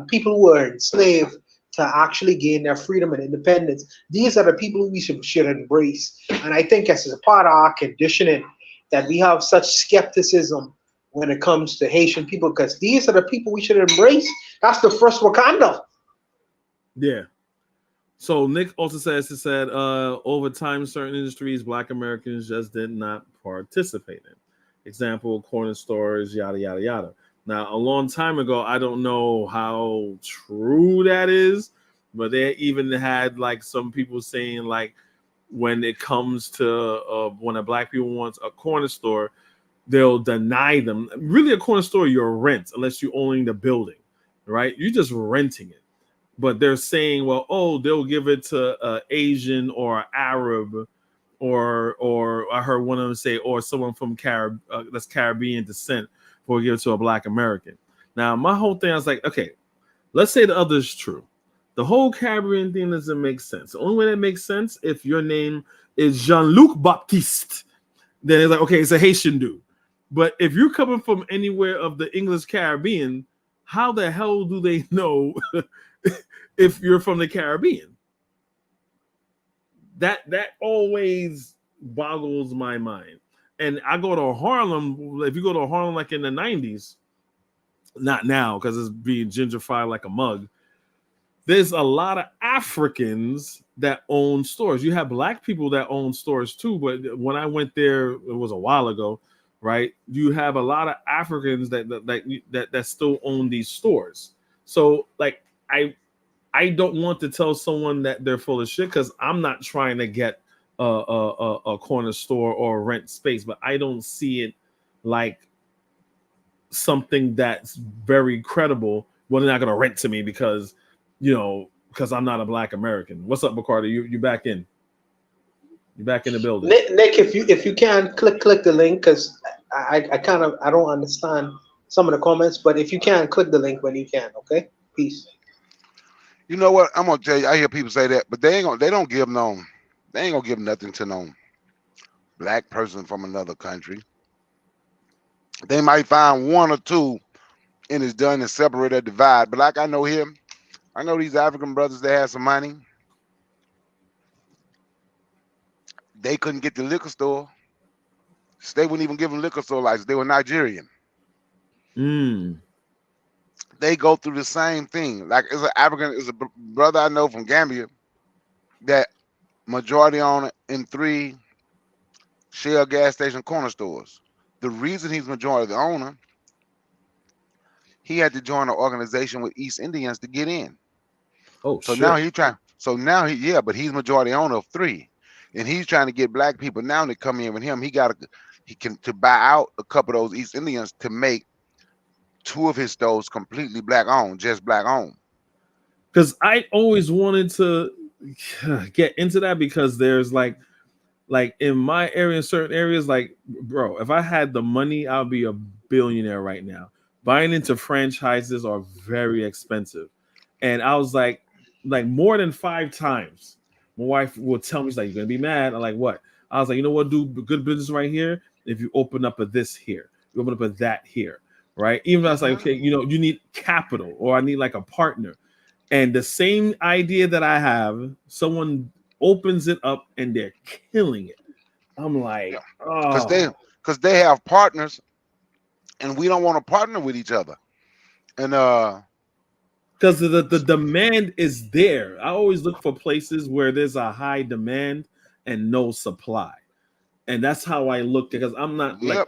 people who were enslaved to actually gain their freedom and independence. These are the people who we should embrace. And I think as a part of our conditioning that we have such skepticism when it comes to Haitian people, because these are the people we should embrace. That's the first Wakanda. Yeah. So Nick also said, over time, certain industries Black Americans just did not participate in. Example, corner stores, yada yada yada. Now, a long time ago, I don't know how true that is, but they even had like some people saying like when it comes to when a Black people wants a corner store, they'll deny them. Really, a corner store, you're rent unless you owning the building, right? You're just renting it. But they're saying, well, oh, they'll give it to Asian or Arab, or I heard one of them say, or someone from that's Caribbean descent, will give it to a Black American. Now, my whole thing, I was like, okay, let's say the other is true. The whole Caribbean thing doesn't make sense. The only way that makes sense if your name is Jean-Luc Baptiste, then it's like, okay, it's a Haitian dude. But if you're coming from anywhere of the English Caribbean, how the hell do they know if you're from the Caribbean? That always boggles my mind. And I go to Harlem. If you go to Harlem like in the 90s, not now because it's being gentrified like a mug, there's a lot of Africans that own stores. You have Black people that own stores too, but when I went there, it was a while ago, right? You have a lot of Africans that still own these stores. So like I don't want to tell someone that they're full of shit because I'm not trying to get a corner store or rent space, but I don't see it like something that's very credible. Well, they're not going to rent to me because I'm not a Black American. What's up, Bacardi? You back in? You back in the building? Nick, if you can click the link because I don't understand some of the comments, but if you can click the link when you can, okay? Peace. You know what? I'm gonna tell you. I hear people say that, but they ain't gonna give nothing to no Black person from another country. They might find one or two, and it's done and separate or divide. But like I know him, I know these African brothers that have some money. They couldn't get the liquor store. So they wouldn't even give them liquor store license. They were Nigerian. They go through the same thing. Like it's a brother I know from Gambia that majority owned in 3 Shell gas station corner stores. The reason he's majority owner, he had to join an organization with East Indians to get in. Oh, so shit. now he trying. So now but he's majority owner of 3, and he's trying to get Black people now to come in with him. He can to buy out a couple of those East Indians to make 2 of his stores completely Black owned, just Black owned. Because I always wanted to get into that because there's like in my area, in certain areas, like, bro, if I had the money, I'll be a billionaire right now. Buying into franchises are very expensive. And I was like more than 5 times. My wife will tell me, she's like, you're going to be mad. I'm like, what? I was like, you know what, do good business right here. If you open up a this here, you open up a that here, right? Even though I was like, okay, you need capital or I need like a partner. And the same idea that I have, someone opens it up and they're killing it. I'm like, because they have partners, and we don't want to partner with each other. And because the demand is there. I always look for places where there's a high demand and no supply, and that's how I look. Because I'm not like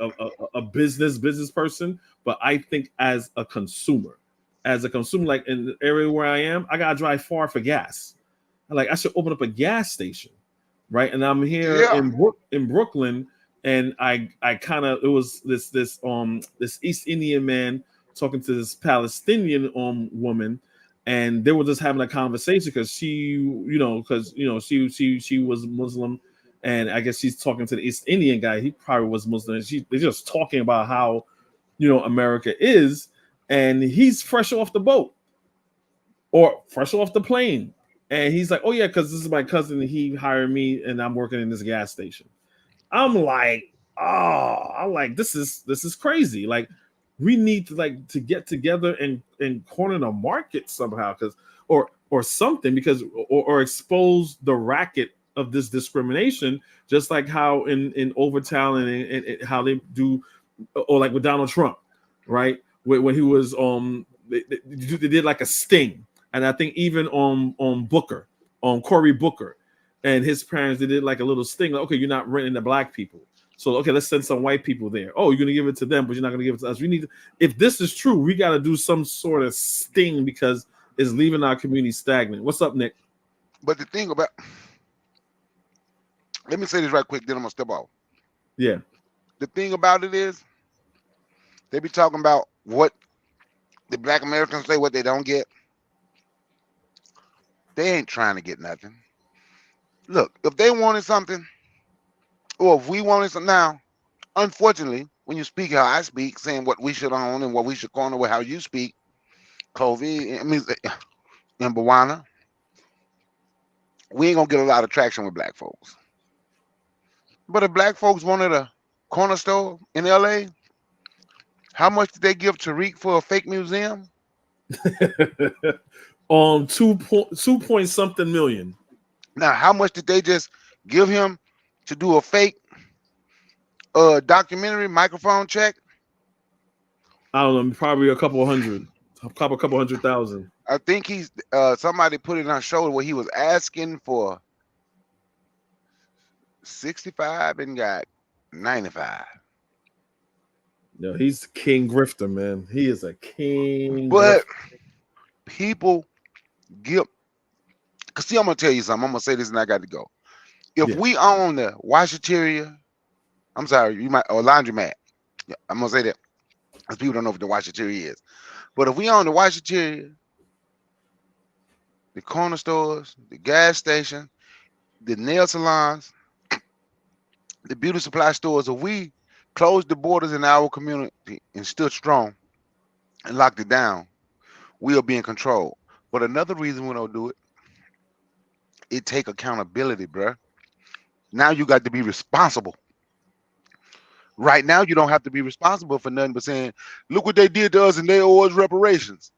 a business person, but I think as a consumer, like in the area where I am, I gotta drive far for gas. I should open up a gas station, right? And I'm here in Brooklyn, and I kind of, it was this East Indian man talking to this Palestinian woman, and they were just having a conversation because she was Muslim, and I guess she's talking to the East Indian guy. He probably was Muslim. They're just talking about how America is, and he's fresh off the boat or fresh off the plane. And he's like, oh, yeah, because this is my cousin. He hired me, and I'm working in this gas station. I'm like, I'm like, this is crazy. Like, we need to get together and corner the market somehow, because or something, because or expose the racket of this discrimination, just like how in Overtown and how they do, or like with Donald Trump, right? When he was they did like a sting, and I think even on Booker, on Cory Booker, and his parents, they did like a little sting. Like, okay, you're not renting to black people, so okay, let's send some white people there. Oh, you're gonna give it to them, but you're not gonna give it to us. We need if this is true, we got to do some sort of sting, because it's leaving our community stagnant. What's up, Nick? But the thing about, let me say this right quick, then I'm gonna step off. Yeah. The thing about it is, they be talking about what the black Americans say, what they don't get. They ain't trying to get nothing. Look, if they wanted something, or if we wanted something now, unfortunately, when you speak how I speak, saying what we should own and what we should corner with how you speak, Kobe, I mean, and Bawana, we ain't gonna get a lot of traction with black folks. But if black folks wanted a corner store in LA, how much did they give Tariq for a fake museum? 2 point something million. Now, how much did they just give him to do a fake documentary microphone check? I don't know, probably a couple hundred thousand. I think he's somebody put it on show where he was asking for 65 and got 95. No, he's king grifter, man. He is a king. But people give, cause see, I'm gonna tell you something. I'm gonna say this and I got to go. If we own the washateria, I'm sorry, you might, or laundromat. Yeah, I'm gonna say that because people don't know what the washateria is. But if we own the washateria, the corner stores, the gas station, the nail salons, the beauty supply stores, if we closed the borders in our community and stood strong and locked it down, we'll be in control. But another reason we don't do it, it take accountability, bruh. Now you got to be responsible. Right now, you don't have to be responsible for nothing but saying, look what they did to us and they owe us reparations.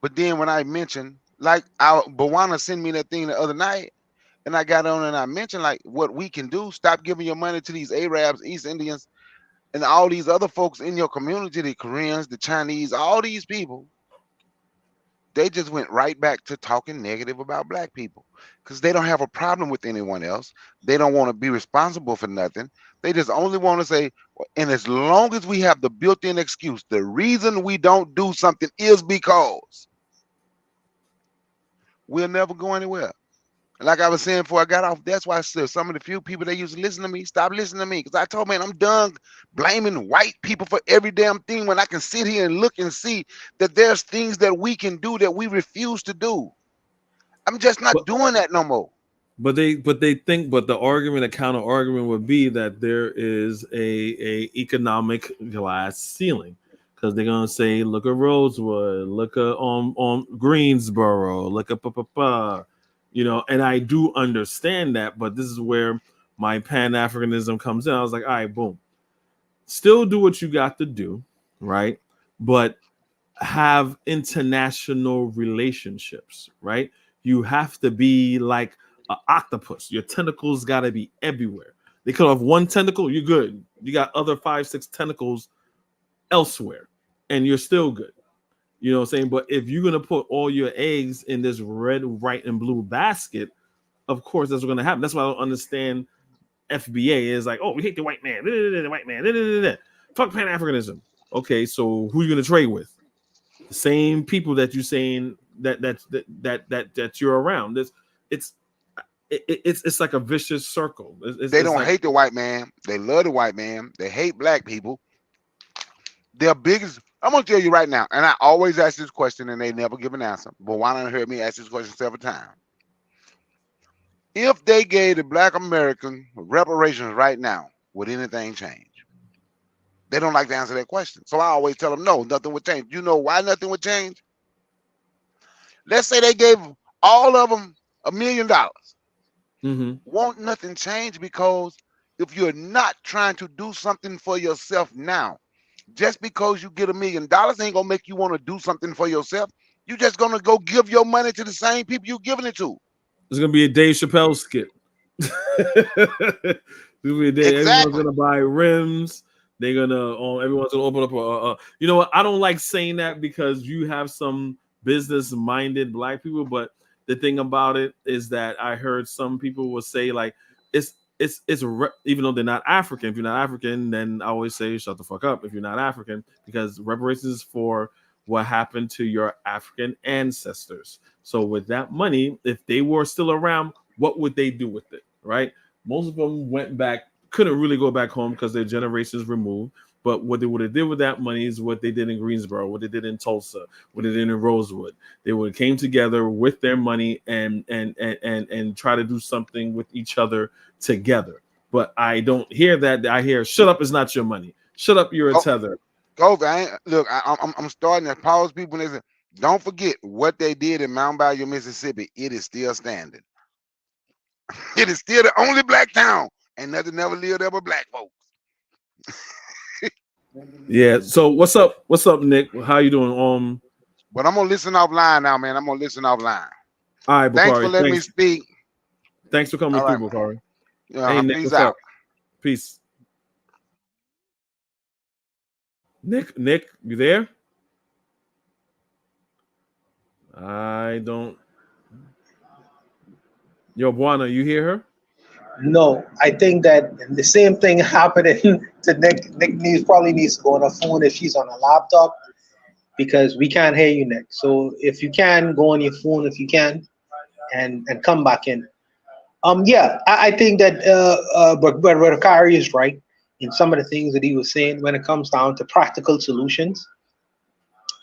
But then when I mentioned, like Bawana sent me that thing the other night, and I got on and I mentioned like what we can do. Stop giving your money to these Arabs, East Indians, and all these other folks in your community, the Koreans, the Chinese, all these people. They just went right back to talking negative about black people because they don't have a problem with anyone else. They don't want to be responsible for nothing. They just only want to say, and as long as we have the built-in excuse, the reason we don't do something is because we'll never go anywhere. Like I was saying before I got off, that's why I said some of the few people that used to listen to me, stop listening to me. Because I told, man, I'm done blaming white people for every damn thing when I can sit here and look and see that there's things that we can do that we refuse to do. I'm just not doing that no more. But they think, but the argument, the counter argument would be that there is a economic glass ceiling. Because they're gonna say, look at Rosewood, look at on Greensboro, look at and I do understand that, but this is where my Pan-Africanism comes in. I was like, all right, boom. Still do what you got to do, right? But have international relationships, right? You have to be like an octopus. Your tentacles got to be everywhere. They cut off one tentacle, you're good. You got other 5-6 tentacles elsewhere, and you're still good. You know what I'm saying? But if you're going to put all your eggs in this red, white, and blue basket, of course that's what's going to happen. That's why I don't understand FBA is like, oh, we hate the white man. The white man. Fuck Pan-Africanism. Okay, so who are you going to trade with? The same people that you're saying that you're around. It's like a vicious circle. They don't hate the white man. They love the white man. They hate black people. Their biggest, I'm gonna tell you right now, and I always ask this question and they never give an answer. But why don't you hear me ask this question several times? If they gave the black American reparations right now, would anything change? They don't like to answer that question. So I always tell them, no, nothing would change. You know why nothing would change? Let's say they gave all of them $1 million. Mm-hmm. Won't nothing change because if you're not trying to do something for yourself now. Just because you get $1 million ain't gonna make you want to do something for yourself. You just gonna go give your money to the same people you giving it to. It's gonna be a Dave Chappelle skit. It's gonna be a day. Everyone's Exactly. gonna buy rims. They're gonna. Everyone's gonna open up You know what? I don't like saying that because you have some business-minded black people, but the thing about it is that I heard some people will say like even though they're not African. If you're not African, then I always say shut the fuck up if you're not African, because reparations is for what happened to your African ancestors. So with that money, if they were still around, what would they do with it? Right? Most of them went back, couldn't really go back home because their generations removed. But what they would have did with that money is what they did in Greensboro, what they did in Tulsa, what they did in Rosewood. They would have came together with their money and try to do something with each other together. But I don't hear that. I hear shut up is not your money. Shut up, you're a Co- tether. COVID, look, I'm starting to pause people and they say, don't forget what they did in Mount Bayou, Mississippi. It is still standing. It is still the only black town, and nothing never lived there but black folks. Yeah. So what's up? What's up, Nick? How you doing? But I'm gonna listen offline now, man. I'm gonna listen offline. All right, Thanks for Bakari. letting me speak. Thanks for coming All through, right, Bakari. Hey, Nick, peace what's out. up? Peace. Nick, you there? I don't. Yo, Buana, you hear her? No, I think that the same thing happening to Nick. Probably needs to go on her phone if she's on a laptop because we can't hear you, Nick. So if you can go on your phone, if you can, and come back in. Yeah, I think that but Kari is right in some of the things that he was saying when it comes down to practical solutions.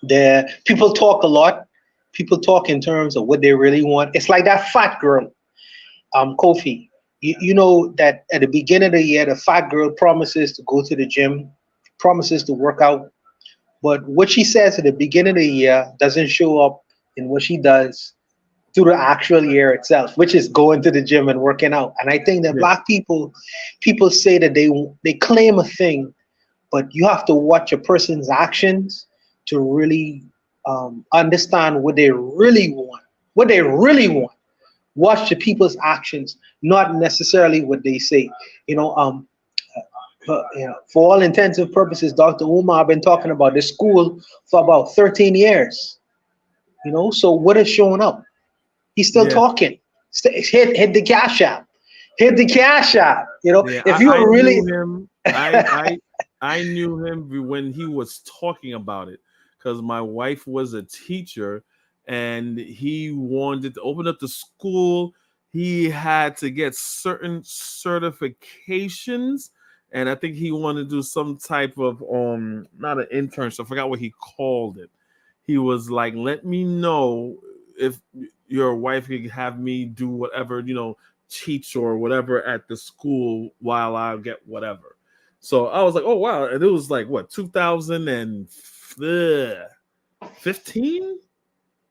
The people talk a lot. People talk in terms of what they really want. It's like that fat girl, Kofi. You know that at the beginning of the year, the fat girl promises to go to the gym, promises to work out, but what she says at the beginning of the year doesn't show up in what she does through the actual year itself, which is going to the gym and working out. And I think that Yeah. black people say that they claim a thing, but you have to watch a person's actions to really understand what they really want. What they really want. Watch the people's actions, not necessarily what they say. You know, for all intents and purposes, Dr. Umar, I've been talking about this school for about 13 years. You know, so what is showing up? He's still Yeah. talking. Hit the cash app. Hit the cash app. You know, Yeah. if I you're really knew him. I knew him when he was talking about it because my wife was a teacher and he wanted to open up the school. He had to get certain certifications, and I think he wanted to do some type of not an internship. I forgot what he called it. He was like, "Let me know if your wife could have me do whatever, teach or whatever at the school while I get whatever." So I was like, "Oh wow!" And it was like what 2015,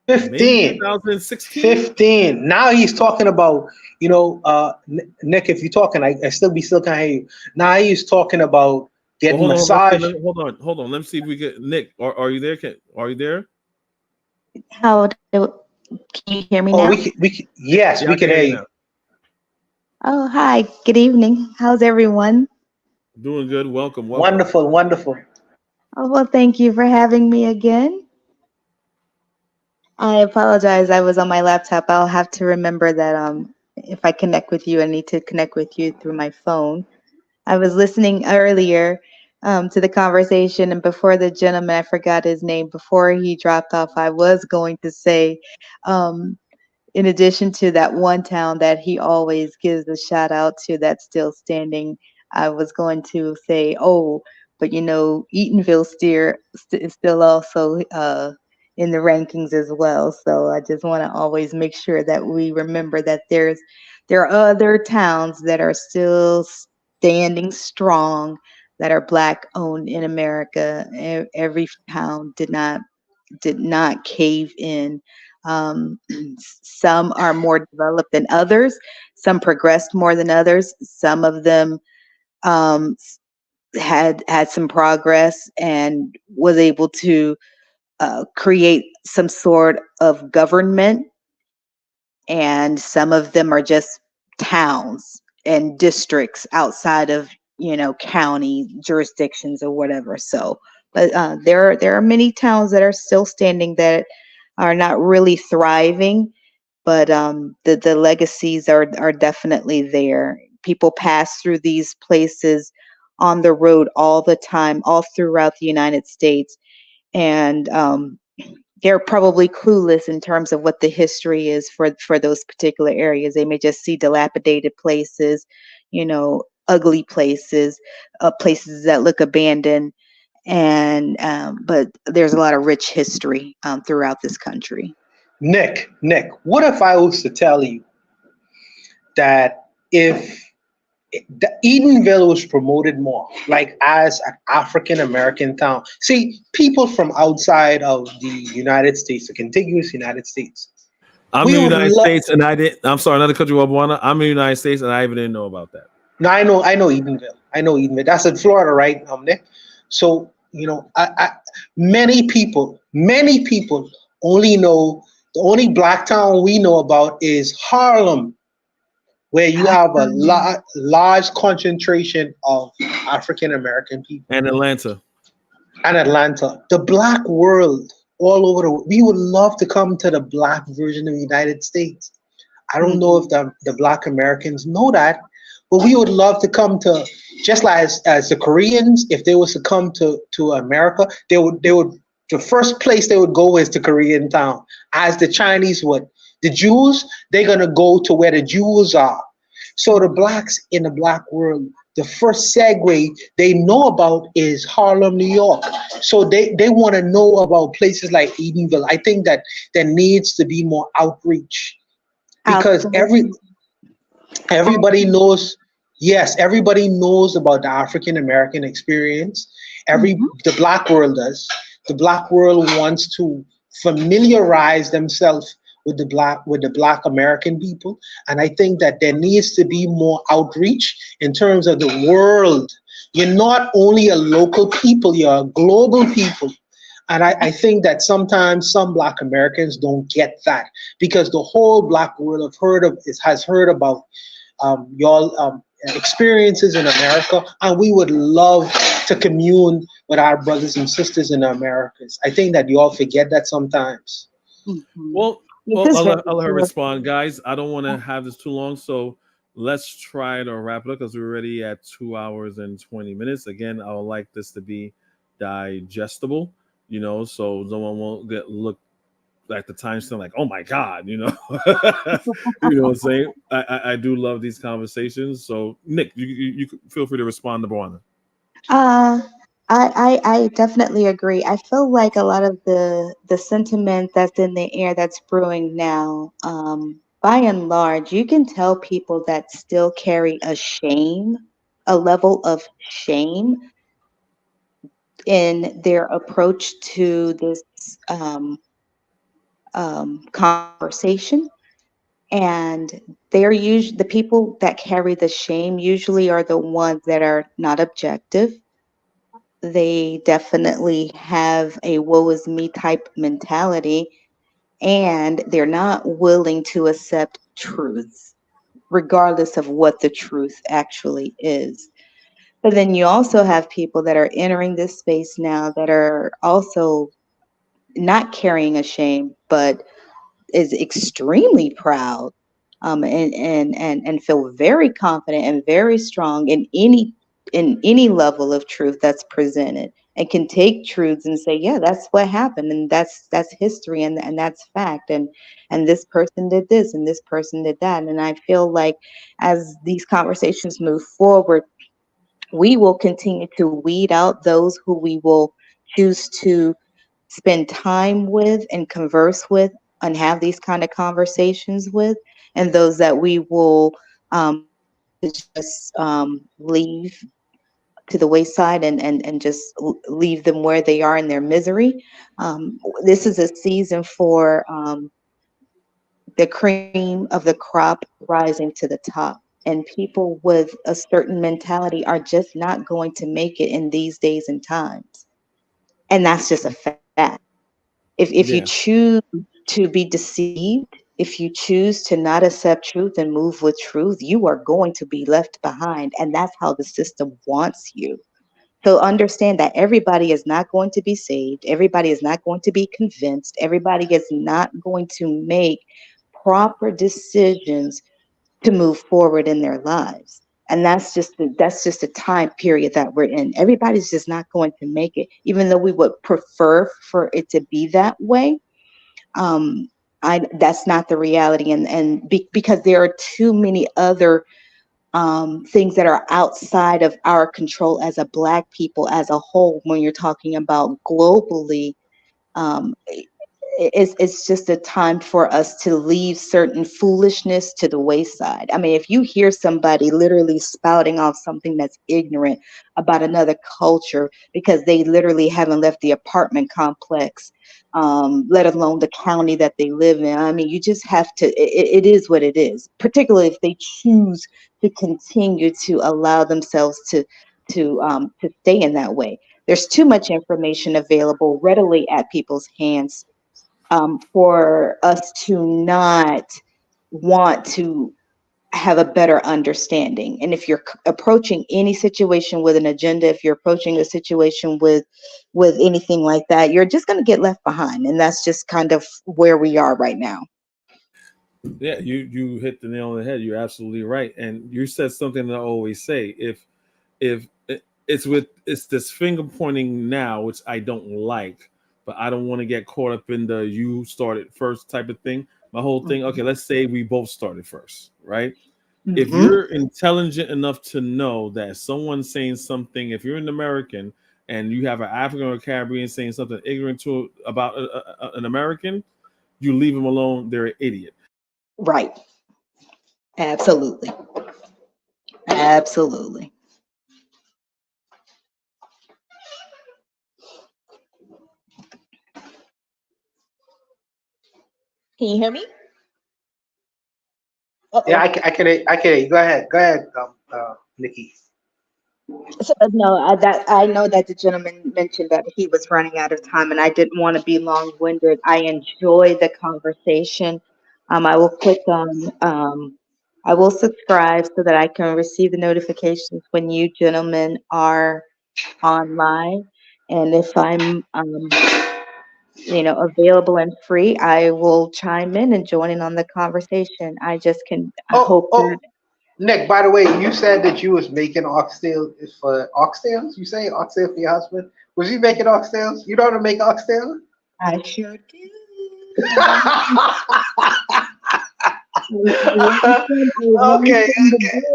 maybe 15. 2016. 15. Now he's talking about, Nick, if you're talking, I still can't hear you. Now he's talking about Well, getting hold on, let's see. massage. Hold on. Let me see if we get Nick. Are you there? Are you there? Can you hear me Oh, now? yes, Yeah, we I can can hear hear you you. now. Oh, hi. Good evening. How's everyone? Doing good. Welcome, welcome. Wonderful, wonderful. Oh, well, thank you for having me again. I apologize. I was on my laptop. I'll have to remember that if I connect with you, I need to connect with you through my phone. I was listening earlier to the conversation, and before the gentleman, I forgot his name, before he dropped off, I was going to say, um, in addition to that one town that he always gives a shout out to that's still standing, I was going to say, oh, but Eatonville is still also in the rankings as well. So I just want to always make sure that we remember that there are other towns that are still standing strong that are black owned in America. Every town did not cave in. Some are more developed than others. Some progressed more than others. Some of them um, had some progress and was able to create some sort of government, and some of them are just towns and districts outside of county jurisdictions or whatever. So, but there are many towns that are still standing that are not really thriving, but the legacies are definitely there. People pass through these places on the road all the time, all throughout the United States, and they're probably clueless in terms of what the history is for those particular areas. They may just see dilapidated places, ugly places, places that look abandoned, and but there's a lot of rich history throughout this country. Nick, what if I was to tell you that if the Edenville was promoted more, like as an African American town? See, people from outside of the United States, the contiguous United States, I'm in we the would United love. States, and I didn't. I'm sorry, not to cut you off, Juana. I'm in the United States, and I even didn't know about that. No, I know Edenville. I know Edenville. That's in Florida, right, Nick? So many people only know the only black town we know about is Harlem, where you have a large concentration of African American people, And Atlanta. and Atlanta. The black world all over we would love to come to the black version of the United States. I don't know if the black Americans know that, but we would love to come to, just like as the Koreans, if they was to come to America, they would the first place they would go is to Korean town, as the Chinese would. The Jews, they're gonna go to where the Jews are. So the blacks in the black world, the first segue they know about is Harlem, New York. So they want to know about places like Edenville. I think that there needs to be more outreach, because Absolutely. everybody knows. Yes, everybody knows about the African American experience. Mhm. The black world does. The black world wants to familiarize themselves with the black American people, and I think that there needs to be more outreach in terms of the world. You're not only a local people; you're a global people. And I think that sometimes some Black Americans don't get that, because the whole Black world has heard about your experiences in America, and we would love to commune with our brothers and sisters in the Americas. I think that you all forget that sometimes. Mhm. Well, This is very I'll let her true. respond, guys. I don't want to have this too long, so let's try to wrap it up because we're already at 2 hours and 20 minutes. Again, I would like this to be digestible, so no one won't get looked at the time still like, oh my god, you know what I'm saying. I do love these conversations. So Nick, you feel free to respond to Buana. Uh, I definitely agree. I feel like a lot of the sentiment that's in the air that's brewing now, by and large, you can tell people that still carry a level of shame in their approach to this um, conversation. And the people that carry the shame usually are the ones that are not objective. They definitely have a woe is me type mentality, and they're not willing to accept truths, regardless of what the truth actually is. But then you also have people that are entering this space now that are also not carrying a shame, but is extremely proud, and feel very confident and very strong in any level of truth that's presented, and can take truths and say, yeah, that's what happened, and that's history, and that's fact, and this person did this and this person did that. And I feel like as these conversations move forward, we will continue to weed out those who we will choose to spend time with and converse with and have these kind of conversations with, and those that we will just leave to the wayside, and just leave them where they are in their misery. This is a season for the cream of the crop rising to the top. And people with a certain mentality are just not going to make it in these days and times. And that's just a fact. If you Yeah. choose to be deceived, if you choose to not accept truth and move with truth, you are going to be left behind. And that's how the system wants you. So understand that everybody is not going to be saved. Everybody is not going to be convinced. Everybody is not going to make proper decisions to move forward in their lives. And that's just a time period that we're in. Everybody's just not going to make it, even though we would prefer for it to be that way. Um, that's not the reality, because there are too many other things that are outside of our control as a Black people as a whole. When you're talking about globally, um, it's just a time for us to leave certain foolishness to the wayside. I mean, if you hear somebody literally spouting off something that's ignorant about another culture because they literally haven't left the apartment complex, let alone the county that they live in, I mean, you just have to, it is what it is, particularly if they choose to continue to allow themselves to stay in that way. There's too much information available readily at people's hands, for us to not want to have a better understanding. And if you're approaching any situation with an agenda, if you're approaching a situation with anything like that, you're just going to get left behind. And that's just kind of where we are right now. Yeah, you hit the nail on the head. You're absolutely right. And you said something that I always say. If it's this finger pointing now, which I don't like, but I don't want to get caught up in the you started first type of thing. My whole thing, okay, let's say we both started first, right? If Mm-hmm. you're intelligent enough to know that someone's saying something, if you're an American and you have an African or Caribbean saying something ignorant about an American, you leave them alone. They're an idiot. Right. Absolutely. Absolutely. Can you hear me? Yeah, Uh-oh. I can. Go ahead, Nikki. So, no, I know that the gentleman mentioned that he was running out of time, and I didn't want to be long-winded. I enjoy the conversation. I will click on, I will subscribe so that I can receive the notifications when you gentlemen are online. And if I'm, available and free, I will chime in and join in on the conversation. I Oh, hope that oh, Nick. By the way, you said that you was making oxtail for oxtails. You say oxtail for your husband? Was he making oxtails? You know how to make oxtails? I sure do. I learned Okay, from the best.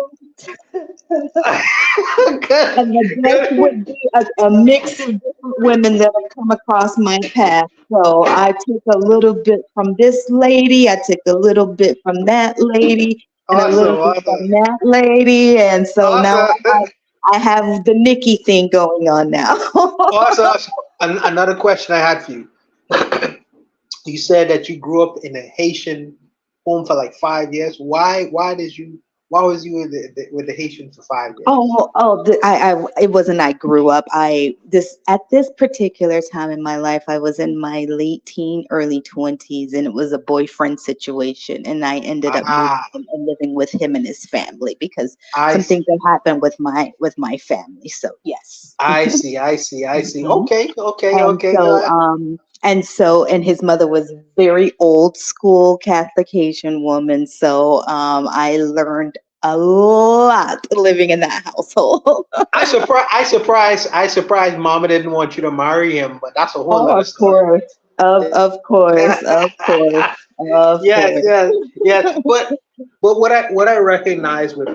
good, And the best good. would be a mix of different women that have come across my path. So I took a little bit from this lady, I took a little bit from that lady, and a Awesome, little bit awesome, from that lady. And so now awesome, I have the Nikki thing going on now. awesome. Awesome. Another question I had for you. You said that you grew up in a Haitian home for like 5 years. Why was you with the Haitians for 5 years? It wasn't I grew up. At this particular time in my life, I was in my late teen, early 20s, and it was a boyfriend situation. And I ended up moving Ah, and living with him and his family because I some see. things that happened with my family. So yes. I see. Mhm. Okay, okay, And okay. Go so, ahead. his mother was very old school Catholic Haitian woman. So, I learned a lot living in that household. I surprised Mama didn't want you to marry him, but that's a whole Oh, other of story. course. Of course. Of course. Of Yes, course. yes, yes. But what I recognize with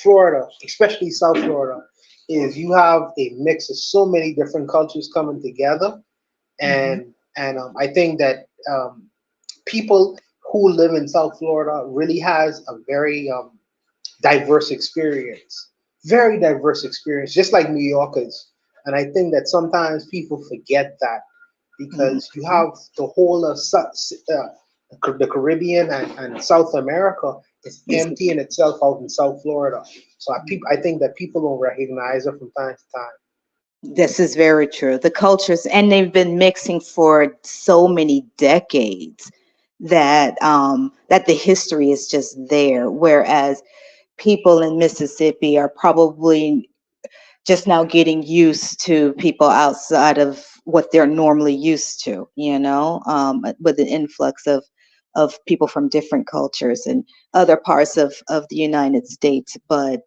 Florida, especially South Florida, is you have a mix of so many different cultures coming together, Mhm. and I think that people who live in South Florida really has a very diverse experience, very diverse experience, just like New Yorkers. And I think that sometimes people forget that Mhm. because you have the whole of the Caribbean and South America It's empty in itself out in South Florida. So I think that people don't recognize it from time to time. This is very true. The cultures, and they've been mixing for so many decades that the history is just there. Whereas people in Mississippi are probably just now getting used to people outside of what they're normally used to, with an influx of people from different cultures and other parts of the United States. But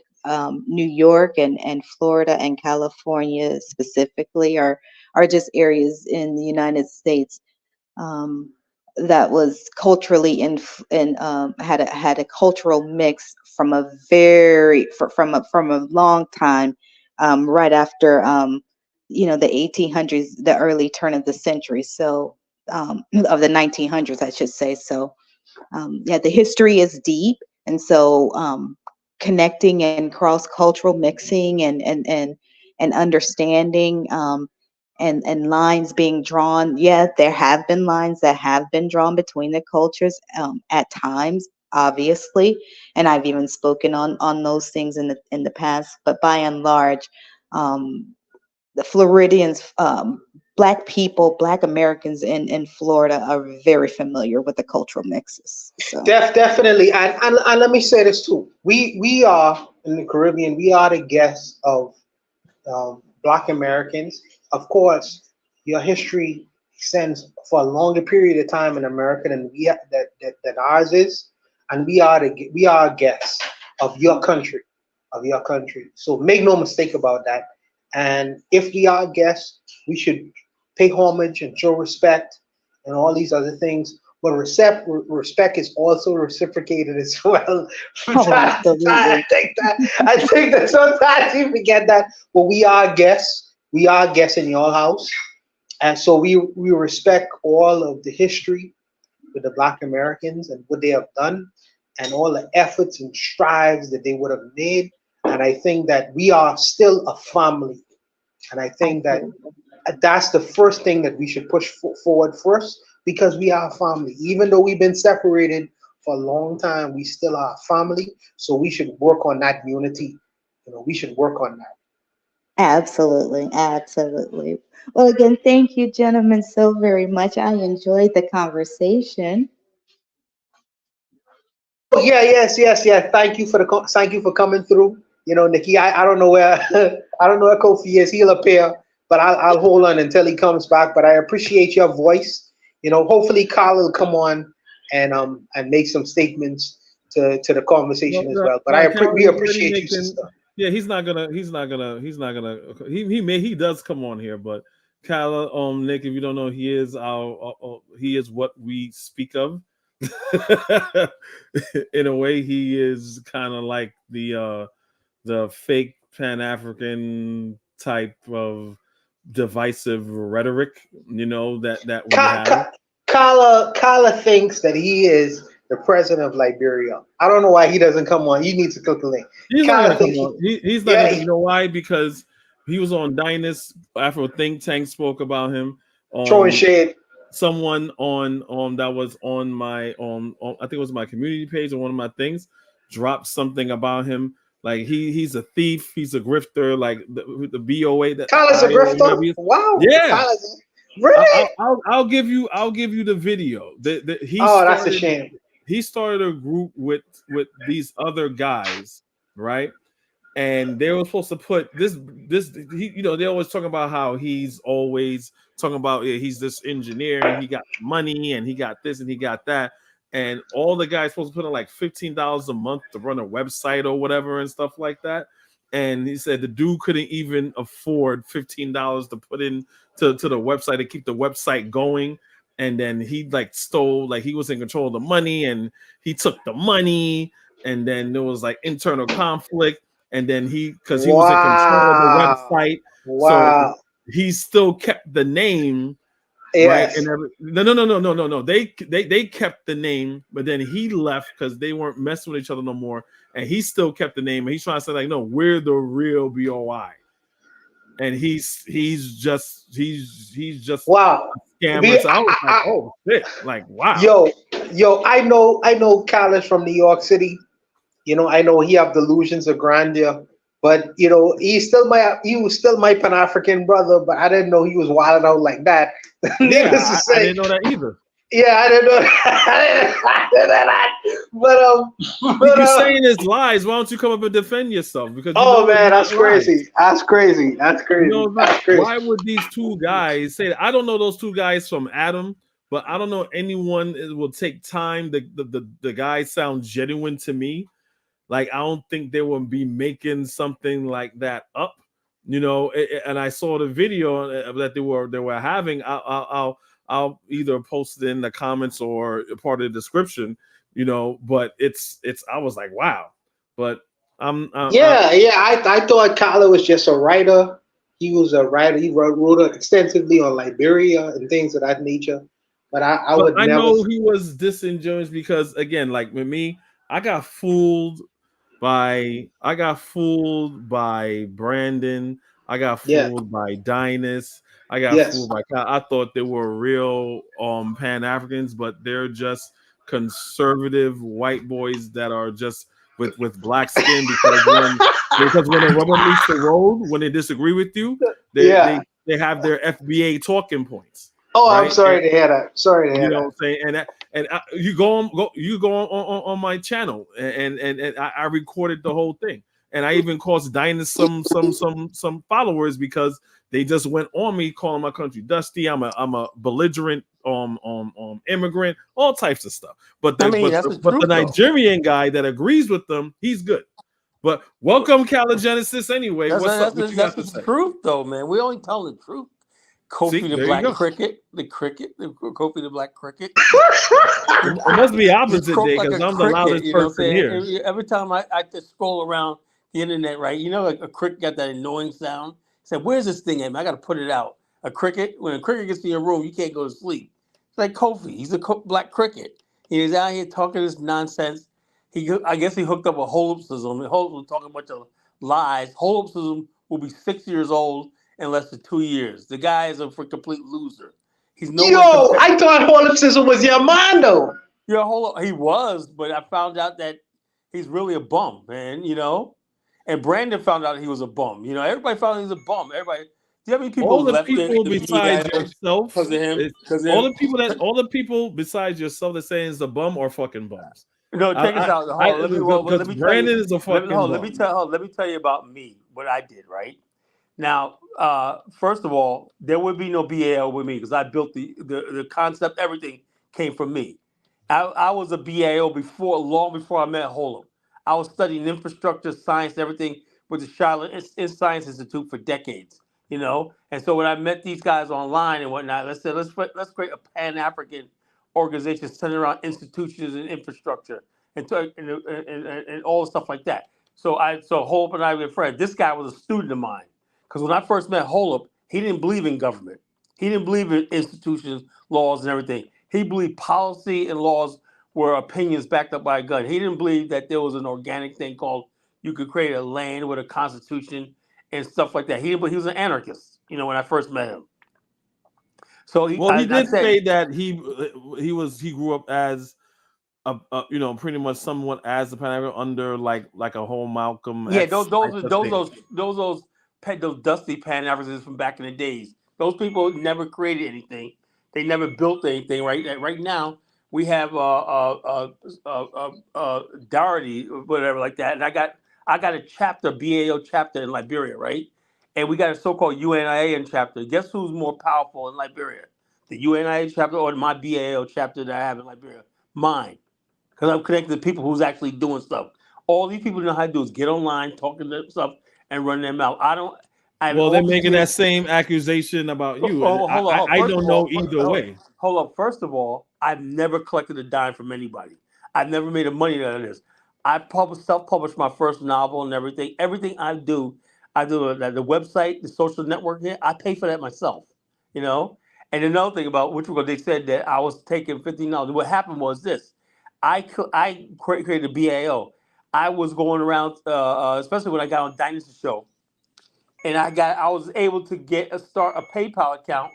New York and Florida and California specifically are just areas in the United States that was culturally had a cultural mix from a from a long time, right after the 1800s, the early turn of the century, so of the 1900s, I should say. So yeah, the history is deep, and so connecting and cross cultural mixing and understanding. And lines being drawn. Yeah, there have been lines that have been drawn between the cultures at times, obviously, and I've even spoken on those things in the past. But by and large, the Floridians, Black people, Black Americans in Florida are very familiar with the cultural mixes. So Definitely, and let me say this too. We are in the Caribbean. We are the guests of Black Americans. Of course, your history extends for a longer period of time in America than that ours is, and we are guests of your country, So make no mistake about that. And if we are guests, we should pay homage and show respect and all these other things. But respect is also reciprocated as well. oh, absolutely. I think that sometimes you forget that. But we are guests. We are guests in your house, and so we respect all of the history with the Black Americans and what they have done, and all the efforts and strives that they would have made. And I think that we are still a family, and I think that that's the first thing that we should push forward first, because we are a family. Even though we've been separated for a long time, we still are a family. So we should work on that unity. We should work on that. Absolutely, absolutely. Well, again, thank you, gentlemen, so very much. I enjoyed the conversation. Oh, yeah, yes. Thank you for coming through. Nikki, I don't know where I don't know where Kofi is. He'll appear, but I'll hold on until he comes back. But I appreciate your voice. Hopefully Kyle will come on and make some statements to the conversation as well. But we appreciate you, sister. Yeah, he's not gonna. He does come on here, but Kyle, Nick, if you don't know, he is he is what we speak of. In a way, he is kind of like the fake Pan-African type of divisive rhetoric, that we have. Kala thinks that he is the president of Liberia. I don't know why he doesn't come on. He needs to click the link. He's not gonna come on. He's not gonna. You know why? Because he was on Dynast. Afro Think Tank spoke about him. Throwing shade. Someone on that was on my on I think it was my community page on one of my things, dropped something about him. Like he's a thief, he's a grifter, like the BOA. That Tyler's a grifter. Wow. Yeah. Really? I'll give you the video. That's a shame. He started a group with these other guys, right? And they were supposed to put this they always talk about how he's always talking about he's this engineer and he got money and he got this and he got that, and all the guys supposed to put in like $15 a month to run a website or whatever and stuff like that. And he said the dude couldn't even afford $15 to put in to the website to keep the website going. And then he stole, he was in control of the money and he took the money, and then there was internal conflict. And then because he was in control of the website, so he still kept the name, right? And no. They kept the name, but then he left because they weren't messing with each other no more, and he still kept the name. And he's trying to say no, we're the real BOI. and he's just Wow. scammer. So I was like, oh shit, like wow. Yo, I know Khaled from New York City. I know he have delusions of grandeur, but he was still my Pan African brother. But I didn't know he was wilding out like that. Yeah, Needless to I say, didn't know that either. yeah, I didn't know that. I didn't know that. You're saying his lies. Why don't you come up and defend yourself? Because oh it's man, not that's lies. crazy. That's crazy. That's crazy. It's not. That's crazy. Why would these two guys say that? I don't know those two guys from Adam, but I don't know anyone will take time. The guys sound genuine to me. Like I don't think they will be making something like that up. And I saw the video that they were having. I'll either post it in the comments or part of the description. But it's I was like, wow. But Yeah. I thought Khaled was just a writer. He was a writer. He wrote extensively on Liberia and things of that nature. But I but would I never. know he was disingenuous because again, like with me, I got fooled by Brandon. I got Yeah. fooled by Dynas. I got Yes. fooled by Kyle. I thought they were real Pan Africans, but they're just conservative white boys that are just with black skin because when the rubber meets the road, when they disagree with you, Yeah. they have their FBA talking points. Oh, right? I'm sorry to hear that. Sorry to hear You know that. what I'm saying? And you go on my channel and I recorded the whole thing. And I even caused Dinah some followers because they just went on me calling my country dusty. I'm a belligerent immigrant, all types of stuff. But that's the truth, the though. Nigerian guy that agrees with them, he's good. But welcome Caligenesis anyway. What's up? What you got to say? The truth, though, man. We only tell the truth. Kofi the Black Cricket, Kofi the Black Cricket. It must be opposite day because I'm the loudest person here. Every time I just scroll around the internet, right? Like a cricket got that annoying sound. I said, "Where's this thing at? Man? I got to put it out." A cricket. When a cricket gets in your room, you can't go to sleep. It's like Kofi. He's a black cricket. He's out here talking this nonsense. I guess he hooked up with holopsism. Holopsism talking a bunch of lies. Holopsism will be 6 years old in less than 2 years. The guy is a complete loser. He's I thought holopsism was your man, though. Yeah, he was, but I found out that he's really a bum, man. And Brandon found out he was a bum. Everybody found out he was a bum. Everybody. Do you have any people all the left people besides yourself because of him? All the people besides yourself that saying is a bum or fucking bums. No, check us out. Let me Brandon is a fucking bum. Let me tell you about me. What I did, right? Now, first of all, there would be no BAL with me because I built the concept. Everything came from me. I was a BAO long before I met Holub. I was studying infrastructure, science, everything with the Charlotte Science Institute for decades. And so when I met these guys online and whatnot, let's create a Pan-African organization centered around institutions and infrastructure and all the stuff like that. So Holub and I were friends. This guy was a student of mine. Because when I first met Holub, he didn't believe in government. He didn't believe in institutions, laws, and everything. He believed policy and laws were opinions backed up by a gun. He didn't believe that there was an organic thing called you could create a land with a constitution and stuff like that. He was an anarchist, when I first met him. So he did say that he grew up as pretty much somewhat as a Pan under like a whole Malcolm. Yeah, those dusty Pan Africans from back in the days. Those people never created anything. They never built anything. Right now we have Doherty, whatever like that, and I got a chapter, BAO chapter in Liberia, right? And we got a so-called UNIA chapter. Guess who's more powerful in Liberia? The UNIA chapter or my BAO chapter that I have in Liberia? Mine, because I'm connected to people who's actually doing stuff. All these people know how to do is get online, talking to stuff, and run them out. They're making that same accusation about you. I don't know either way. Hold up. First of all, I've never collected a dime from anybody. I've never made a money out of this. I self-published my first novel and everything. Everything I do the website, the social network here. I pay for that myself. And another thing about they said that I was taking $15. What happened was this: I created a BAO. I was going around, especially when I got on Dynasty Show. and I was able to start a PayPal account,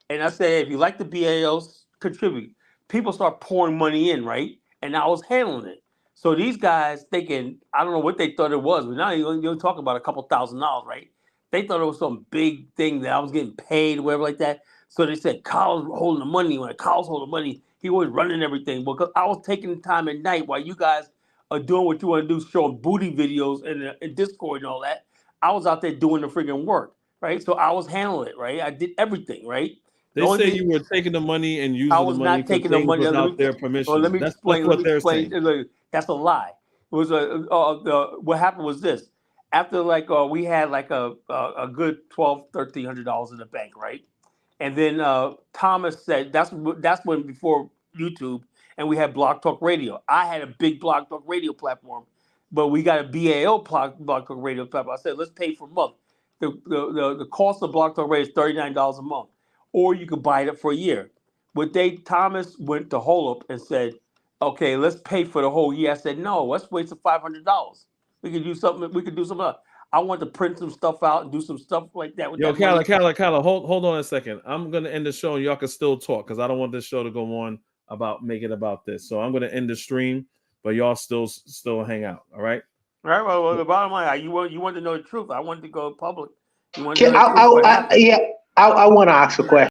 and I said, hey, if you like the BALs, contribute. People start pouring money in, right? And I was handling it. So these guys thinking, I don't know what they thought it was, but now you're talking about a couple $1,000s, right? They thought it was some big thing that I was getting paid, whatever like that. So they said Kyle's holding the money. When Kyle's holding the money, he was running everything. Because I was taking the time at night while you guys are doing what you want to do, showing booty videos in Discord and all that. I was out there doing the freaking work, right? So I was handling it, right? I did everything, right? The They only say thing you were taking the money and I using the was money not for taking the things money. without their Let permission. me That's explain. Let what me they're explain. saying. Look, that's a lie. It was what happened was this. After we had like a good $1,200-$1,300 in the bank, right? And then Thomas said that's when before YouTube, and we had Blog Talk Radio. I had a big Blog Talk Radio platform, but we got a BAL Blog Talk Radio platform. I said let's pay for a month. The cost of Blog Talk Radio is $39 a month, or you could buy it for a year. But Thomas went to Holup and said, okay, let's pay for the whole year. I said no, let's wait for $500. We could do something. We could do something else. I want to print some stuff out and do some stuff like that with Yo, that money. Kala, hold on a second. I'm gonna end the show and y'all can still talk because I don't want this show to go on make it about this. So I'm gonna end the stream, but y'all still hang out. All right. All right. Well, the bottom line, you want to know the truth. I wanted to go public. You want to know Can the truth. What happened? I want to ask a question.